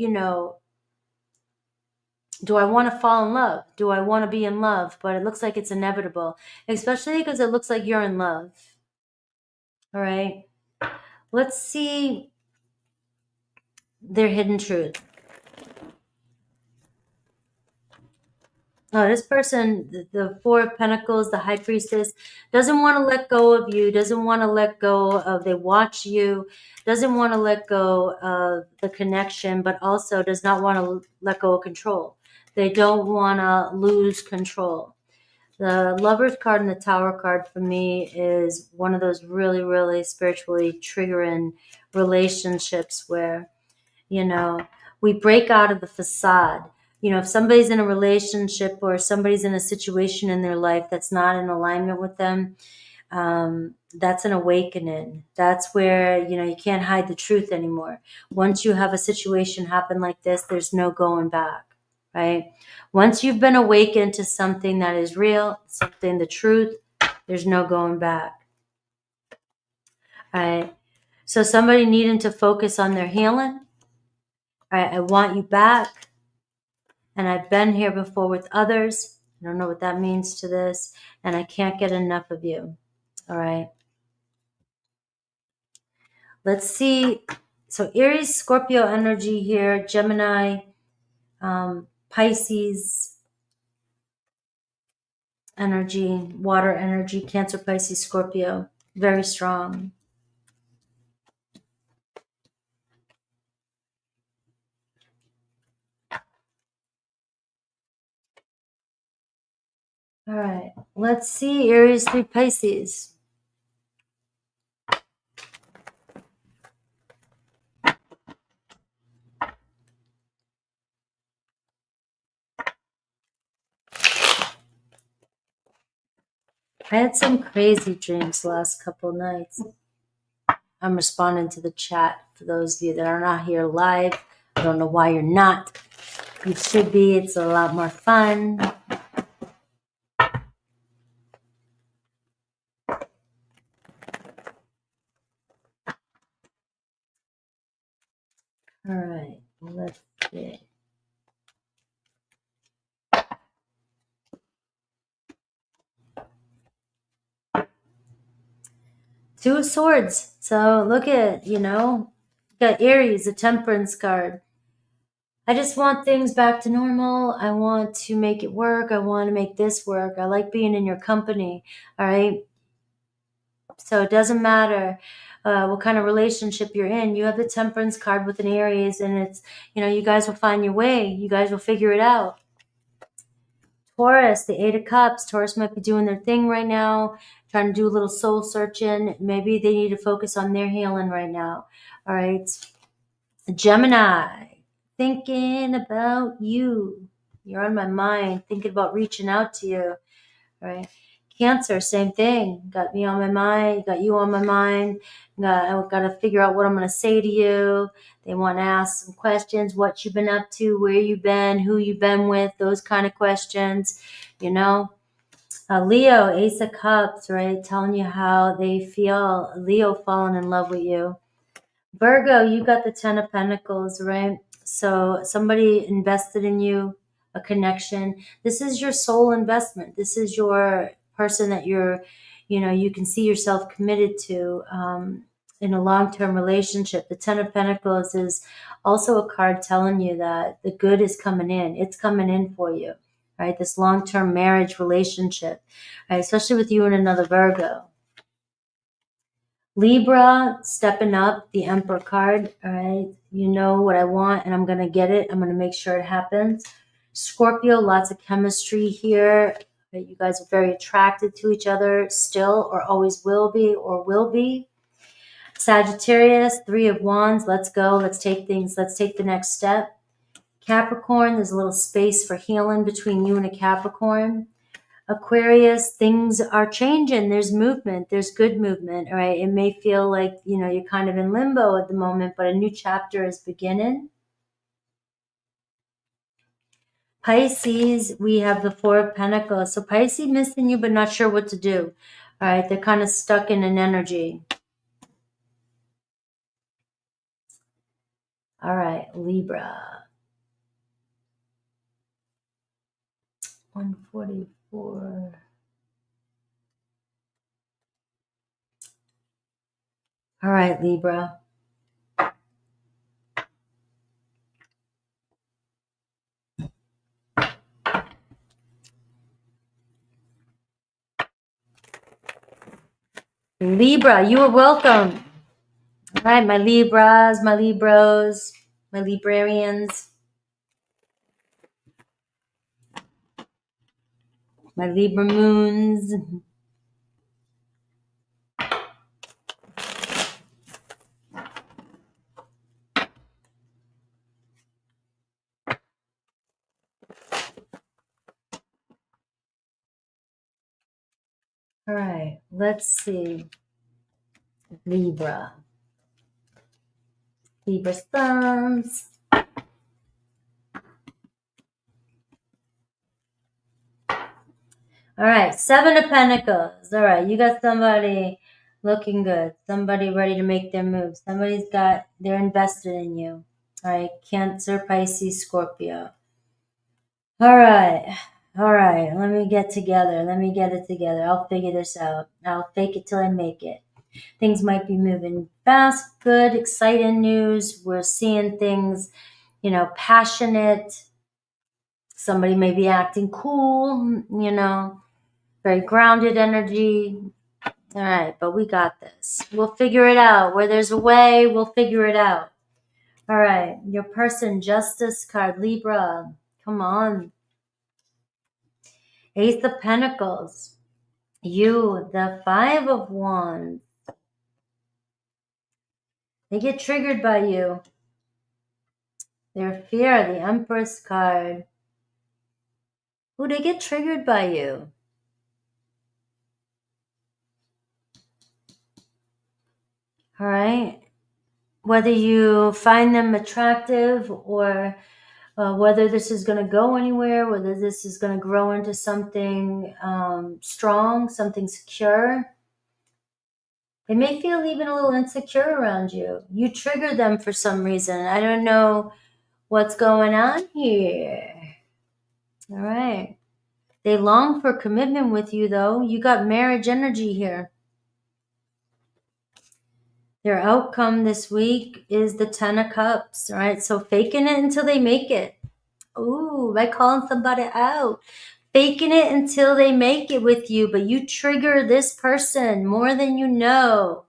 do I want to fall in love? Do I want to be in love? But it looks like it's inevitable, especially because it looks like you're in love. All right. Let's see their hidden truth. Oh, this person, the Four of Pentacles, the High Priestess, doesn't want to let go of you, doesn't want to let go of, they watch you, doesn't want to let go of the connection, but also does not want to let go of control. They don't want to lose control. The Lovers card and the Tower card for me is one of those really, really spiritually triggering relationships where, we break out of the facade. If somebody's in a relationship or somebody's in a situation in their life that's not in alignment with them, That's an awakening. That's where, you can't hide the truth anymore. Once you have a situation happen like this, there's no going back, right? Once you've been awakened to something that is real, something, the truth, there's no going back. All right. So somebody needing to focus on their healing. All right. I want you back. And I've been here before with others. I don't know what that means to this. And I can't get enough of you. All right. Let's see. So Aries, Scorpio energy here, Gemini, Pisces energy, water energy, Cancer, Pisces, Scorpio, very strong. All right, let's see Aries through Pisces. I had some crazy dreams the last couple nights. I'm responding to the chat for those of you that are not here live. I don't know why you're not. You should be. It's a lot more fun. All right, let's see. Two of Swords. So look at, got Aries, a Temperance card. I just want things back to normal. I want to make it work. I want to make this work. I like being in your company. All right. So it doesn't matter what kind of relationship you're in. You have the Temperance card with an Aries, and it's, you guys will find your way. You guys will figure it out. Taurus, the Eight of Cups. Taurus might be doing their thing right now, trying to do a little soul searching. Maybe they need to focus on their healing right now. All right. Gemini, thinking about you. You're on my mind, thinking about reaching out to you. All right. Cancer, same thing. Got me on my mind, got you on my mind. I got to figure out what I'm going to say to you. They want to ask some questions, what you've been up to, where you've been, who you've been with, those kind of questions, Leo, Ace of Cups, right? Telling you how they feel. Leo falling in love with you. Virgo, you got the Ten of Pentacles, right? So somebody invested in you, a connection. This is your soul investment. This is your person that you can see yourself committed to in a long-term relationship. The Ten of Pentacles is also a card telling you that the good is coming in. It's coming in for you, right? This long-term marriage relationship, right? Especially with you and another Virgo. Libra, stepping up, the Emperor card, all right? You know what I want, and I'm going to get it. I'm going to make sure it happens. Scorpio, lots of chemistry here. You guys are very attracted to each other still, or always will be, or will be. Sagittarius, Three of Wands. Let's go. Let's take the next step. Capricorn, there's a little space for healing between you and a Capricorn. Aquarius, things are changing. There's movement. There's good movement, all right? It may feel like, you're kind of in limbo at the moment, but a new chapter is beginning. Pisces, we have the Four of Pentacles. So Pisces missing you, but not sure what to do. All right, they're kind of stuck in an energy. All right, Libra. 144. All right, Libra. Libra, you are welcome. All right, my Libras, my Libros, my Librarians, my Libra moons. All right, let's see. Libra. Libra thumbs. All right, Seven of Pentacles. All right, you got somebody looking good. Somebody ready to make their move. They're invested in you. All right, Cancer, Pisces, Scorpio. All right, let me get it together. I'll figure this out. I'll fake it till I make it. Things might be moving fast, good, exciting news. We're seeing things, passionate. Somebody may be acting cool, very grounded energy. All right, but we got this. We'll figure it out. Where there's a way, we'll figure it out. All right, your person, Justice card, Libra. Come on. Ace of Pentacles. You, the Five of Wands. They get triggered by you. Their fear, the Empress card. Ooh, they get triggered by you. All right. Whether you find them attractive or whether this is going to go anywhere, whether this is going to grow into something strong, something secure. They may feel even a little insecure around you. You trigger them for some reason. I don't know what's going on here. All right. They long for commitment with you, though. You got marriage energy here. Their outcome this week is the 10 of Cups. All right. So faking it until they make it. Ooh, by calling somebody out. Faking it until they make it with you, but you trigger this person more than you know.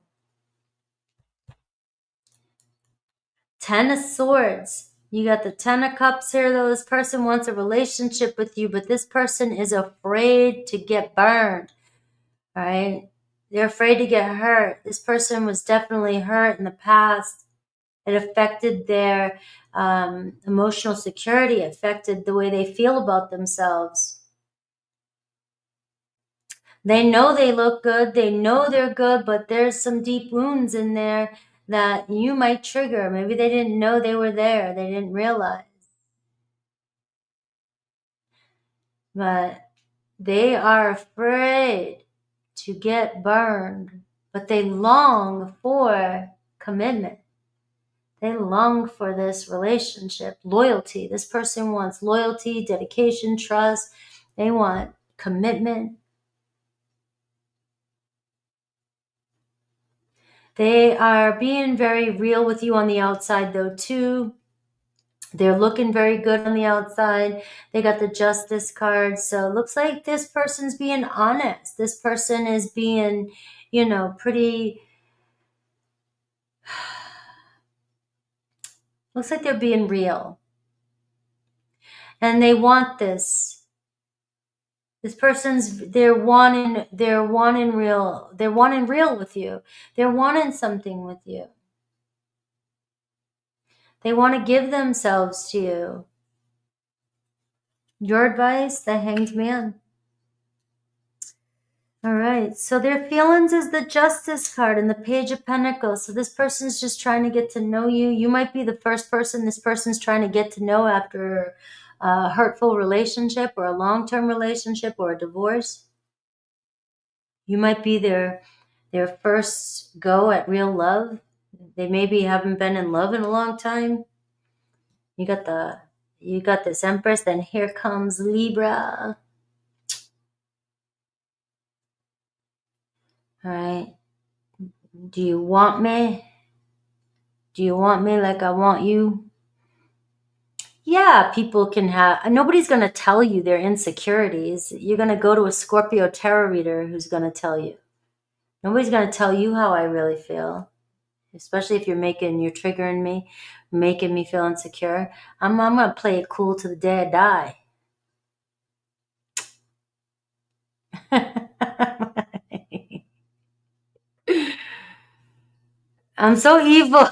10 of Swords. You got the 10 of Cups here, though. This person wants a relationship with you, but this person is afraid to get burned. All right? They're afraid to get hurt. This person was definitely hurt in the past. It affected their emotional security, affected the way they feel about themselves. They know they look good. They know they're good, but there's some deep wounds in there that you might trigger. Maybe they didn't know they were there. They didn't realize. But they are afraid to get burned, but they long for commitment. They long for this relationship, loyalty. This person wants loyalty, dedication, trust. They want commitment. They are being very real with you on the outside, though, too. They're looking very good on the outside. They got the Justice card. So it looks like this person's being honest. This person is being, pretty... Looks like they're being real. And they want this. This person's, they're wanting real with you. They're wanting something with you. They want to give themselves to you. Your advice, the Hanged Man. All right, so their feelings is the Justice card and the Page of Pentacles. So this person's just trying to get to know you. You might be the first person this person's trying to get to know after a hurtful relationship or a long-term relationship or a divorce. You might be their first go at real love. They maybe haven't been in love in a long time. You got this Empress, then here comes Libra. All right. Do you want me? Do you want me like I want you? Yeah, people can have... Nobody's going to tell you their insecurities. You're going to go to a Scorpio tarot reader who's going to tell you. Nobody's going to tell you how I really feel. Especially if you're triggering me, making me feel insecure. I'm going to play it cool to the day I die. I'm so evil.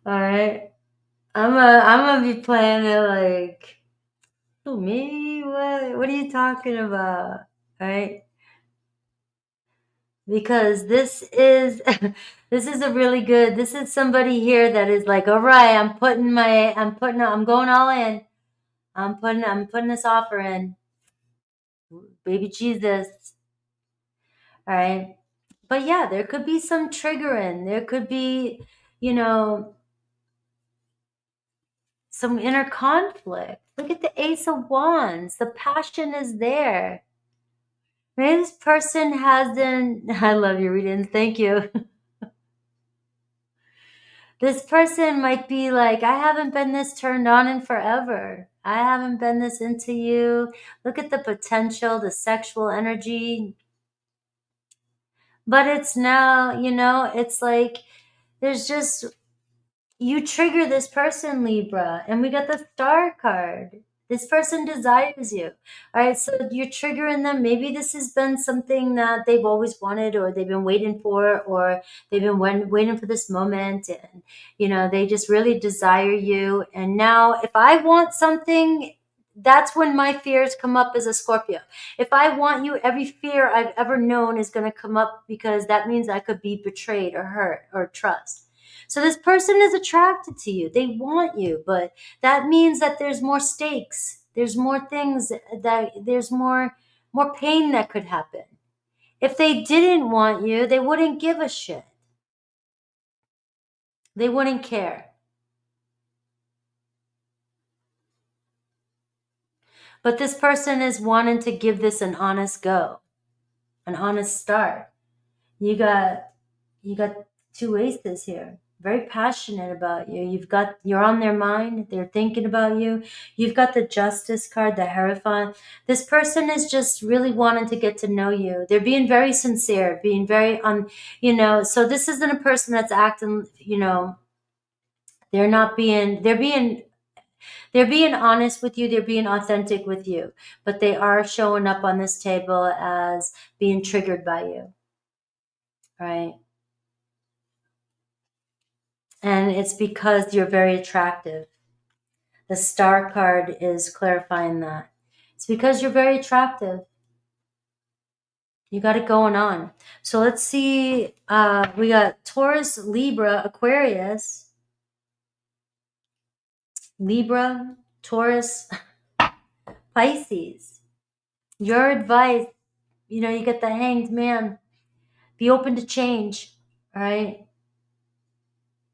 All right. I'm gonna be playing it like, who, me? What? What are you talking about? All right. Because this is this is a really good, this is somebody here that is like, all right, I'm going all in. I'm putting this offer in. Baby Jesus. All right. But yeah, there could be some triggering. There could be, you know, some inner conflict. Look at the Ace of Wands. The passion is there. Maybe this person hasn't, I love your readings. Thank you. This person might be like, I haven't been this turned on in forever. I haven't been this into you. Look at the potential, the sexual energy. But it's now, it's like there's just, you trigger this person, Libra, and we got the Star card. This person desires you. All right, so you're triggering them. Maybe this has been something that they've always wanted, or they've been waiting for, or they've been waiting for this moment, and they just really desire you. And now, if I want something, that's when my fears come up as a Scorpio. If I want you, every fear I've ever known is going to come up, because that means I could be betrayed or hurt or trust. So this person is attracted to you. They want you, but that means that there's more stakes. There's more things, that there's more pain that could happen. If they didn't want you, they wouldn't give a shit. They wouldn't care. But this person is wanting to give this an honest go, an honest start. You got two aces here. Very passionate about you. You're on their mind. They're thinking about you. You've got the Justice card, the Hierophant. This person is just really wanting to get to know you. They're being very sincere, being very so this isn't a person that's acting, they're being honest with you. They're being authentic with you, but they are showing up on this table as being triggered by you. Right? And it's because you're very attractive. The Star card is clarifying that. It's because you're very attractive. You got it going on. So let's see. We got Taurus, Libra, Aquarius. Libra, Taurus, Pisces. Your advice, you get the Hanged Man. Be open to change, all right?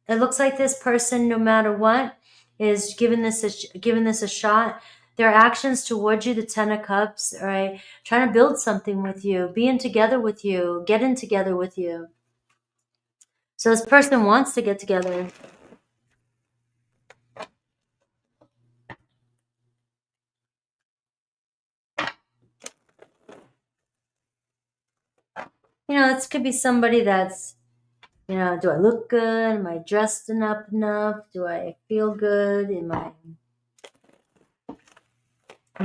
It looks like this person, no matter what, is giving this a shot. Their actions towards you, the Ten of Cups, all right, trying to build something with you, being together with you, getting together with you. So this person wants to get together. This could be somebody that's, do I look good? Am I dressed enough? Do I feel good? Am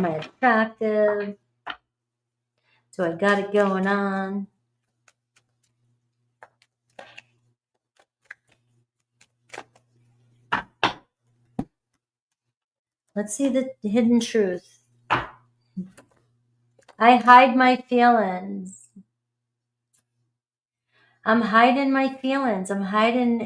I attractive? Do I got it going on? Let's see the hidden truth. I hide my feelings. I'm hiding my feelings. I'm hiding,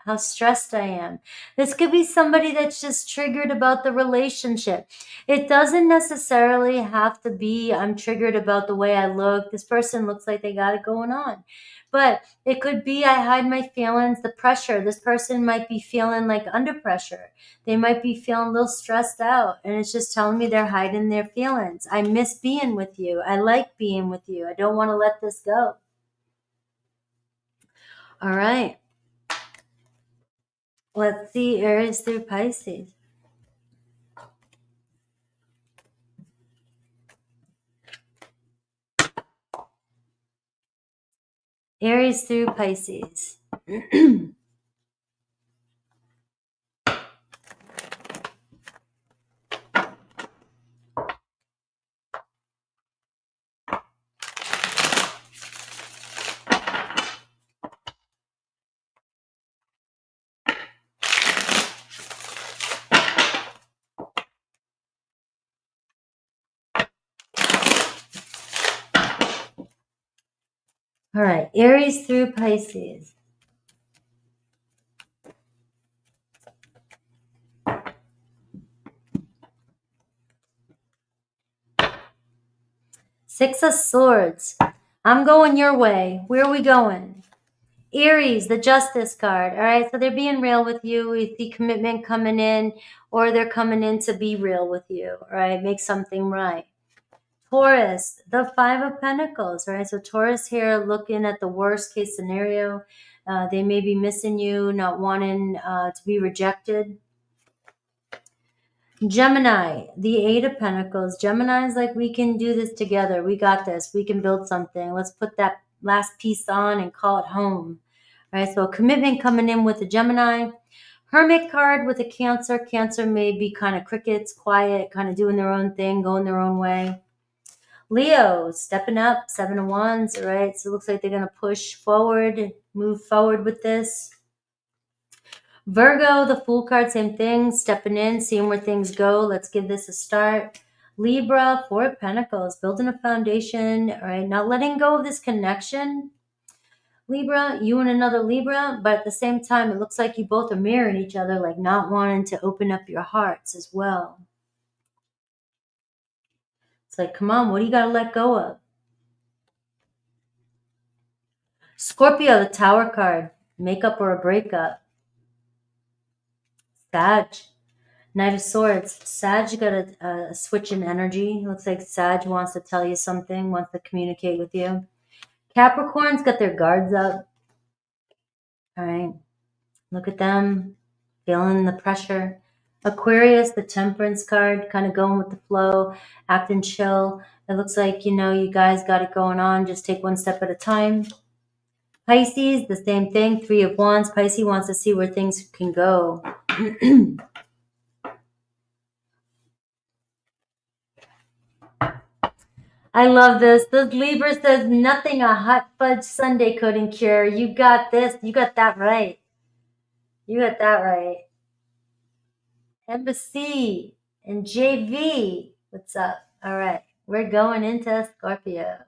how stressed I am. This could be somebody that's just triggered about the relationship. It doesn't necessarily have to be, I'm triggered about the way I look. This person looks like they got it going on. But it could be, I hide my feelings, the pressure. This person might be feeling like under pressure. They might be feeling a little stressed out, and it's just telling me they're hiding their feelings. I miss being with you. I like being with you. I don't want to let this go. All right. Let's see, Aries through Pisces. Aries through Pisces. All right, Aries through Pisces. Six of Swords. I'm going your way. Where are we going? Aries, the Justice card. All right, so they're being real with you. We see commitment coming in, or they're coming in to be real with you. All right, make something right. Taurus, the Five of Pentacles. All right, so Taurus here looking at the worst case scenario. They may be missing you, not wanting to be rejected. Gemini, the Eight of Pentacles. Gemini is like, we can do this together. We got this. We can build something. Let's put that last piece on and call it home. All right, so a commitment coming in with the Gemini. Hermit card with a Cancer. Cancer may be kind of crickets, quiet, kind of doing their own thing, going their own way. Leo, stepping up, Seven of Wands, all right? So it looks like they're going to push forward, move forward with this. Virgo, the Fool card, same thing, stepping in, seeing where things go. Let's give this a start. Libra, Four of Pentacles, building a foundation, all right? Not letting go of this connection. Libra, you and another Libra, but at the same time, it looks like you both are mirroring each other, like not wanting to open up your hearts as well. It's like, come on, what do you got to let go of? Scorpio, the Tower card, makeup or a breakup. Sag, Knight of Swords. Sag, you got a switch in energy. It looks like Sag wants to tell you something, wants to communicate with you. Capricorn's got their guards up. All right. Look at them, feeling the pressure. Aquarius, the Temperance card, kind of going with the flow, acting chill. It looks like, you guys got it going on. Just take one step at a time. Pisces, the same thing, Three of Wands. Pisces wants to see where things can go. I love this. This Libra says, nothing a hot fudge sundae couldn't cure. You got this. You got that right. You got that right. Embassy and JV. What's up? All right. We're going into Scorpio.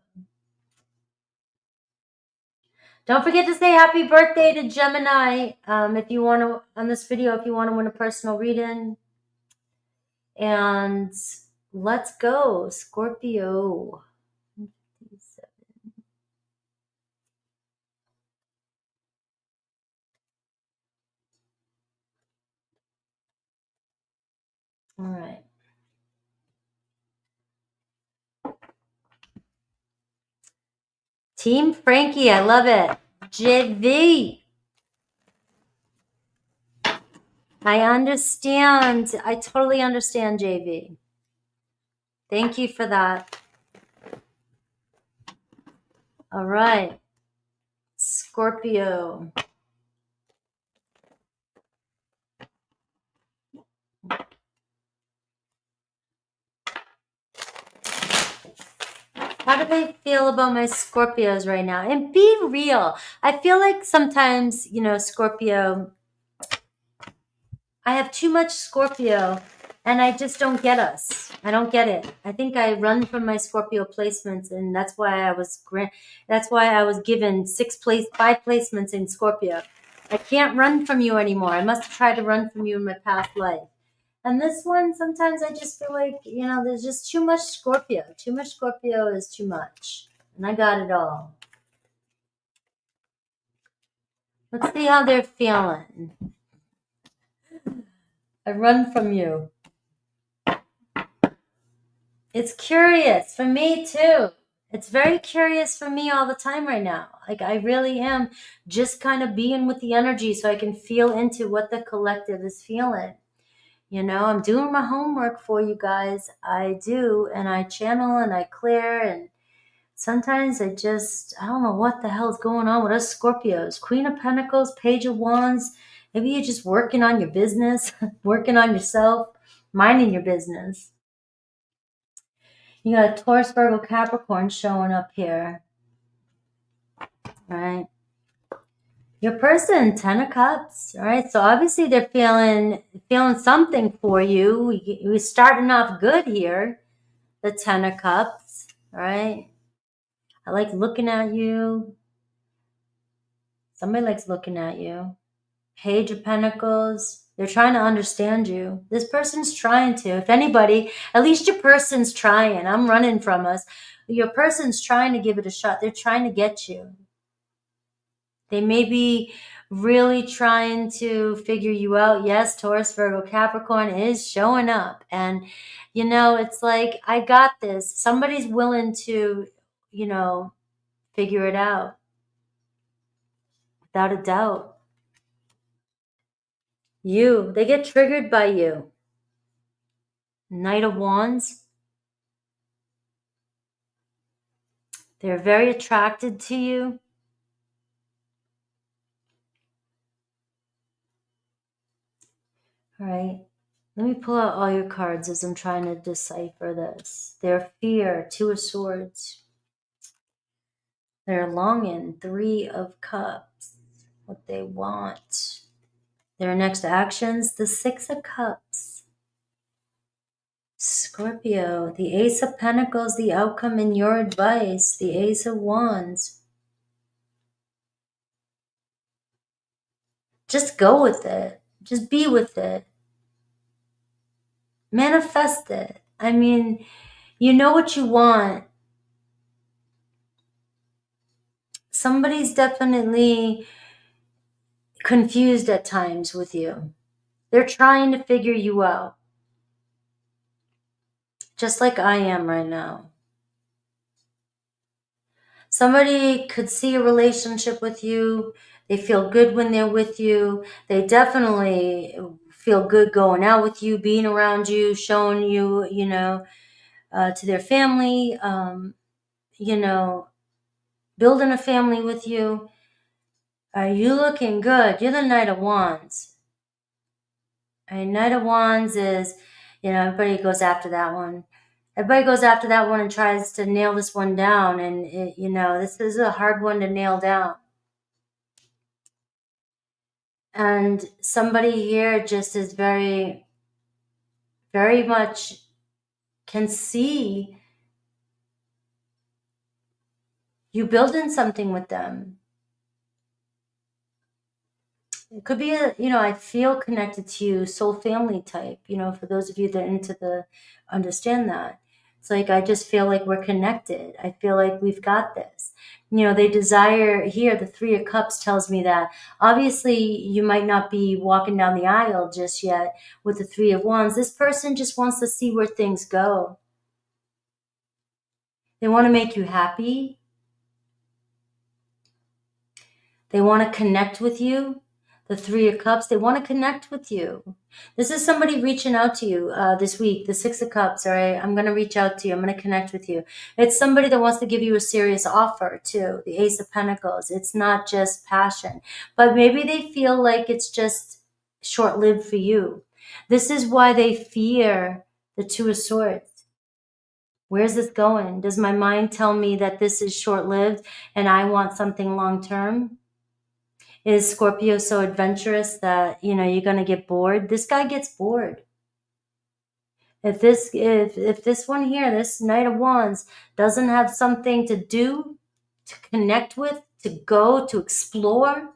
Don't forget to say happy birthday to Gemini if you want to, on this video, if you want to win a personal reading. And let's go, Scorpio. All right. Team Frankie, I love it. JV. I understand. I totally understand, JV. Thank you for that. All right. Scorpio. How do they feel about my Scorpios right now? And be real. I feel like sometimes, Scorpio, I have too much Scorpio and I just don't get us. I don't get it. I think I run from my Scorpio placements, and that's why I was given 5 placements in Scorpio. I can't run from you anymore. I must try to run from you in my past life. And this one, sometimes I just feel like, there's just too much Scorpio. Too much Scorpio is too much. And I got it all. Let's see how they're feeling. I run from you. It's curious for me too. It's very curious for me all the time right now. Like, I really am just kind of being with the energy so I can feel into what the collective is feeling. I'm doing my homework for you guys. I do, and I channel and I clear, and sometimes I don't know what the hell's going on with us Scorpios. Queen of Pentacles, Page of Wands. Maybe you're just working on your business, working on yourself, minding your business. You got a Taurus, Virgo, Capricorn showing up here. All right. Your person, 10 of Cups. All right. So obviously they're feeling something for you. We're starting off good here. The 10 of Cups. All right. I like looking at you. Somebody likes looking at you. Page of Pentacles. They're trying to understand you. This person's trying to. If anybody, at least your person's trying. I'm running from us. Your person's trying to give it a shot. They're trying to get you. They may be really trying to figure you out. Yes, Taurus, Virgo, Capricorn is showing up. And, you know, it's like, I got this. Somebody's willing to, you know, figure it out. Without a doubt. They get triggered by you. Knight of Wands. They're very attracted to you. All right. Let me pull out all your cards as I'm trying to decipher this. Their fear, Two of Swords. Their longing, Three of Cups. What they want. Their next actions, the Six of Cups. Scorpio, the Ace of Pentacles, the outcome in your advice, the Ace of Wands. Just go with it. Just be with it. Manifest it. I mean, you know what you want. Somebody's definitely confused at times with you. They're trying to figure you out. Just like I am right now. Somebody could see a relationship with you. They feel good when they're with you. They definitely feel good going out with you, being around you, showing you, you know, to their family, you know, building a family with you. Are you looking good? You're the Knight of Wands. Knight of Wands is, you know, everybody goes after that one. Everybody goes after that one and tries to nail this one down. And, you know, this is a hard one to nail down. And somebody here just is very, very much can see you building something with them. It could be you know, I feel connected to you, soul family type, you know, for those of you that are into understand that. It's like, I just feel like we're connected. I feel like we've got this. You know, they desire here, the Three of Cups tells me that obviously you might not be walking down the aisle just yet with the Three of Wands. This person just wants to see where things go. They want to make you happy. They want to connect with you. The Three of Cups, they want to connect with you. This is somebody reaching out to you this week. The Six of Cups, all right? I'm going to reach out to you. I'm going to connect with you. It's somebody that wants to give you a serious offer too. The Ace of Pentacles. It's not just passion. But maybe they feel like it's just short-lived for you. This is why they fear the Two of Swords. Where's this going? Does my mind tell me that this is short-lived and I want something long-term? Is Scorpio so adventurous that, you know, you're going to get bored? This guy gets bored. If this one here, this Knight of Wands, doesn't have something to do, to connect with, to go, to explore,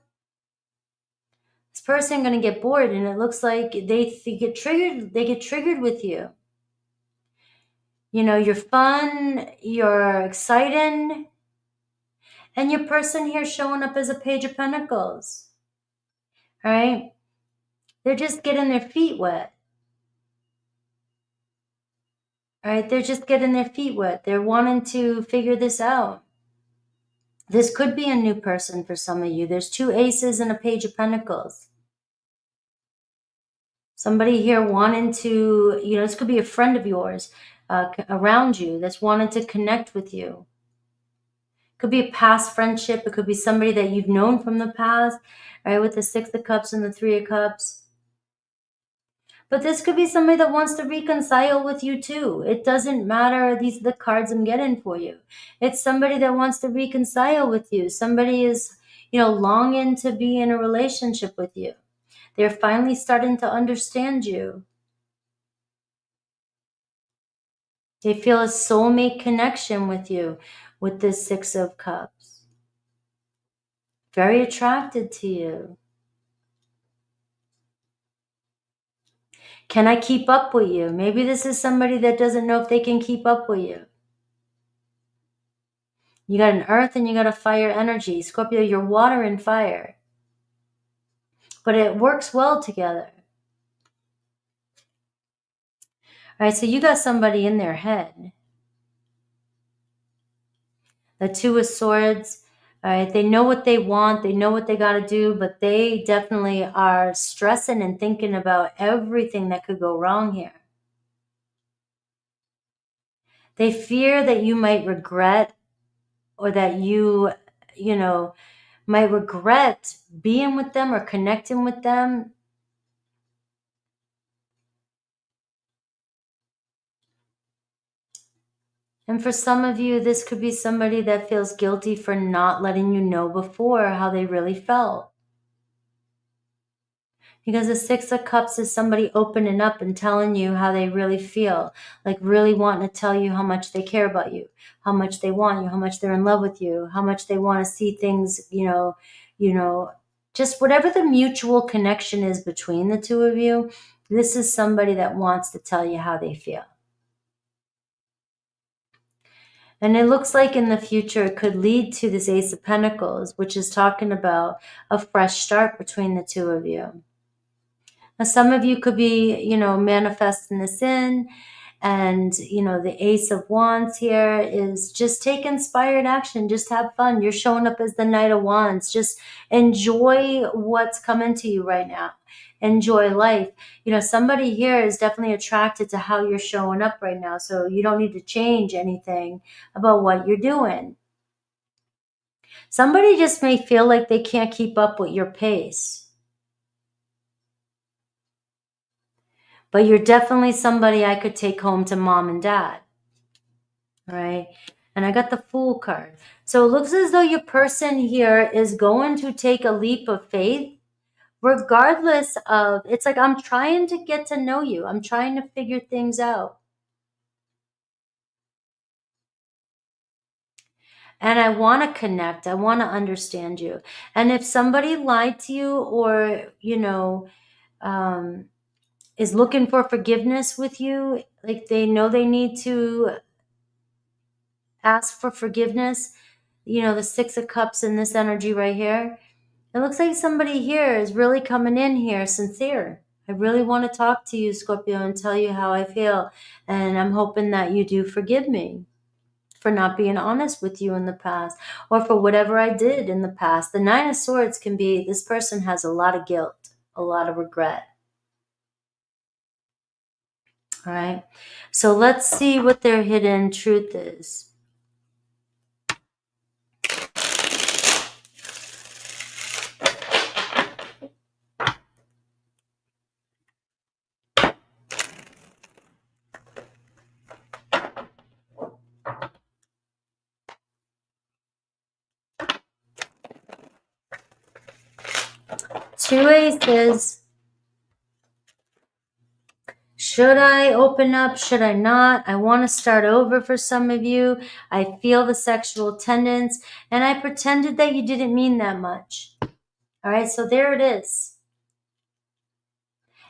this person going to get bored, and it looks like they get triggered. They get triggered with you. You know, you're fun, you're exciting, and your person here showing up as a Page of Pentacles. All right? They're just getting their feet wet. All right, they're just getting their feet wet. They're wanting to figure this out. This could be a new person for some of you. There's two aces and a Page of Pentacles. Somebody here wanting to, you know, this could be a friend of yours around you that's wanting to connect with you. Could be a past friendship. It could be somebody that you've known from the past, right? With the Six of Cups and the Three of Cups. But this could be somebody that wants to reconcile with you too. It doesn't matter. These are the cards I'm getting for you. It's somebody that wants to reconcile with you. Somebody is, you know, longing to be in a relationship with you. They're finally starting to understand you. They feel a soulmate connection with you with this Six of Cups. Very attracted to you. Can I keep up with you? Maybe this is somebody that doesn't know if they can keep up with you. You got an earth and you got a fire energy. Scorpio, you're water and fire. But it works well together. All right, so you got somebody in their head. The Two of Swords. All right, they know what they want. They know what they got to do, but they definitely are stressing and thinking about everything that could go wrong here. They fear that you might regret, or that you might regret being with them or connecting with them. And for some of you, this could be somebody that feels guilty for not letting you know before how they really felt. Because the Six of Cups is somebody opening up and telling you how they really feel, like really wanting to tell you how much they care about you, how much they want you, how much they're in love with you, how much they want to see things, just whatever the mutual connection is between the two of you. This is somebody that wants to tell you how they feel. And it looks like in the future it could lead to this Ace of Pentacles, which is talking about a fresh start between the two of you. Now, some of you could be, manifesting this in, and, the Ace of Wands here is just take inspired action. Just have fun. You're showing up as the Knight of Wands. Just enjoy what's coming to you right now. Enjoy life. Somebody here is definitely attracted to how you're showing up right now. So you don't need to change anything about what you're doing. Somebody just may feel like they can't keep up with your pace. But you're definitely somebody I could take home to mom and dad. All right. And I got the Fool card. So it looks as though your person here is going to take a leap of faith, regardless of, it's like, I'm trying to get to know you. I'm trying to figure things out. And I want to connect. I want to understand you. And if somebody lied to you, or, is looking for forgiveness with you, like they know they need to ask for forgiveness, the Six of Cups in this energy right here, it looks like somebody here is really coming in here sincere. I really want to talk to you, Scorpio, and tell you how I feel. And I'm hoping that you do forgive me for not being honest with you in the past, or for whatever I did in the past. The Nine of Swords can be, this person has a lot of guilt, a lot of regret. All right. So let's see what their hidden truth is. Two Aces. Should I open up? Should I not? I want to start over for some of you. I feel the sexual tendency, and I pretended that you didn't mean that much. All right, so there it is.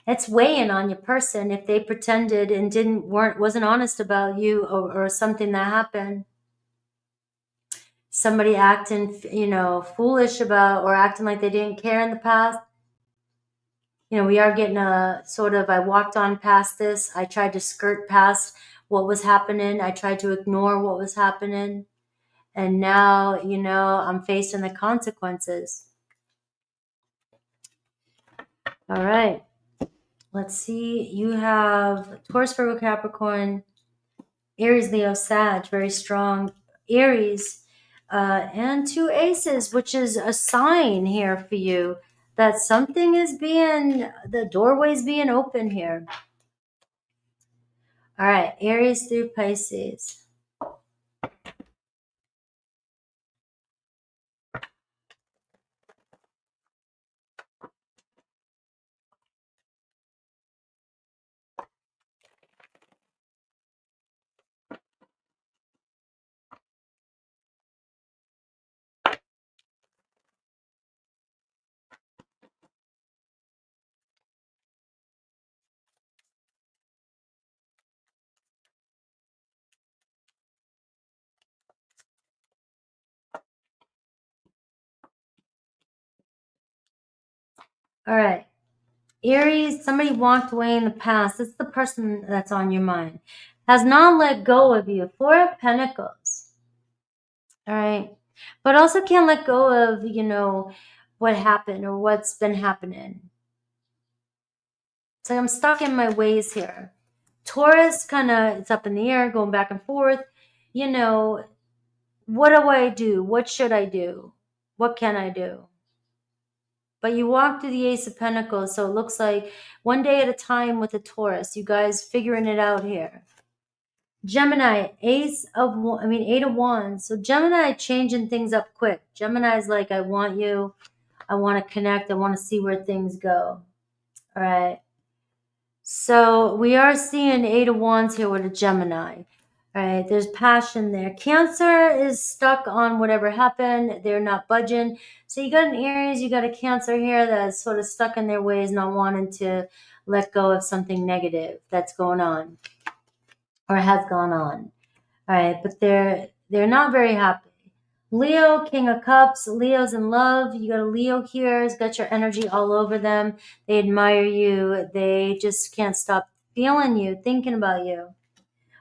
It's weighing on your person if they pretended and wasn't honest about you, or something that happened. Somebody acting, foolish about, or acting like they didn't care in the past. We are getting a sort of, I walked on past this. I tried to skirt past what was happening. I tried to ignore what was happening. And now, I'm facing the consequences. All right. Let's see. You have Taurus, Virgo, Capricorn, Aries, Leo, Sag, very strong. Aries, and two Aces, which is a sign here for you that something is the doorway's being open here. All right, Aries through Pisces. All right. Aries, somebody walked away in the past. It's the person that's on your mind. Has not let go of you. Four of Pentacles. All right. But also can't let go of, you know, what happened or what's been happening. It's like I'm stuck in my ways here. Taurus, kind of, it's up in the air, going back and forth. You know, what do I do? What should I do? What can I do? But you walk through the Ace of Pentacles, so it looks like one day at a time with a Taurus. You guys figuring it out here. Gemini, Eight of Wands. So Gemini changing things up quick. Gemini's like, I want you. I want to connect. I want to see where things go. All right. So we are seeing Eight of Wands here with a Gemini. All right, there's passion there. Cancer is stuck on whatever happened. They're not budging. So you got an Aries, you got a Cancer here that's sort of stuck in their ways, not wanting to let go of something negative that's going on or has gone on. All right, but they're not very happy. Leo, King of Cups. Leo's in love. You got a Leo here. It's got your energy all over them. They admire you. They just can't stop feeling you, thinking about you.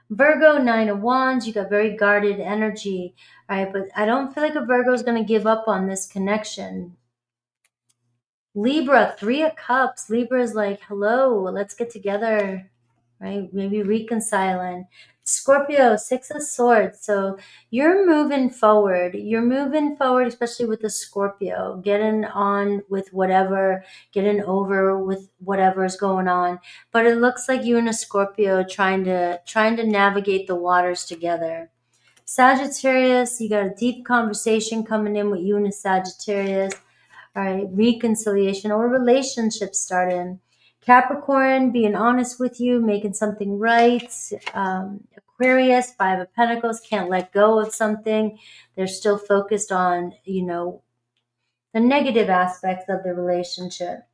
Virgo, Nine of Wands. You got very guarded energy. All right, but I don't feel like a Virgo is going to give up on this connection. Libra, Three of Cups. Libra is like, hello, let's get together. Right? Maybe reconciling. Scorpio, Six of Swords. So you're moving forward. You're moving forward, especially with the Scorpio, getting on with whatever, getting over with whatever is going on. But it looks like you and a Scorpio trying to navigate the waters together. Sagittarius, you got a deep conversation coming in with you and a Sagittarius. All right, reconciliation or relationship starting. Capricorn, being honest with you, making something right. Aquarius, Five of Pentacles, can't let go of something. They're still focused on, you know, the negative aspects of the relationship.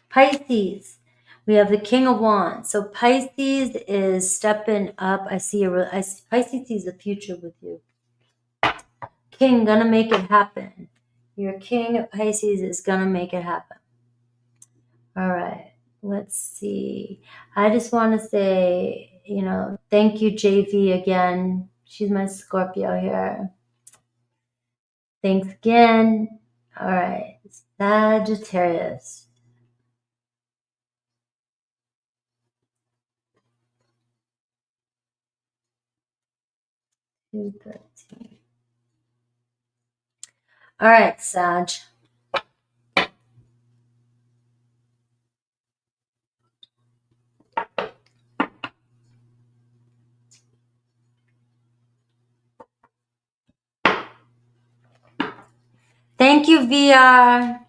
Pisces, we have the King of Wands. So Pisces is stepping up. Pisces sees the future with you. King, gonna make it happen. Your King of Pisces is gonna make it happen. All right, let's see. I just want to say, you know, thank you, JV, again. She's my Scorpio here. Thanks again. All right, Sagittarius. $213. All right, Sag. Thank you, VR.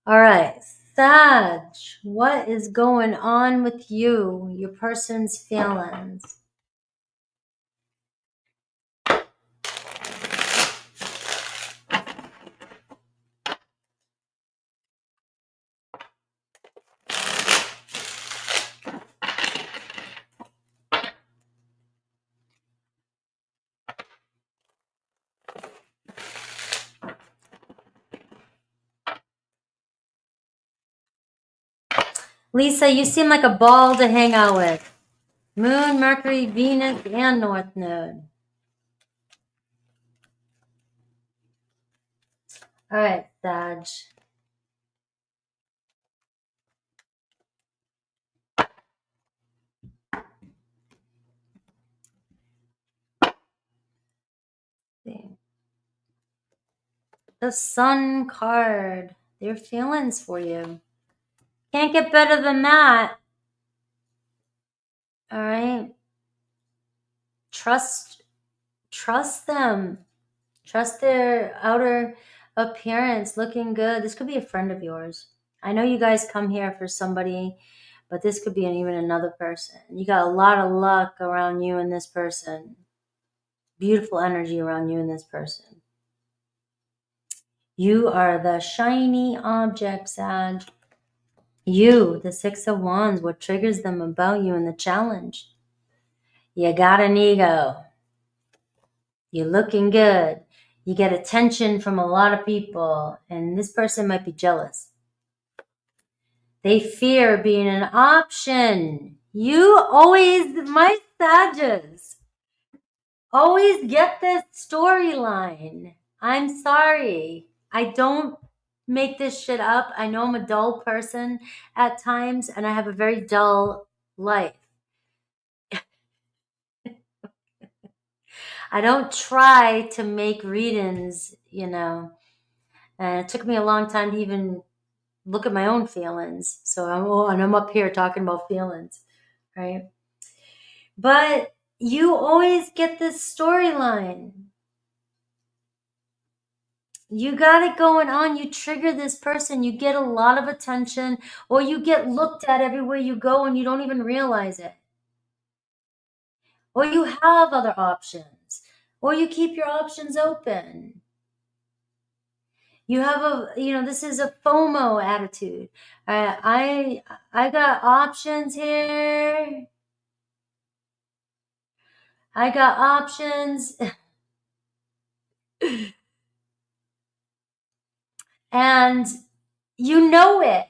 All right, Sag, what is going on with you, your person's feelings? Lisa, you seem like a ball to hang out with. Moon, Mercury, Venus, and North Node. All right, Sag. The Sun card. Their feelings for you. Can't get better than that. All right. Trust them. Trust their outer appearance, looking good. This could be a friend of yours. I know you guys come here for somebody, but this could be even another person. You got a lot of luck around you and this person. Beautiful energy around you and this person. You are the shiny object, Sag. You, the Six of Wands, what triggers them about you and the challenge. You got an ego. You're looking good. You get attention from a lot of people, and this person might be jealous. They fear being an option. You always, my Sagittarius, always get this storyline. I'm sorry. I don't make this shit up. I know I'm a dull person at times, and I have a very dull life. I don't try to make readings, and it took me a long time to even look at my own feelings. So I'm up here talking about feelings, right? But you always get this storyline. You got it going on. You trigger this person. You get a lot of attention, or you get looked at everywhere you go and you don't even realize it. Or you have other options, or you keep your options open. You have this is a FOMO attitude. I got options here. I got options. And you know it.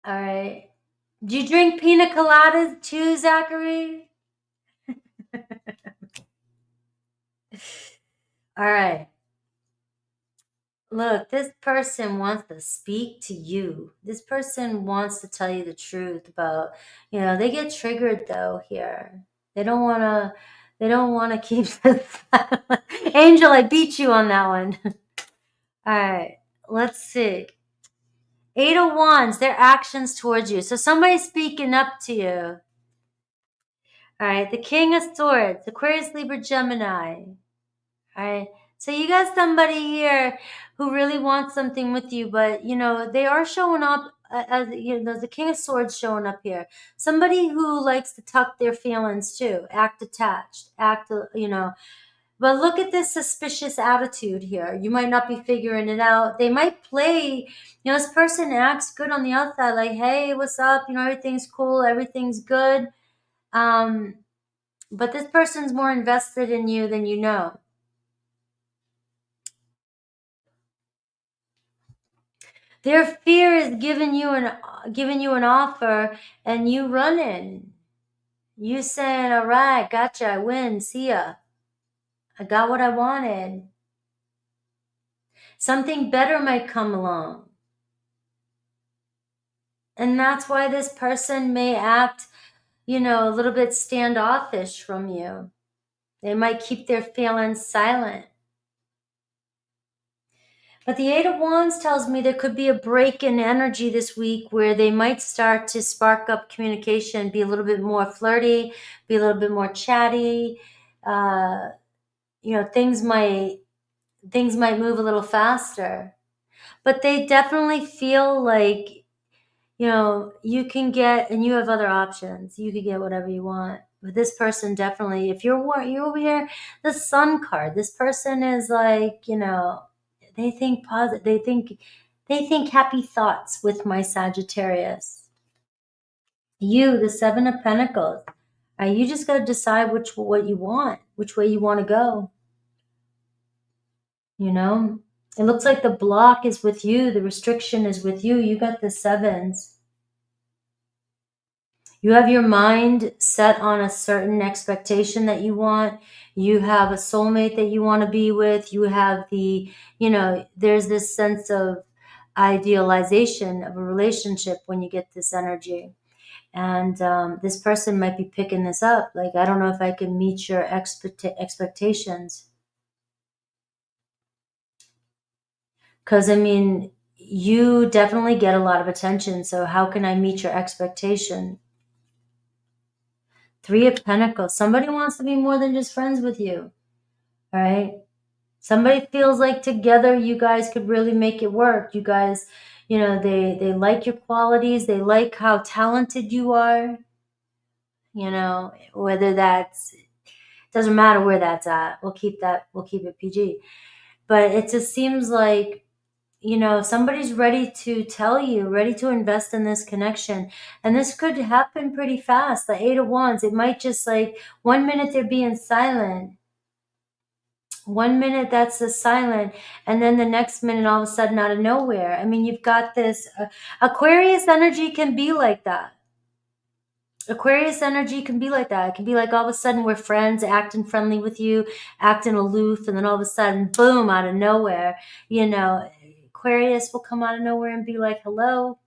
All right. Do you drink pina coladas too, Zachary? All right. Look, this person wants to speak to you. This person wants to tell you the truth about, they get triggered though here. They don't want to keep this. Angel, I beat you on that one. All right. Let's see. 8 of Wands, their actions towards you. So somebody's speaking up to you. All right. The King of Swords, Aquarius, Libra, Gemini. All right. So you got somebody here who really wants something with you, but they are showing up as the King of Swords showing up here. Somebody who likes to tuck their feelings too, act attached, But look at this suspicious attitude here. You might not be figuring it out. They might play, this person acts good on the outside, like, hey, what's up? Everything's cool, everything's good. But this person's more invested in you than you know. Their fear is giving you an offer and you running. You saying, all right, gotcha, I win, see ya. I got what I wanted. Something better might come along. And that's why this person may act, a little bit standoffish from you. They might keep their feelings silent. But the 8 of Wands tells me there could be a break in energy this week where they might start to spark up communication, be a little bit more flirty, be a little bit more chatty. Things might move a little faster. But they definitely feel like, you can get, and you have other options. You could get whatever you want. But this person definitely, if you're over here, the Sun card, this person is like, they think positive. They think happy thoughts with my Sagittarius. You, the 7 of Pentacles. You just got to decide what you want, which way you want to go. It looks like the block is with you. The restriction is with you. You got the 7s. You have your mind set on a certain expectation that you want. You have a soulmate that you want to be with. You have there's this sense of idealization of a relationship when you get this energy. And this person might be picking this up. Like, I don't know if I can meet your expectations. Because, you definitely get a lot of attention. So how can I meet your expectation? 3 of Pentacles. Somebody wants to be more than just friends with you. All right. Somebody feels like together you guys could really make it work. You guys, they like your qualities. They like how talented you are. Whether doesn't matter where that's at. We'll keep it PG. But it just seems like somebody's ready to tell you, ready to invest in this connection. And this could happen pretty fast. The Eight of Wands, it might just like 1 minute they're being silent. 1 minute that's the silent, and then the next minute all of a sudden out of nowhere. I mean, you've got this Aquarius energy can be like that. Aquarius energy can be like that. It can be like all of a sudden we're friends, acting friendly with you, acting aloof, and then all of a sudden, boom, out of nowhere, Aquarius will come out of nowhere and be like, hello.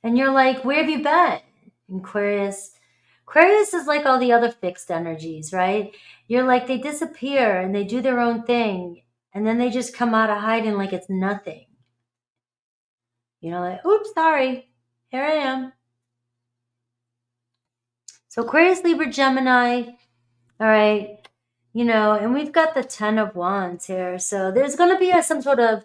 And you're like, where have you been? Aquarius is like all the other fixed energies, right? You're like, they disappear and they do their own thing, and then they just come out of hiding like it's nothing. Like, oops, sorry, here I am. So Aquarius, Libra, Gemini, all right, and we've got the 10 of Wands here. So there's going to be some sort of,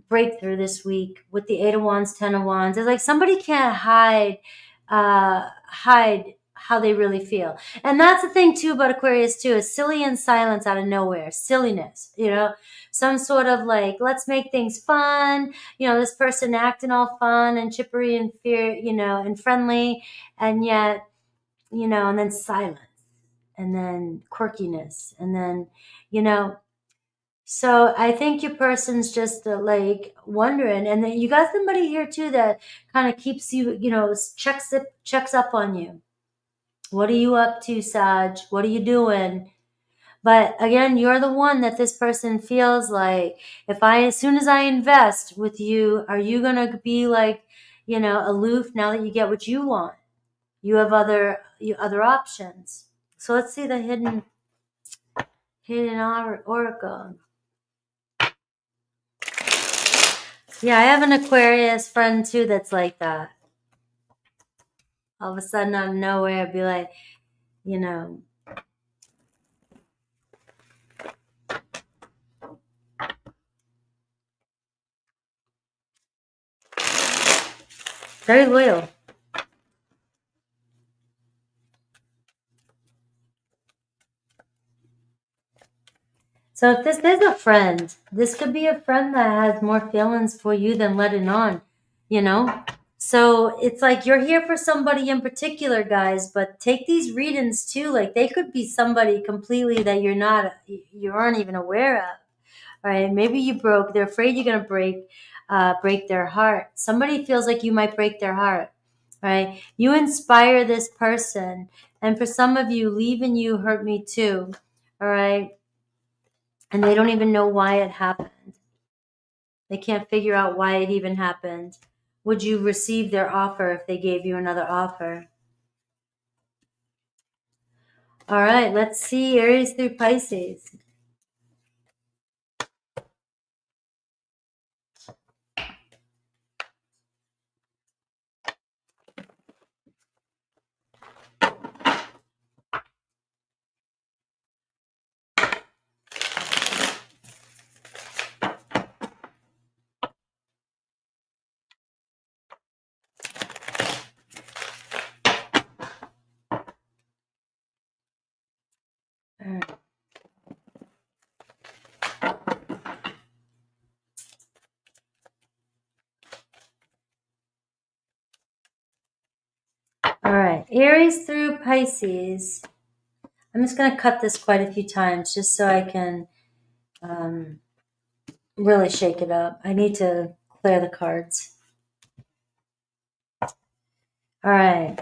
breakthrough this week with the 8 of Wands, 10 of Wands. It's like somebody can't hide how they really feel. And that's the thing too about Aquarius too, is silly and silence out of nowhere. Silliness, some sort of like, let's make things fun. This person acting all fun and chippery and and friendly, and yet, and then silence, and then quirkiness, and then, so I think your person's just like wondering, and then you got somebody here too that kind of keeps you, checks up on you. What are you up to, Sag? What are you doing? But again, you're the one that this person feels like, as soon as I invest with you, are you gonna be like, aloof now that you get what you want? You have other options. So let's see the hidden oracle. Yeah, I have an Aquarius friend too that's like that. All of a sudden out of nowhere, be like, very loyal. So if this is a friend, this could be a friend that has more feelings for you than letting on, So it's like you're here for somebody in particular, guys, but take these readings too. Like they could be somebody completely that you aren't even aware of, right? Maybe they're afraid you're going to break their heart. Somebody feels like you might break their heart, right? You inspire this person. And for some of you, leaving you hurt me too, all right? And they don't even know why it happened. They can't figure out why it even happened. Would you receive their offer if they gave you another offer? All right, let's see Aries through Pisces. All right, Aries through Pisces. I'm just going to cut this quite a few times just so I can really shake it up. I need to clear the cards. All right.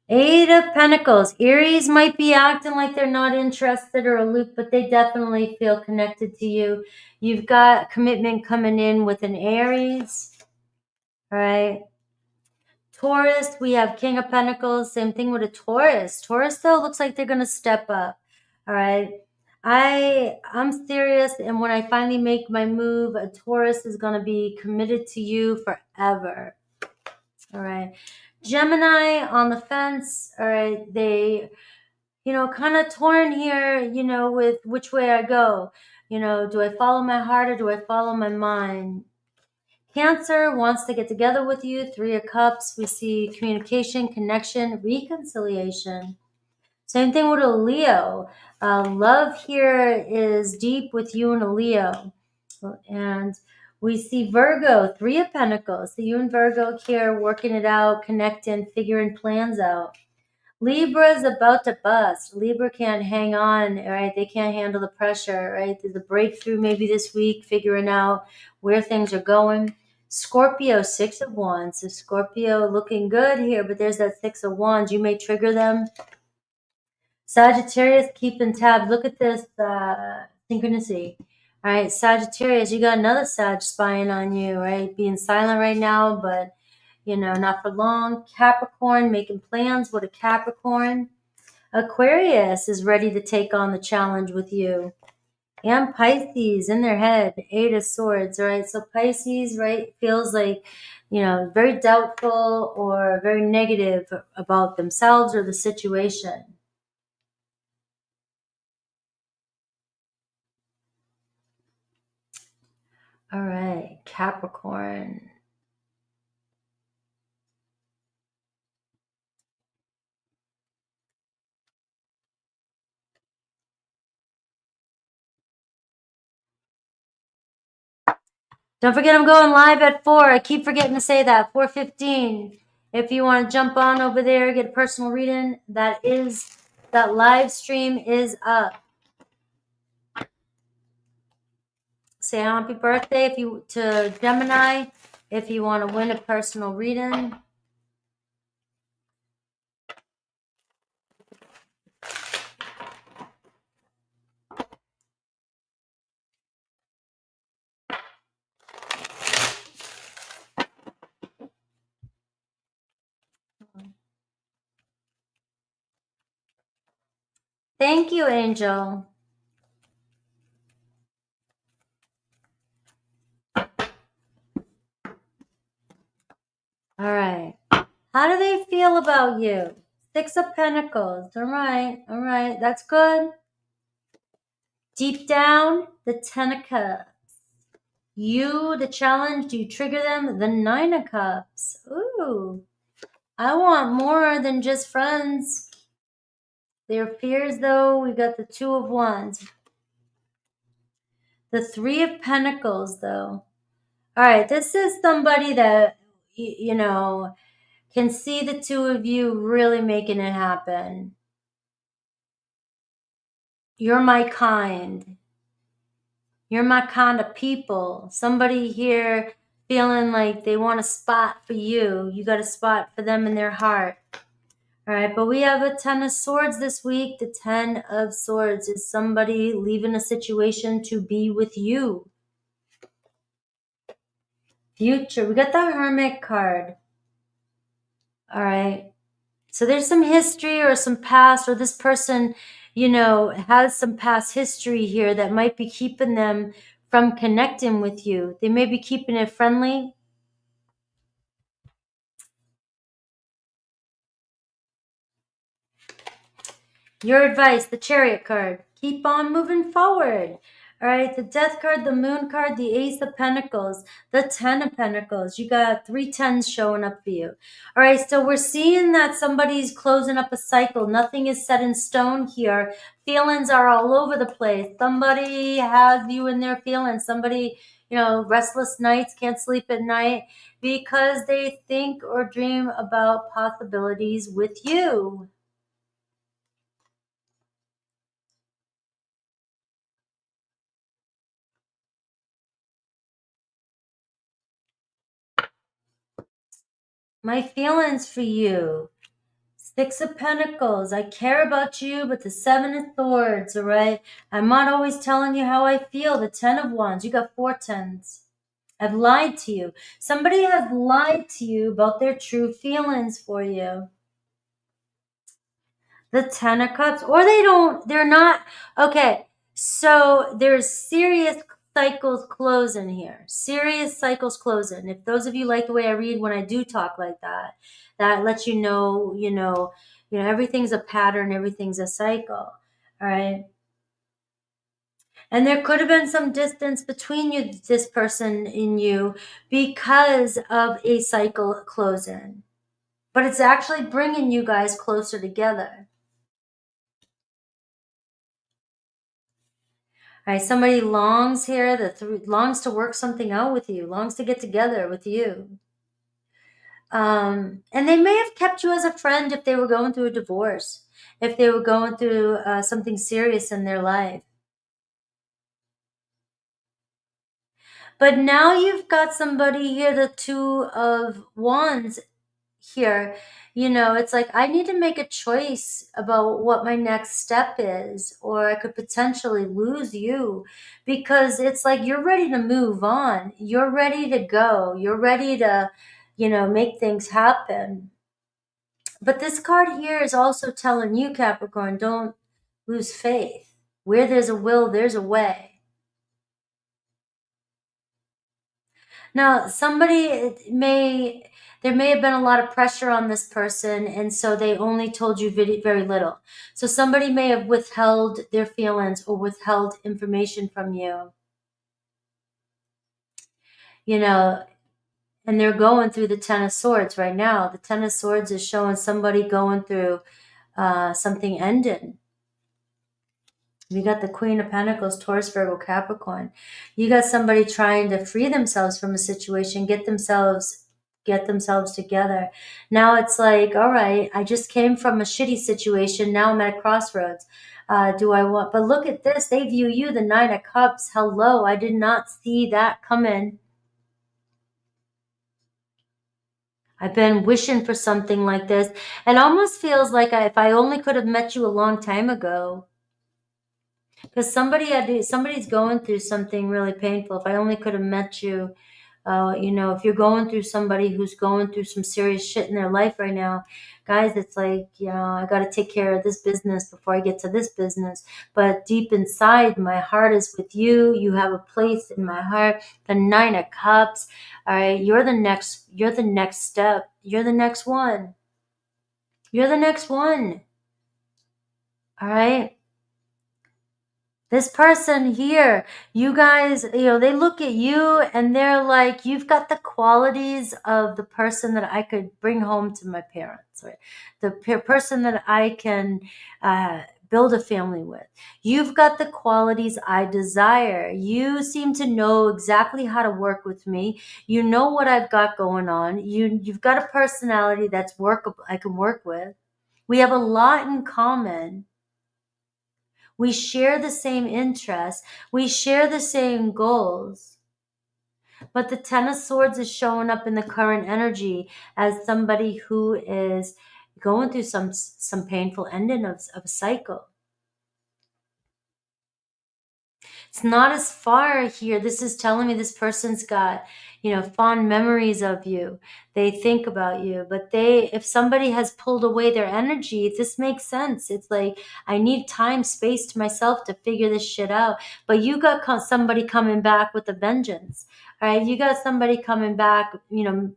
8 of Pentacles. Aries might be acting like they're not interested or aloof, but they definitely feel connected to you. You've got commitment coming in with an Aries. All right. Taurus, we have King of Pentacles. Same thing with a Taurus. Taurus, though, looks like they're going to step up. All right. I'm serious, and when I finally make my move, a Taurus is going to be committed to you forever. All right. Gemini on the fence. All right. They, kind of torn here, with which way I go. Do I follow my heart or do I follow my mind? Cancer wants to get together with you. 3 of Cups. We see communication, connection, reconciliation. Same thing with a Leo. Love here is deep with you and a Leo. And we see Virgo, 3 of Pentacles. So you and Virgo here working it out, connecting, figuring plans out. Libra is about to bust. Libra can't hang on, right? They can't handle the pressure, right? There's a breakthrough maybe this week, figuring out where things are going. Scorpio, 6 of Wands. So Scorpio looking good here, but there's that 6 of Wands. You may trigger them. Sagittarius, keeping tabs. Look at this synchronicity. All right, Sagittarius, you got another Sag spying on you, right? Being silent right now, but not for long. Capricorn, making plans with a Capricorn. Aquarius is ready to take on the challenge with you. And Pisces in their head, 8 of Swords, right? So Pisces, right, feels like, very doubtful or very negative about themselves or the situation. All right, Capricorn. Don't forget I'm going live at 4. I keep forgetting to say that. 4:15. If you want to jump on over there, get a personal reading, that live stream is up. Say happy birthday to Gemini if you want to win a personal reading. Thank you, Angel. All right. How do they feel about you? 6 of Pentacles. All right. That's good. Deep down, the 10 of Cups. You, the challenge, do you trigger them? The 9 of Cups. Ooh. I want more than just friends. Their fears, though, we got the 2 of Wands. The 3 of Pentacles, though. All right, this is somebody that, can see the 2 of you really making it happen. You're my kind. You're my kind of people. Somebody here feeling like they want a spot for you. You got a spot for them in their heart. All right, but we have a 10 of Swords this week. The 10 of Swords is somebody leaving a situation to be with you. Future. We got the Hermit card. All right. So there's some history or some past, or this person, has some past history here that might be keeping them from connecting with you. They may be keeping it friendly. Your advice, the Chariot card. Keep on moving forward. All right, the Death card, the Moon card, the Ace of Pentacles, the 10 of Pentacles. You got 3 10s showing up for you. All right, so we're seeing that somebody's closing up a cycle. Nothing is set in stone here. Feelings are all over the place. Somebody has you in their feelings. Somebody, restless nights, can't sleep at night because they think or dream about possibilities with you. My feelings for you. 6 of Pentacles. I care about you, but the 7 of Swords, all right? I'm not always telling you how I feel. The 10 of Wands. You got 4 10s. I've lied to you. Somebody has lied to you about their true feelings for you. The 10 of Cups. Or they're not. Okay, so there's serious cycles closing here. Serious cycles closing. If those of you like the way I read when I do talk like that, that lets you know, everything's a pattern, everything's a cycle. All right. And there could have been some distance between you, this person and you, because of a cycle closing. But it's actually bringing you guys closer together. All right, somebody longs here, longs to work something out with you, longs to get together with you. And they may have kept you as a friend if they were going through a divorce, if they were going through something serious in their life. But now you've got somebody here, the Two of Wands here. You know, it's like, I need to make a choice about what my next step is, or I could potentially lose you, because it's like you're ready to move on. You're ready to go. You're ready to, you know, make things happen. But this card here is also telling you, Capricorn, don't lose faith. Where there's a will, there's a way. Now, there may have been a lot of pressure on this person, and so they only told you very little. So somebody may have withheld their feelings or withheld information from you. You know, and they're going through the Ten of Swords right now. The Ten of Swords is showing somebody going through something ending. You got the Queen of Pentacles, Taurus, Virgo, Capricorn. You got somebody trying to free themselves from a situation, get themselves together. Now it's like, all right, I just came from a shitty situation. Now I'm at a crossroads. But look at this. They view you, the Nine of Cups. Hello, I did not see that coming. I've been wishing for something like this. It almost feels like if I only could have met you a long time ago. Because somebody's going through something really painful. If I only could have met you, you know, if you're going through somebody who's going through some serious shit in their life right now, guys, it's like, you know, I got to take care of this business before I get to this business. But deep inside, my heart is with you. You have a place in my heart. The Nine of Cups. All right, you're the next step. You're the next one. You're the next one. All right. This person here, you guys, you know, they look at you and they're like, you've got the qualities of the person that I could bring home to my parents, or the person that I can build a family with. You've got the qualities I desire. You seem to know exactly how to work with me. You know what I've got going on. You've got a personality that's workable, I can work with. We have a lot in common. We share the same interests. We share the same goals. But the Ten of Swords is showing up in the current energy as somebody who is going through some painful ending of a cycle. It's not as far here. This is telling me this person's got, you know, fond memories of you. They think about you, but if somebody has pulled away their energy, this makes sense. It's like, I need time, space to myself to figure this shit out. But you got somebody coming back with a vengeance. All right. You got somebody coming back, you know,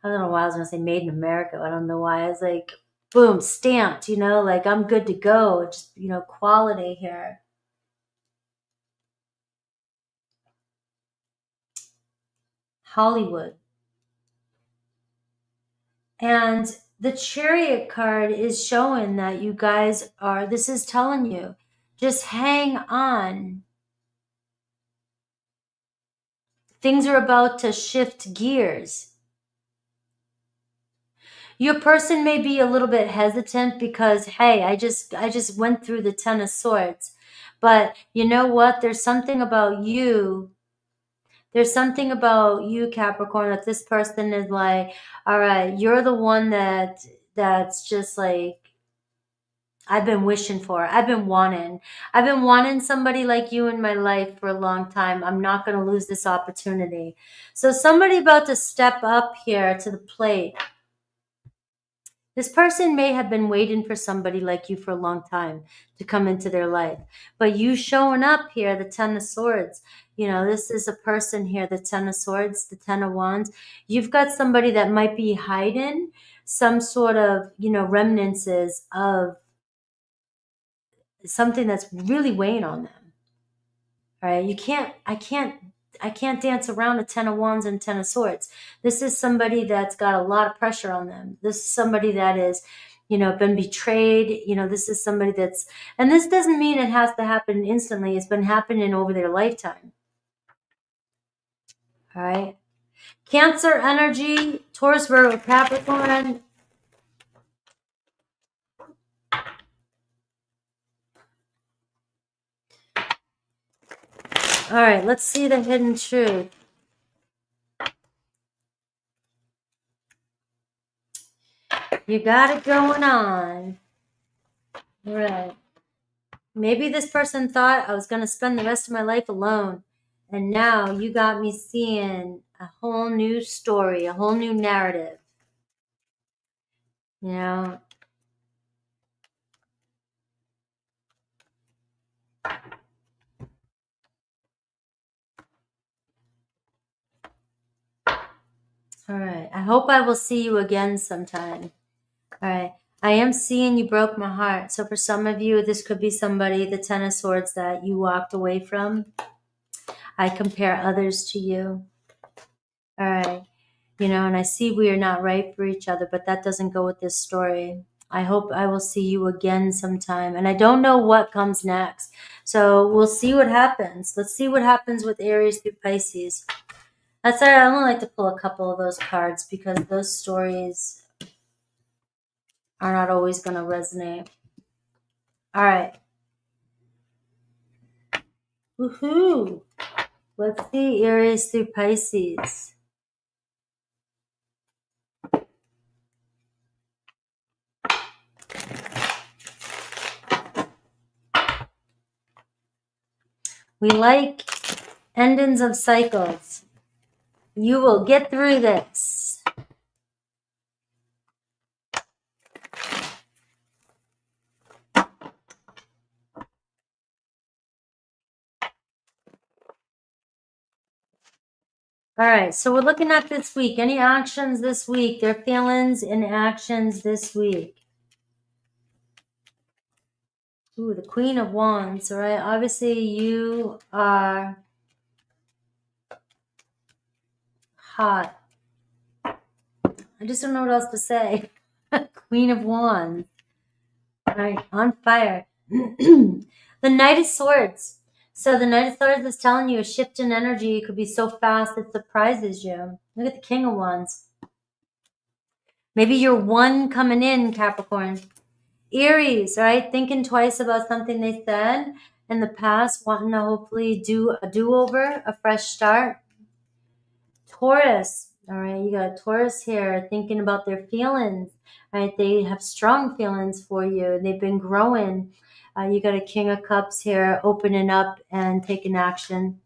I don't know why I was going to say made in America. I don't know why. I was like, boom, stamped, you know, like I'm good to go. Just, you know, quality here. Hollywood. And the Chariot card is showing that you guys this is telling you, just hang on. Things are about to shift gears. Your person may be a little bit hesitant because, hey, I just went through the Ten of Swords. But you know what? There's something about you, Capricorn, that this person is like, all right, you're the one that's just like, I've been wishing for. I've been wanting somebody like you in my life for a long time. I'm not going to lose this opportunity. So somebody about to step up here to the plate. This person may have been waiting for somebody like you for a long time to come into their life. But you showing up here, the Ten of Swords, you know, this is a person here, the Ten of Swords, the Ten of Wands. You've got somebody that might be hiding some sort of, you know, remnants of something that's really weighing on them. All right. I can't dance around a Ten of Wands and Ten of Swords. This is somebody that's got a lot of pressure on them. This is somebody that is, been betrayed. This is somebody that's, and this doesn't mean it has to happen instantly. It's been happening over their lifetime. All right. Cancer energy, Taurus, Virgo, Capricorn. All right, let's see the hidden truth. You got it going on. All right. Maybe this person thought I was going to spend the rest of my life alone. And now you got me seeing a whole new story, a whole new narrative. All right. I hope I will see you again sometime. All right. I am seeing you broke my heart. So for some of you, this could be somebody, the Ten of Swords, that you walked away from. I compare others to you. All right. And I see we are not right for each other, but that doesn't go with this story. I hope I will see you again sometime. And I don't know what comes next. So we'll see what happens. Let's see what happens with Aries through Pisces. That's why I only like to pull a couple of those cards, because those stories are not always going to resonate. All right. Woohoo! Let's see Aries through Pisces. We like endings of cycles. You will get through this. All right, so we're looking at this week. Any actions this week? Their feelings and actions this week. Ooh, the Queen of Wands, all right? Obviously, you are hot. I just don't know what else to say. Queen of Wands. All right, on fire. The Knight of Swords. So the Knight of Swords is telling you a shift in energy. It could be so fast it surprises you. Look at the King of Wands. Maybe you're one coming in, Capricorn. Aries, right? Thinking twice about something they said in the past, wanting to hopefully do a do-over, a fresh start. Taurus, all right? You got a Taurus here thinking about their feelings, right? They have strong feelings for you. They've been growing. You got a King of Cups here, opening up and taking action.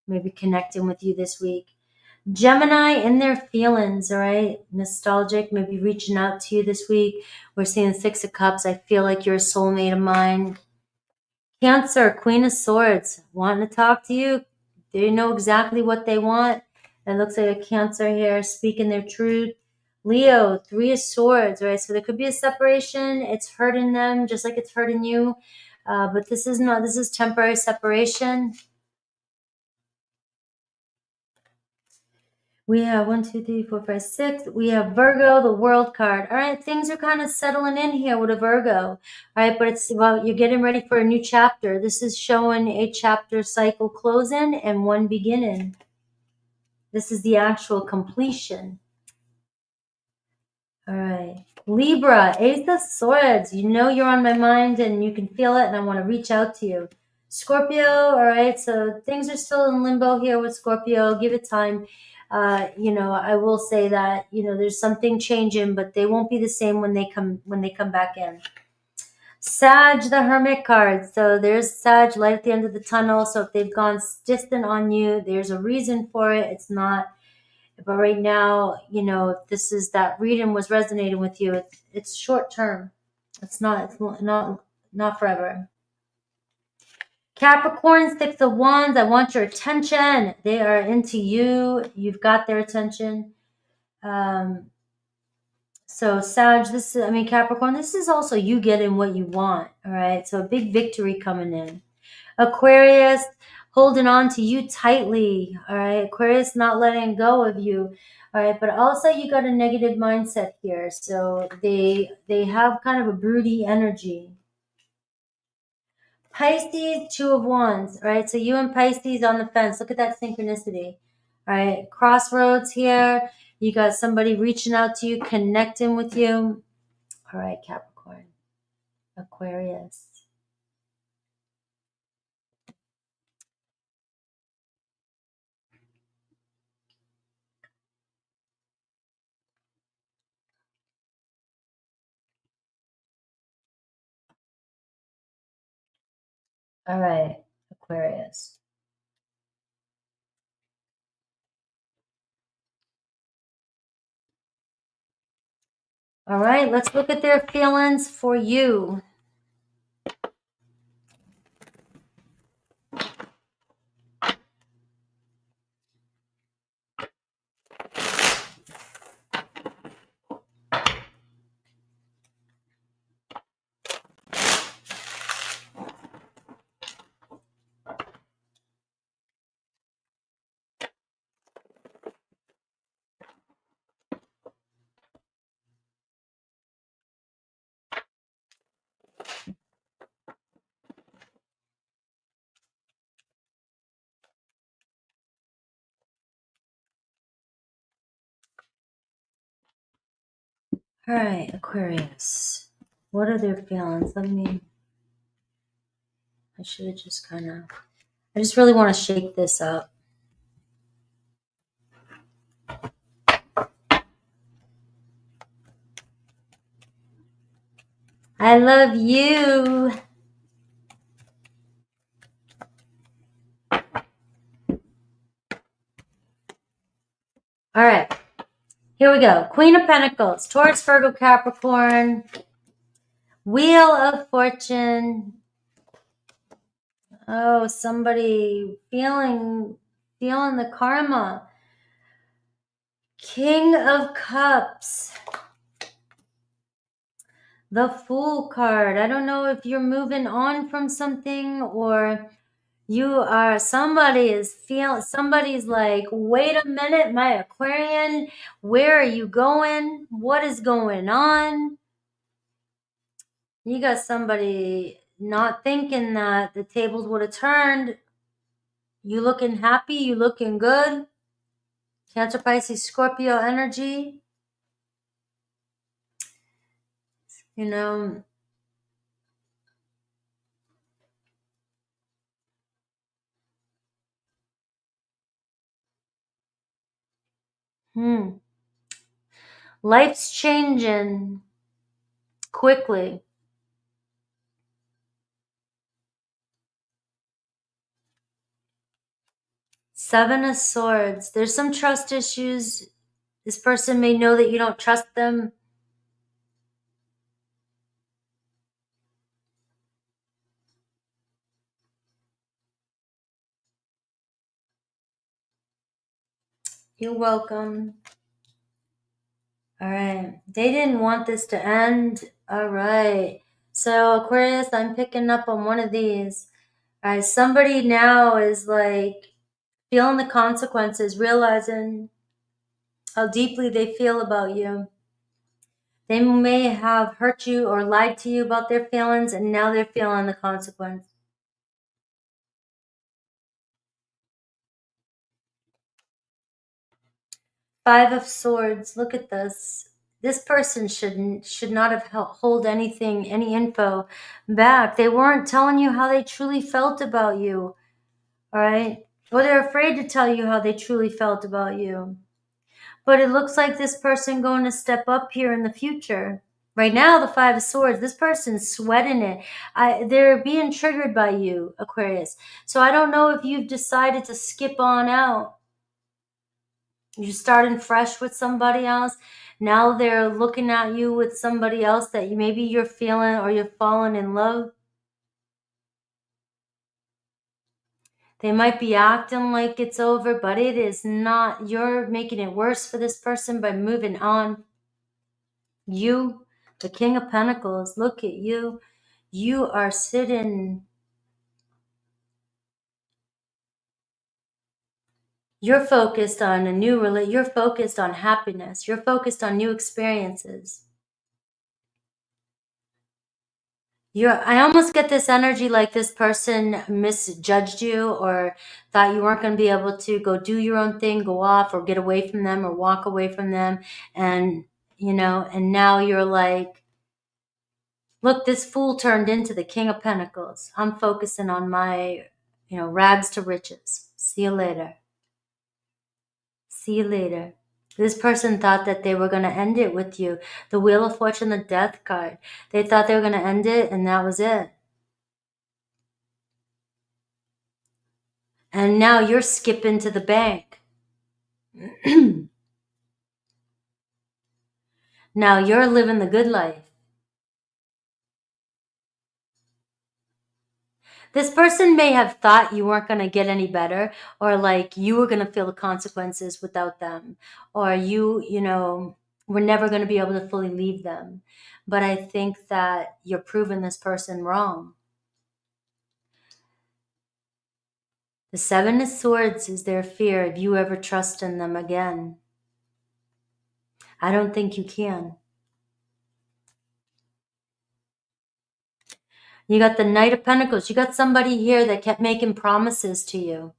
Maybe connecting with you this week. Gemini in their feelings, all right? Nostalgic, maybe reaching out to you this week. We're seeing Six of Cups. I feel like you're a soulmate of mine. Cancer, Queen of Swords, wanting to talk to you. They know exactly what they want. It looks like a Cancer here speaking their truth. Leo, Three of Swords, right? So there could be a separation. It's hurting them just like it's hurting you. But this is temporary separation. We have 1, 2, 3, 4, 5, 6. We have Virgo, the World card. All right, things are kind of settling in here with a Virgo. All right, but it's about you're getting ready for a new chapter. This is showing a chapter cycle closing and one beginning. This is the actual completion. All right. Libra, Ace of Swords. You know you're on my mind and you can feel it and I want to reach out to you. Scorpio, all right. So things are still in limbo here with Scorpio. Give it time. I will say that, there's something changing, but they won't be the same when they come back in. Sag, the Hermit card. So there's Sag, light at the end of the tunnel. So if they've gone distant on you, there's a reason for it. It's not. But right now, if this is that reading was resonating with you, it's short term. It's not forever. Capricorn, Six of Wands. I want your attention. They are into you. You've got their attention. So Sag, Capricorn, this is also you getting what you want. All right. So a big victory coming in. Aquarius, holding on to you tightly, all right? Aquarius not letting go of you, all right? But also you got a negative mindset here. So they have kind of a broody energy. Pisces, Two of Wands, right? So you and Pisces on the fence. Look at that synchronicity, all right? Crossroads here. You got somebody reaching out to you, connecting with you. All right, Capricorn, Aquarius. All right, Aquarius. All right, let's look at their feelings for you. All right, Aquarius. What are their feelings? I should have just I just really want to shake this up. I love you. All right, here we go. Queen of Pentacles, Taurus, Virgo, Capricorn, Wheel of Fortune. Oh, somebody feeling the karma. King of Cups. The Fool card. I don't know if you're moving on from something or somebody's like, wait a minute, my Aquarian, where are you going? What is going on? You got somebody not thinking that the tables would have turned. You looking happy, you looking good. Cancer, Pisces, Scorpio energy. You know, life's changing quickly. Seven of Swords. There's some trust issues. This person may know that you don't trust them. You're welcome. All right. They didn't want this to end. All right. So Aquarius, I'm picking up on one of these. All right. Somebody now is like feeling the consequences, realizing how deeply they feel about you. They may have hurt you or lied to you about their feelings, and now they're feeling the consequence. Five of Swords. Look at this. This person should not have hold anything, any info back. They weren't telling you how they truly felt about you. All right? Or they're afraid to tell you how they truly felt about you. But it looks like this person going to step up here in the future. Right now, the Five of Swords, this person's sweating it. They're being triggered by you, Aquarius. So I don't know if you've decided to skip on out. You're starting fresh with somebody else. Now they're looking at you with somebody else that maybe you're feeling or you're falling in love. They might be acting like it's over, but it is not. You're making it worse for this person by moving on. You, the King of Pentacles, look at you. You are sitting You're focused on you're focused on happiness. You're focused on new experiences. I almost get this energy like this person misjudged you or thought you weren't going to be able to go do your own thing, go off or get away from them or walk away from them. And, and now you're like, look, this fool turned into the King of Pentacles. I'm focusing on my, rags to riches. See you later. See you later. This person thought that they were going to end it with you. The Wheel of Fortune, the Death card. They thought they were going to end it, and that was it. And now you're skipping to the bank. Now you're living the good life. This person may have thought you weren't going to get any better, or like you were going to feel the consequences without them, or you were never going to be able to fully leave them. But I think that you're proving this person wrong. The Seven of Swords is their fear of you ever trusting them again. I don't think you can. You got the Knight of Pentacles. You got somebody here that kept making promises to you.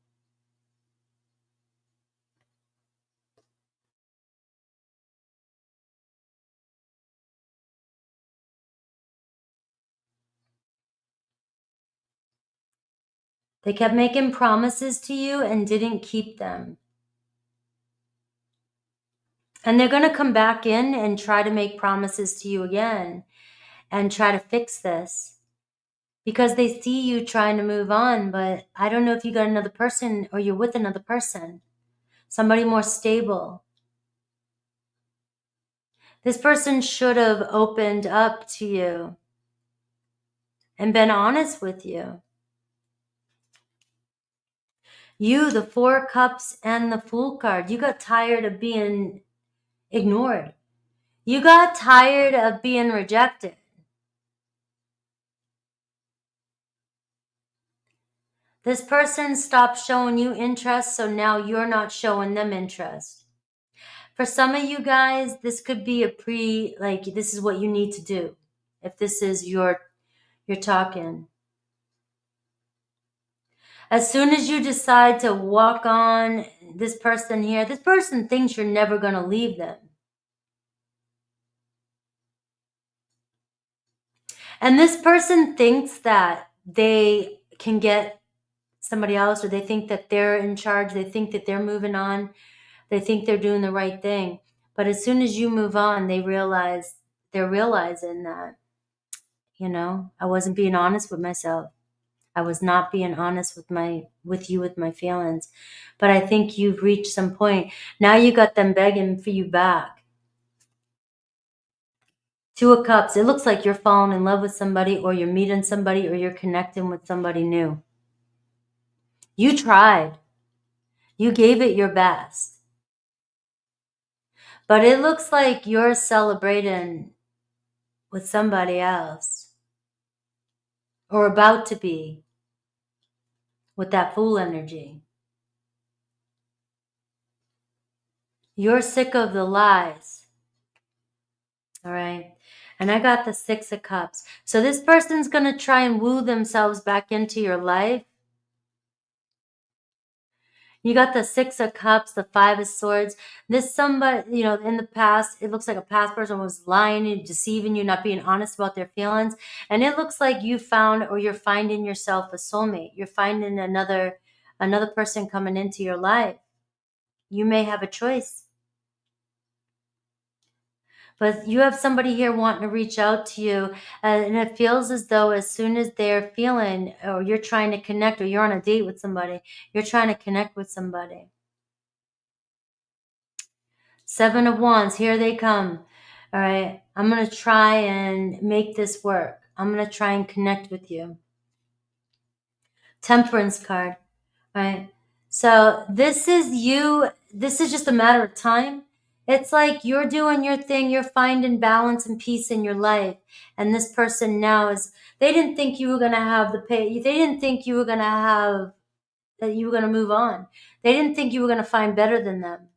They kept making promises to you and didn't keep them. And they're going to come back in and try to make promises to you again and try to fix this. Because they see you trying to move on, but I don't know if you got another person or you're with another person. Somebody more stable. This person should have opened up to you and been honest with you. You, the Four Cups and the Fool card, you got tired of being ignored. You got tired of being rejected. This person stopped showing you interest, so now you're not showing them interest. For some of you guys, this could be this is what you need to do. If this is you're talking. As soon as you decide to walk on this person here, this person thinks you're never going to leave them. And this person thinks that they can get somebody else, or they think that they're in charge. They think that they're moving on. They think they're doing the right thing. But as soon as you move on, they're realizing that, I wasn't being honest with myself. I was not being honest with my feelings. But I think you've reached some point. Now you got them begging for you back. Two of Cups. It looks like you're falling in love with somebody, or you're meeting somebody, or you're connecting with somebody new. You tried. You gave it your best. But it looks like you're celebrating with somebody else, or about to be, with that Fool energy. You're sick of the lies. All right. And I got the Six of Cups. So this person's going to try and woo themselves back into your life. You got the Six of Cups, the Five of Swords. This somebody, in the past, it looks like a past person was lying and deceiving you, not being honest about their feelings. And it looks like you found, or you're finding yourself a soulmate. You're finding another person coming into your life. You may have a choice. But you have somebody here wanting to reach out to you, and it feels as though as soon as they're feeling, or you're trying to connect, or you're on a date with somebody, you're trying to connect with somebody. Seven of Wands, here they come. All right, I'm going to try and make this work. I'm going to try and connect with you. Temperance card. All right, so this is you. This is just a matter of time. It's like you're doing your thing. You're finding balance and peace in your life. And this person now they didn't think you were going to have the pay. They didn't think you were going to have that you were going to move on. They didn't think you were going to find better than them.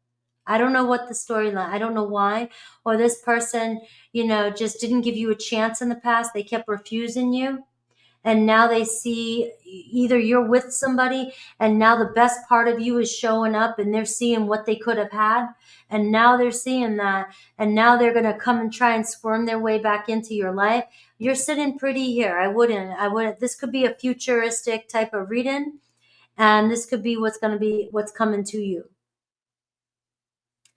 I don't know what the storyline, I don't know why, or this person, just didn't give you a chance in the past. They kept refusing you. And now they see either you're with somebody and now the best part of you is showing up and they're seeing what they could have had. And now they're seeing that. And now they're going to come and try and squirm their way back into your life. You're sitting pretty here. I wouldn't. This could be a futuristic type of reading. And this could be what's coming to you.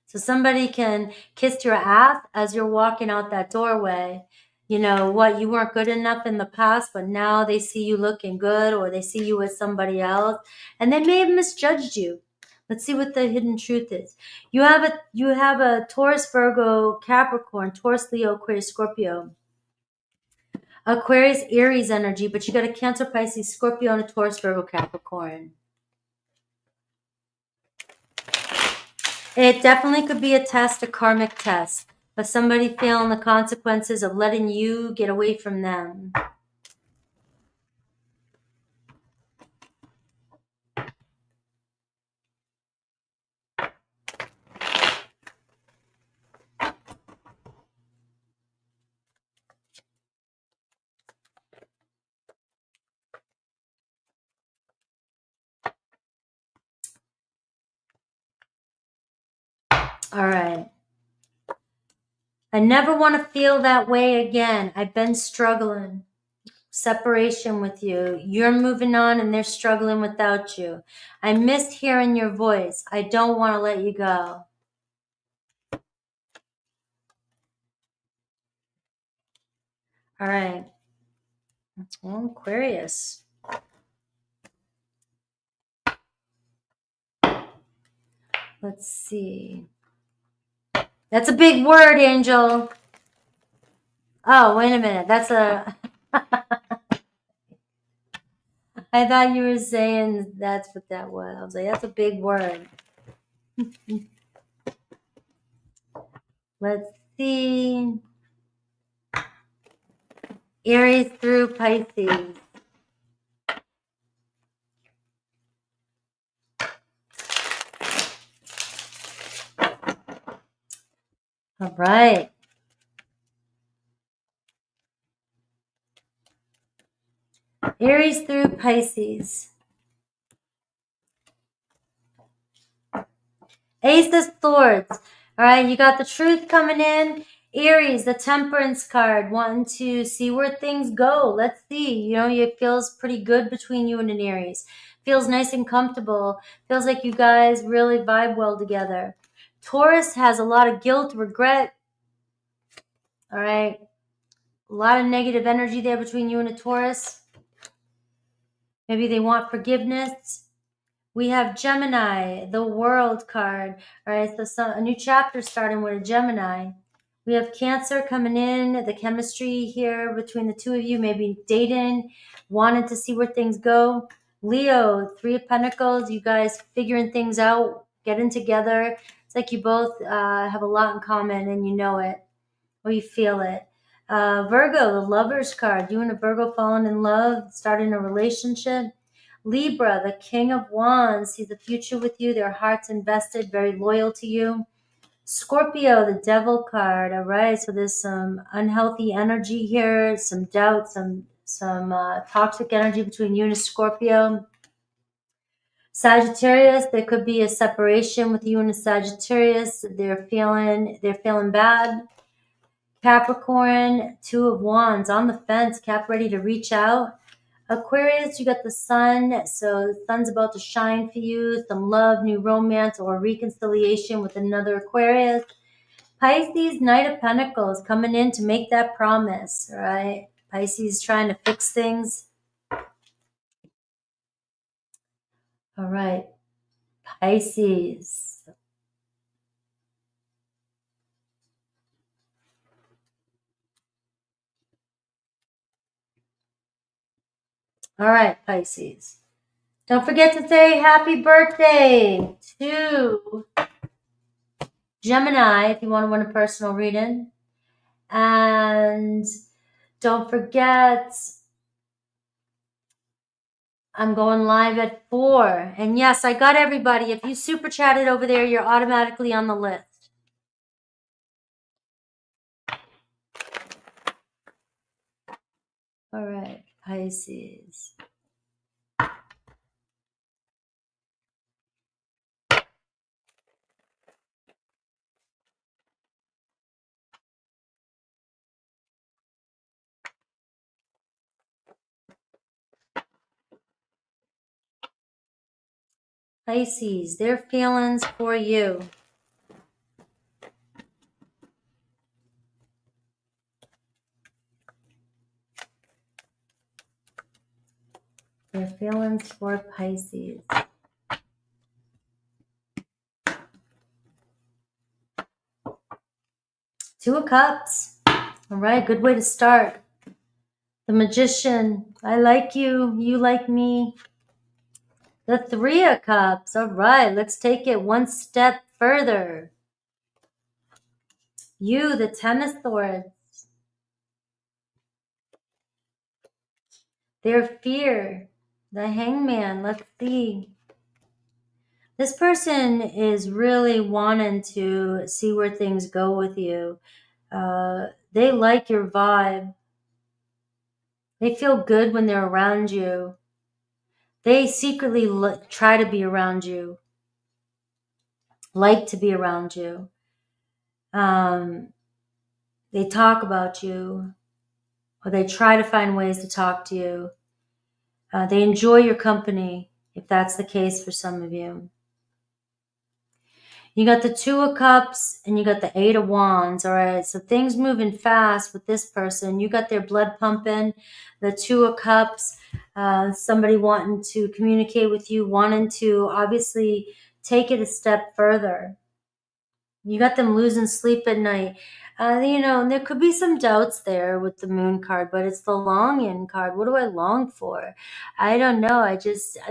So somebody can kiss your ass as you're walking out that doorway. You know what, you weren't good enough in the past, but now they see you looking good, or they see you with somebody else, and they may have misjudged you. Let's see what the hidden truth is. You have a Taurus, Virgo, Capricorn, Taurus, Leo, Aquarius, Scorpio. Aquarius, Aries energy, but you got a Cancer, Pisces, Scorpio, and a Taurus, Virgo, Capricorn. It definitely could be a test, a karmic test, of somebody feeling the consequences of letting you get away from them. All right. I never want to feel that way again. I've been struggling. Separation with you. You're moving on and they're struggling without you. I missed hearing your voice. I don't want to let you go. All right. Well, Aquarius. Let's see. That's a big word, Angel. Oh, wait a minute. That's a... I thought you were saying that's what that was. I was like, that's a big word. Let's see. Aries through Pisces. All right. Aries through Pisces. Ace of Swords. All right, you got the truth coming in. Aries, the Temperance card, wanting to see where things go. Let's see. It feels pretty good between you and an Aries. Feels nice and comfortable. Feels like you guys really vibe well together. Taurus has a lot of guilt, regret. All right. A lot of negative energy there between you and a Taurus. Maybe they want forgiveness. We have Gemini, the World card. All right, so a new chapter starting with a Gemini. We have Cancer coming in, the chemistry here between the two of you, maybe dating, wanting to see where things go. Leo, Three of Pentacles, you guys figuring things out, getting together. It's like you both have a lot in common and you know it, or you feel it. Virgo, the Lovers card, you and a Virgo falling in love, starting a relationship. Libra, the King of Wands, sees the future with you. Their heart's invested, very loyal to you. Scorpio, the Devil card. All right, so there's some unhealthy energy here, some doubt, some toxic energy between you and a Scorpio. Sagittarius, there could be a separation with you and a Sagittarius. They're feeling bad. Capricorn, Two of Wands, on the fence, Cap ready to reach out. Aquarius, you got the sun, so the sun's about to shine for you. Some love, new romance, or reconciliation with another Aquarius. Pisces, Knight of Pentacles, coming in to make that promise, right? Pisces trying to fix things. All right, Pisces. All right, Pisces. Don't forget to say happy birthday to Gemini if you want to win a personal reading. And don't forget I'm going live at 4. And yes, I got everybody. If you super chatted over there, you're automatically on the list. All right, Pisces. Pisces, their feelings for you. Their feelings for Pisces. Two of Cups. All right, good way to start. The Magician. I like you. You like me. The Three of Cups. All right, let's take it one step further. You, the Ten of Swords. Their fear. The Hangman. Let's see. This person is really wanting to see where things go with you. They like your vibe. They feel good when they're around you. They secretly try to be around you, like to be around you. They talk about you, or they try to find ways to talk to you. They enjoy your company, if that's the case for some of you. You got the Two of Cups and you got the Eight of Wands. All right, so things moving fast with this person. You got their blood pumping, the Two of Cups, somebody wanting to communicate with you, wanting to obviously take it a step further. You got them losing sleep at night. And there could be some doubts there with the Moon card, but it's the longing card. What do I long for? I don't know.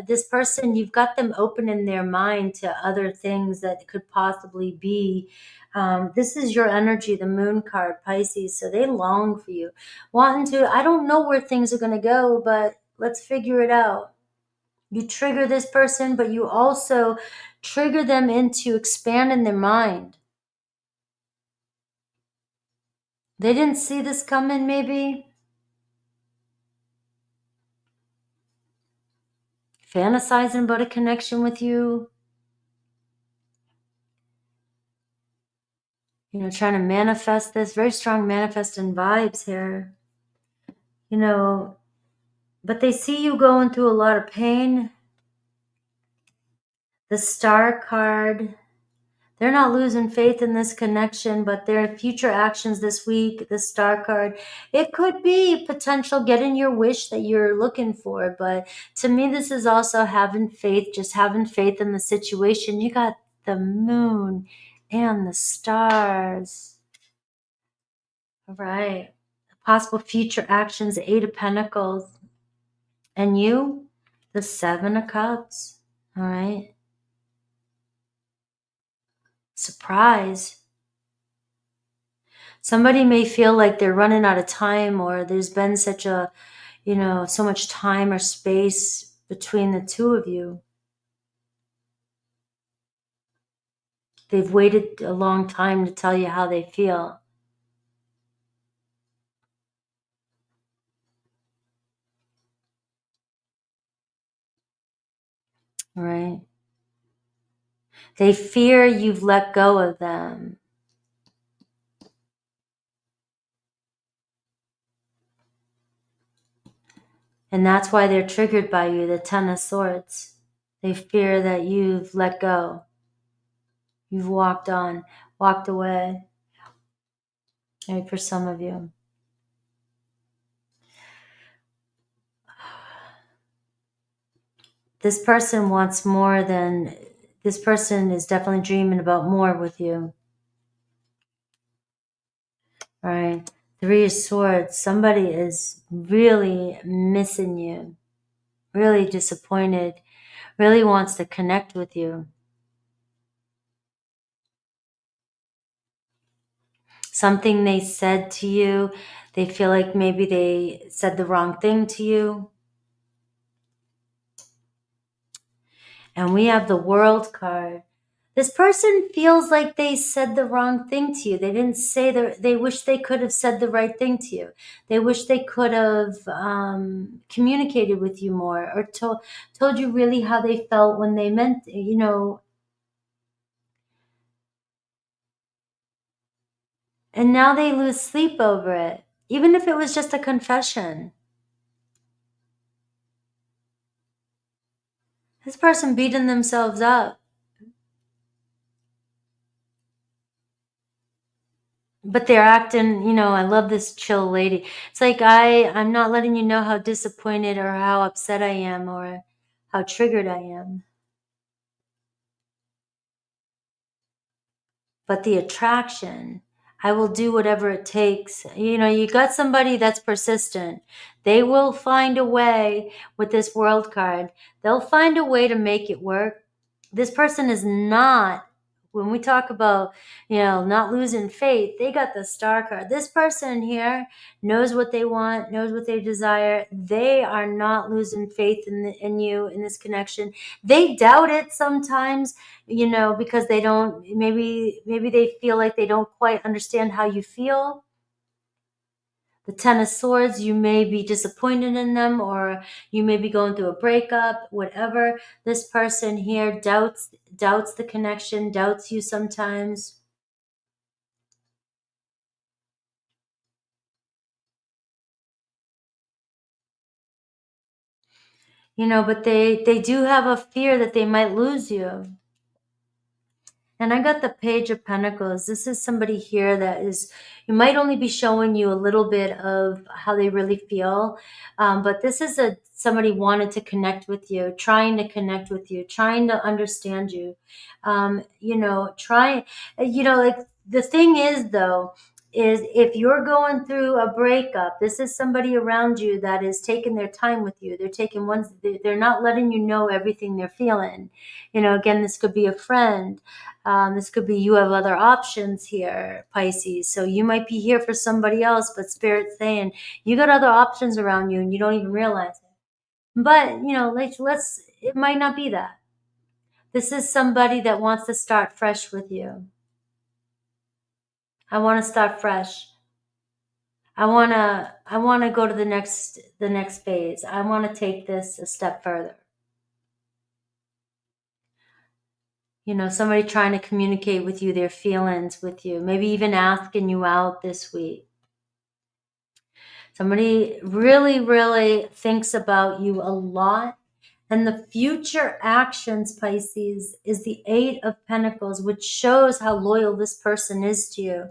This person, you've got them opening their mind to other things that could possibly be. This is your energy, the Moon card, Pisces. So they long for you. I don't know where things are going to go, but let's figure it out. You trigger this person, but you also trigger them into expanding their mind. They didn't see this coming, maybe. Fantasizing about a connection with you. Trying to manifest this. Very strong manifesting vibes here. But they see you going through a lot of pain. The Star card. They're not losing faith in this connection, but their future actions this week, the Star card, it could be potential getting your wish that you're looking for. But to me, this is also having faith, just having faith in the situation. You got the Moon and the stars. All right. Possible future actions, Eight of Pentacles. And you, the Seven of Cups. All right. Surprise. Somebody may feel like they're running out of time, or there's been such a, so much time or space between the two of you. They've waited a long time to tell you how they feel. All right. They fear you've let go of them. And that's why they're triggered by you, the Ten of Swords. They fear that you've let go. You've walked on, walked away. Right, for some of you. This person wants more than, this person is definitely dreaming about more with you. All right. Three of Swords. Somebody is really missing you. Really disappointed. Really wants to connect with you. Something they said to you, they feel like maybe they said the wrong thing to you. And we have the World card. This person feels like they said the wrong thing to you. They didn't say they wish they could have said the right thing to you. They wish they could have communicated with you more, or told you really how they felt when they meant, and now they lose sleep over it, even if it was just a confession. This person beating themselves up. But they're acting, I love this chill lady. It's like, I'm not letting you know how disappointed or how upset I am or how triggered I am. But the attraction, I will do whatever it takes. You got somebody that's persistent. They will find a way with this World card. They'll find a way to make it work. This person is not, when we talk about, not losing faith, they got the Star card. This person here knows what they want, knows what they desire. They are not losing faith in you, in this connection. They doubt it sometimes, because they don't, maybe they feel like they don't quite understand how you feel. The Ten of Swords, you may be disappointed in them, or you may be going through a breakup, whatever. This person here doubts the connection, doubts you sometimes. But they do have a fear that they might lose you. And I got the Page of Pentacles. This is somebody here that is, you might only be showing you a little bit of how they really feel. But this is somebody wanted to connect with you, trying to connect with you, trying to understand you. Like the thing is though, is if you're going through a breakup, this is somebody around you that is taking their time with you. They're not letting you know everything they're feeling. Again, this could be a friend. This could be you have other options here, Pisces. So you might be here for somebody else, but Spirit's saying you got other options around you and you don't even realize it. But, it might not be that. This is somebody that wants to start fresh with you. I want to start fresh. I want to go to the next phase. I want to take this a step further. Somebody trying to communicate with you, their feelings with you, maybe even asking you out this week. Somebody really, really thinks about you a lot. And the future actions, Pisces, is the Eight of Pentacles, which shows how loyal this person is to you.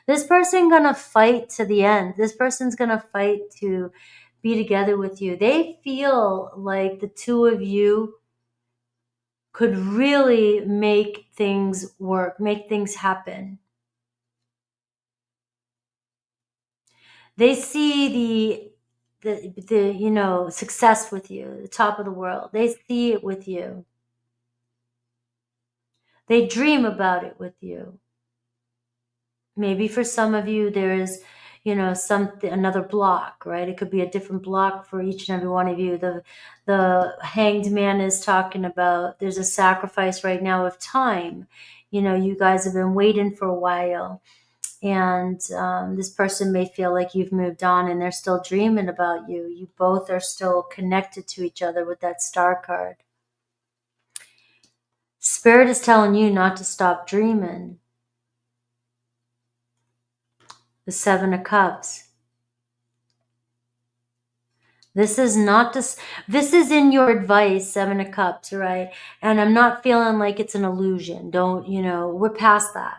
This person gonna fight to the end. This person's gonna fight to be together with you. They feel like the two of you could really make things work, make things happen. They see the success with you, the top of the world. They see it with you. They dream about it with you. Maybe for some of you, there is, another block, right? It could be a different block for each and every one of you. The Hanged Man is talking about there's a sacrifice right now of time. You guys have been waiting for a while. And this person may feel like you've moved on and they're still dreaming about you. You both are still connected to each other with that Star card. Spirit is telling you not to stop dreaming. The Seven of Cups. This is in your advice, Seven of Cups, right? And I'm not feeling like it's an illusion. We're past that.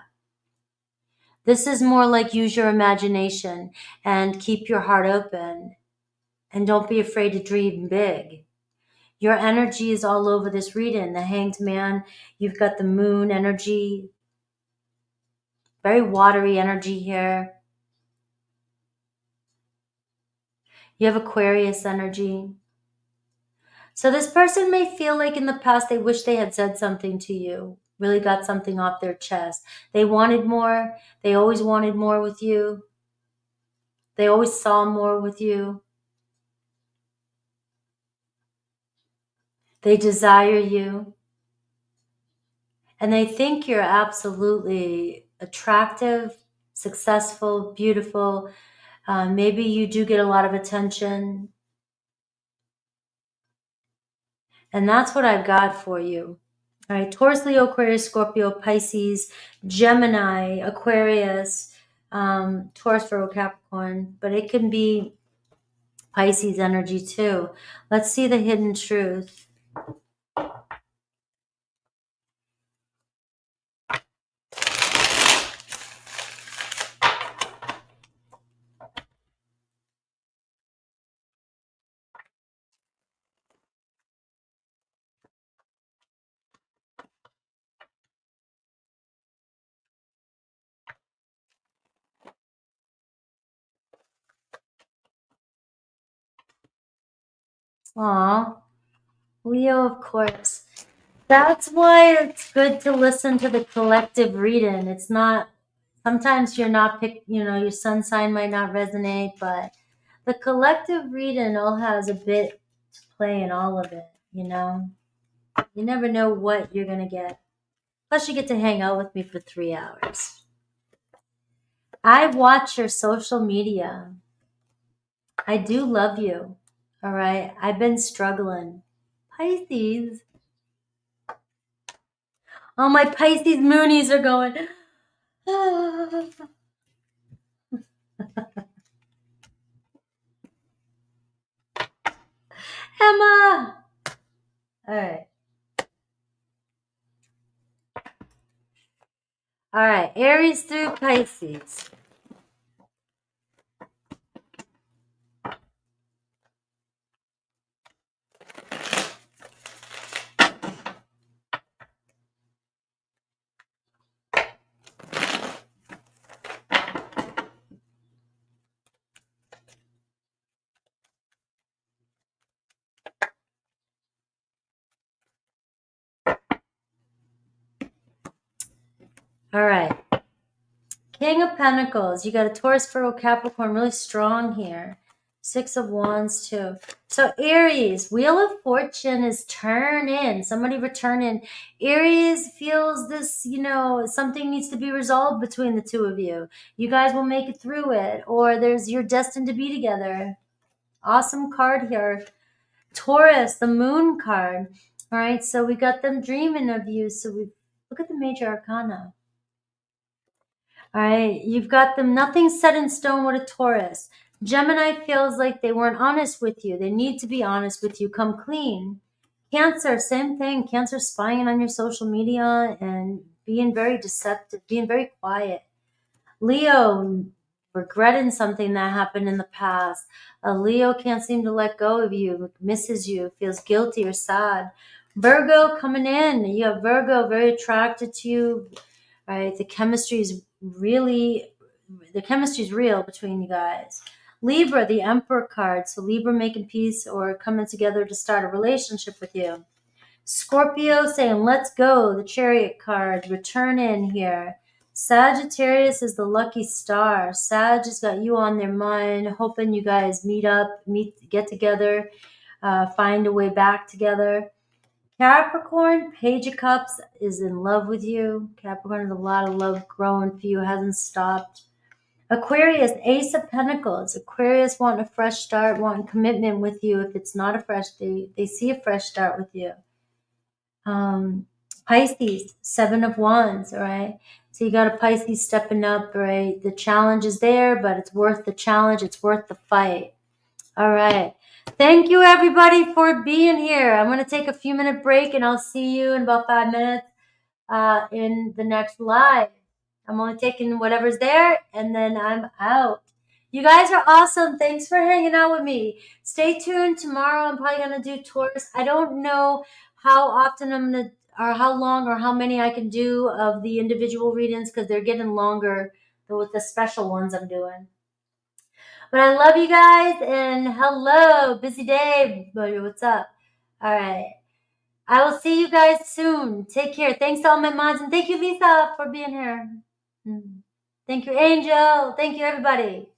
This is more like use your imagination and keep your heart open. And don't be afraid to dream big. Your energy is all over this reading. The Hanged Man, you've got the Moon energy. Very watery energy here. You have Aquarius energy. So this person may feel like in the past they wish they had said something to you, really got something off their chest. They wanted more. They always wanted more with you. They always saw more with you. They desire you. And they think you're absolutely attractive, successful, beautiful. Maybe you do get a lot of attention. And that's what I've got for you. All right, Taurus, Leo, Aquarius, Scorpio, Pisces, Gemini, Aquarius, Taurus, Virgo, Capricorn, but it can be Pisces energy too. Let's see the hidden truth. Aw, Leo, of course. That's why it's good to listen to the collective reading. It's not, sometimes you're not your sun sign might not resonate, but the collective reading all has a bit to play in all of it, you know? You never know what you're going to get. Plus, you get to hang out with me for 3 hours. I watch your social media. I do love you. All right. I've been struggling. Pisces. All my Pisces moonies are going. Emma. All right. All right. Aries through Pisces. All right. King of Pentacles. You got a Taurus, Virgo, Capricorn, really strong here. 6 of Wands too. So Aries, Wheel of Fortune is turning. Somebody returning. Aries feels this, something needs to be resolved between the two of you. You guys will make it through it, or you're destined to be together. Awesome card here. Taurus, the Moon card. All right, so we got them dreaming of you. So we look at the major arcana. All right, you've got them, nothing set in stone with a Taurus. Gemini feels like they weren't honest with you. They need to be honest with you. Come clean. Cancer, same thing. Cancer spying on your social media and being very deceptive, being very quiet. Leo, regretting something that happened in the past. A Leo can't seem to let go of you, misses you, feels guilty or sad. Virgo coming in. You have Virgo very attracted to you. Right? The chemistry is real between you guys. Libra, the Emperor card. So Libra making peace or coming together to start a relationship with you. Scorpio saying, let's go. The Chariot card. Return in here. Sagittarius is the lucky star. Sag has got you on their mind, hoping you guys get together, find a way back together. Capricorn, Page of Cups, is in love with you. Capricorn has a lot of love growing for you, hasn't stopped. Aquarius, Ace of Pentacles. Aquarius wanting a fresh start, wanting commitment with you. If it's not a fresh, they see a fresh start with you. Pisces, 7 of Wands, all right? So you got a Pisces stepping up, right? The challenge is there, but it's worth the challenge. It's worth the fight. All right. Thank you, everybody, for being here. I'm going to take a few minute break, and I'll see you in about 5 minutes in the next live. I'm only taking whatever's there, and then I'm out. You guys are awesome. Thanks for hanging out with me. Stay tuned. Tomorrow, I'm probably going to do Taurus. I don't know how often I'm going to, or how long or how many I can do of the individual readings because they're getting longer with the special ones I'm doing. But I love you guys, and hello, busy day. What's up? All right. I will see you guys soon. Take care. Thanks to all my mods, and thank you, Lisa, for being here. Thank you, Angel. Thank you, everybody.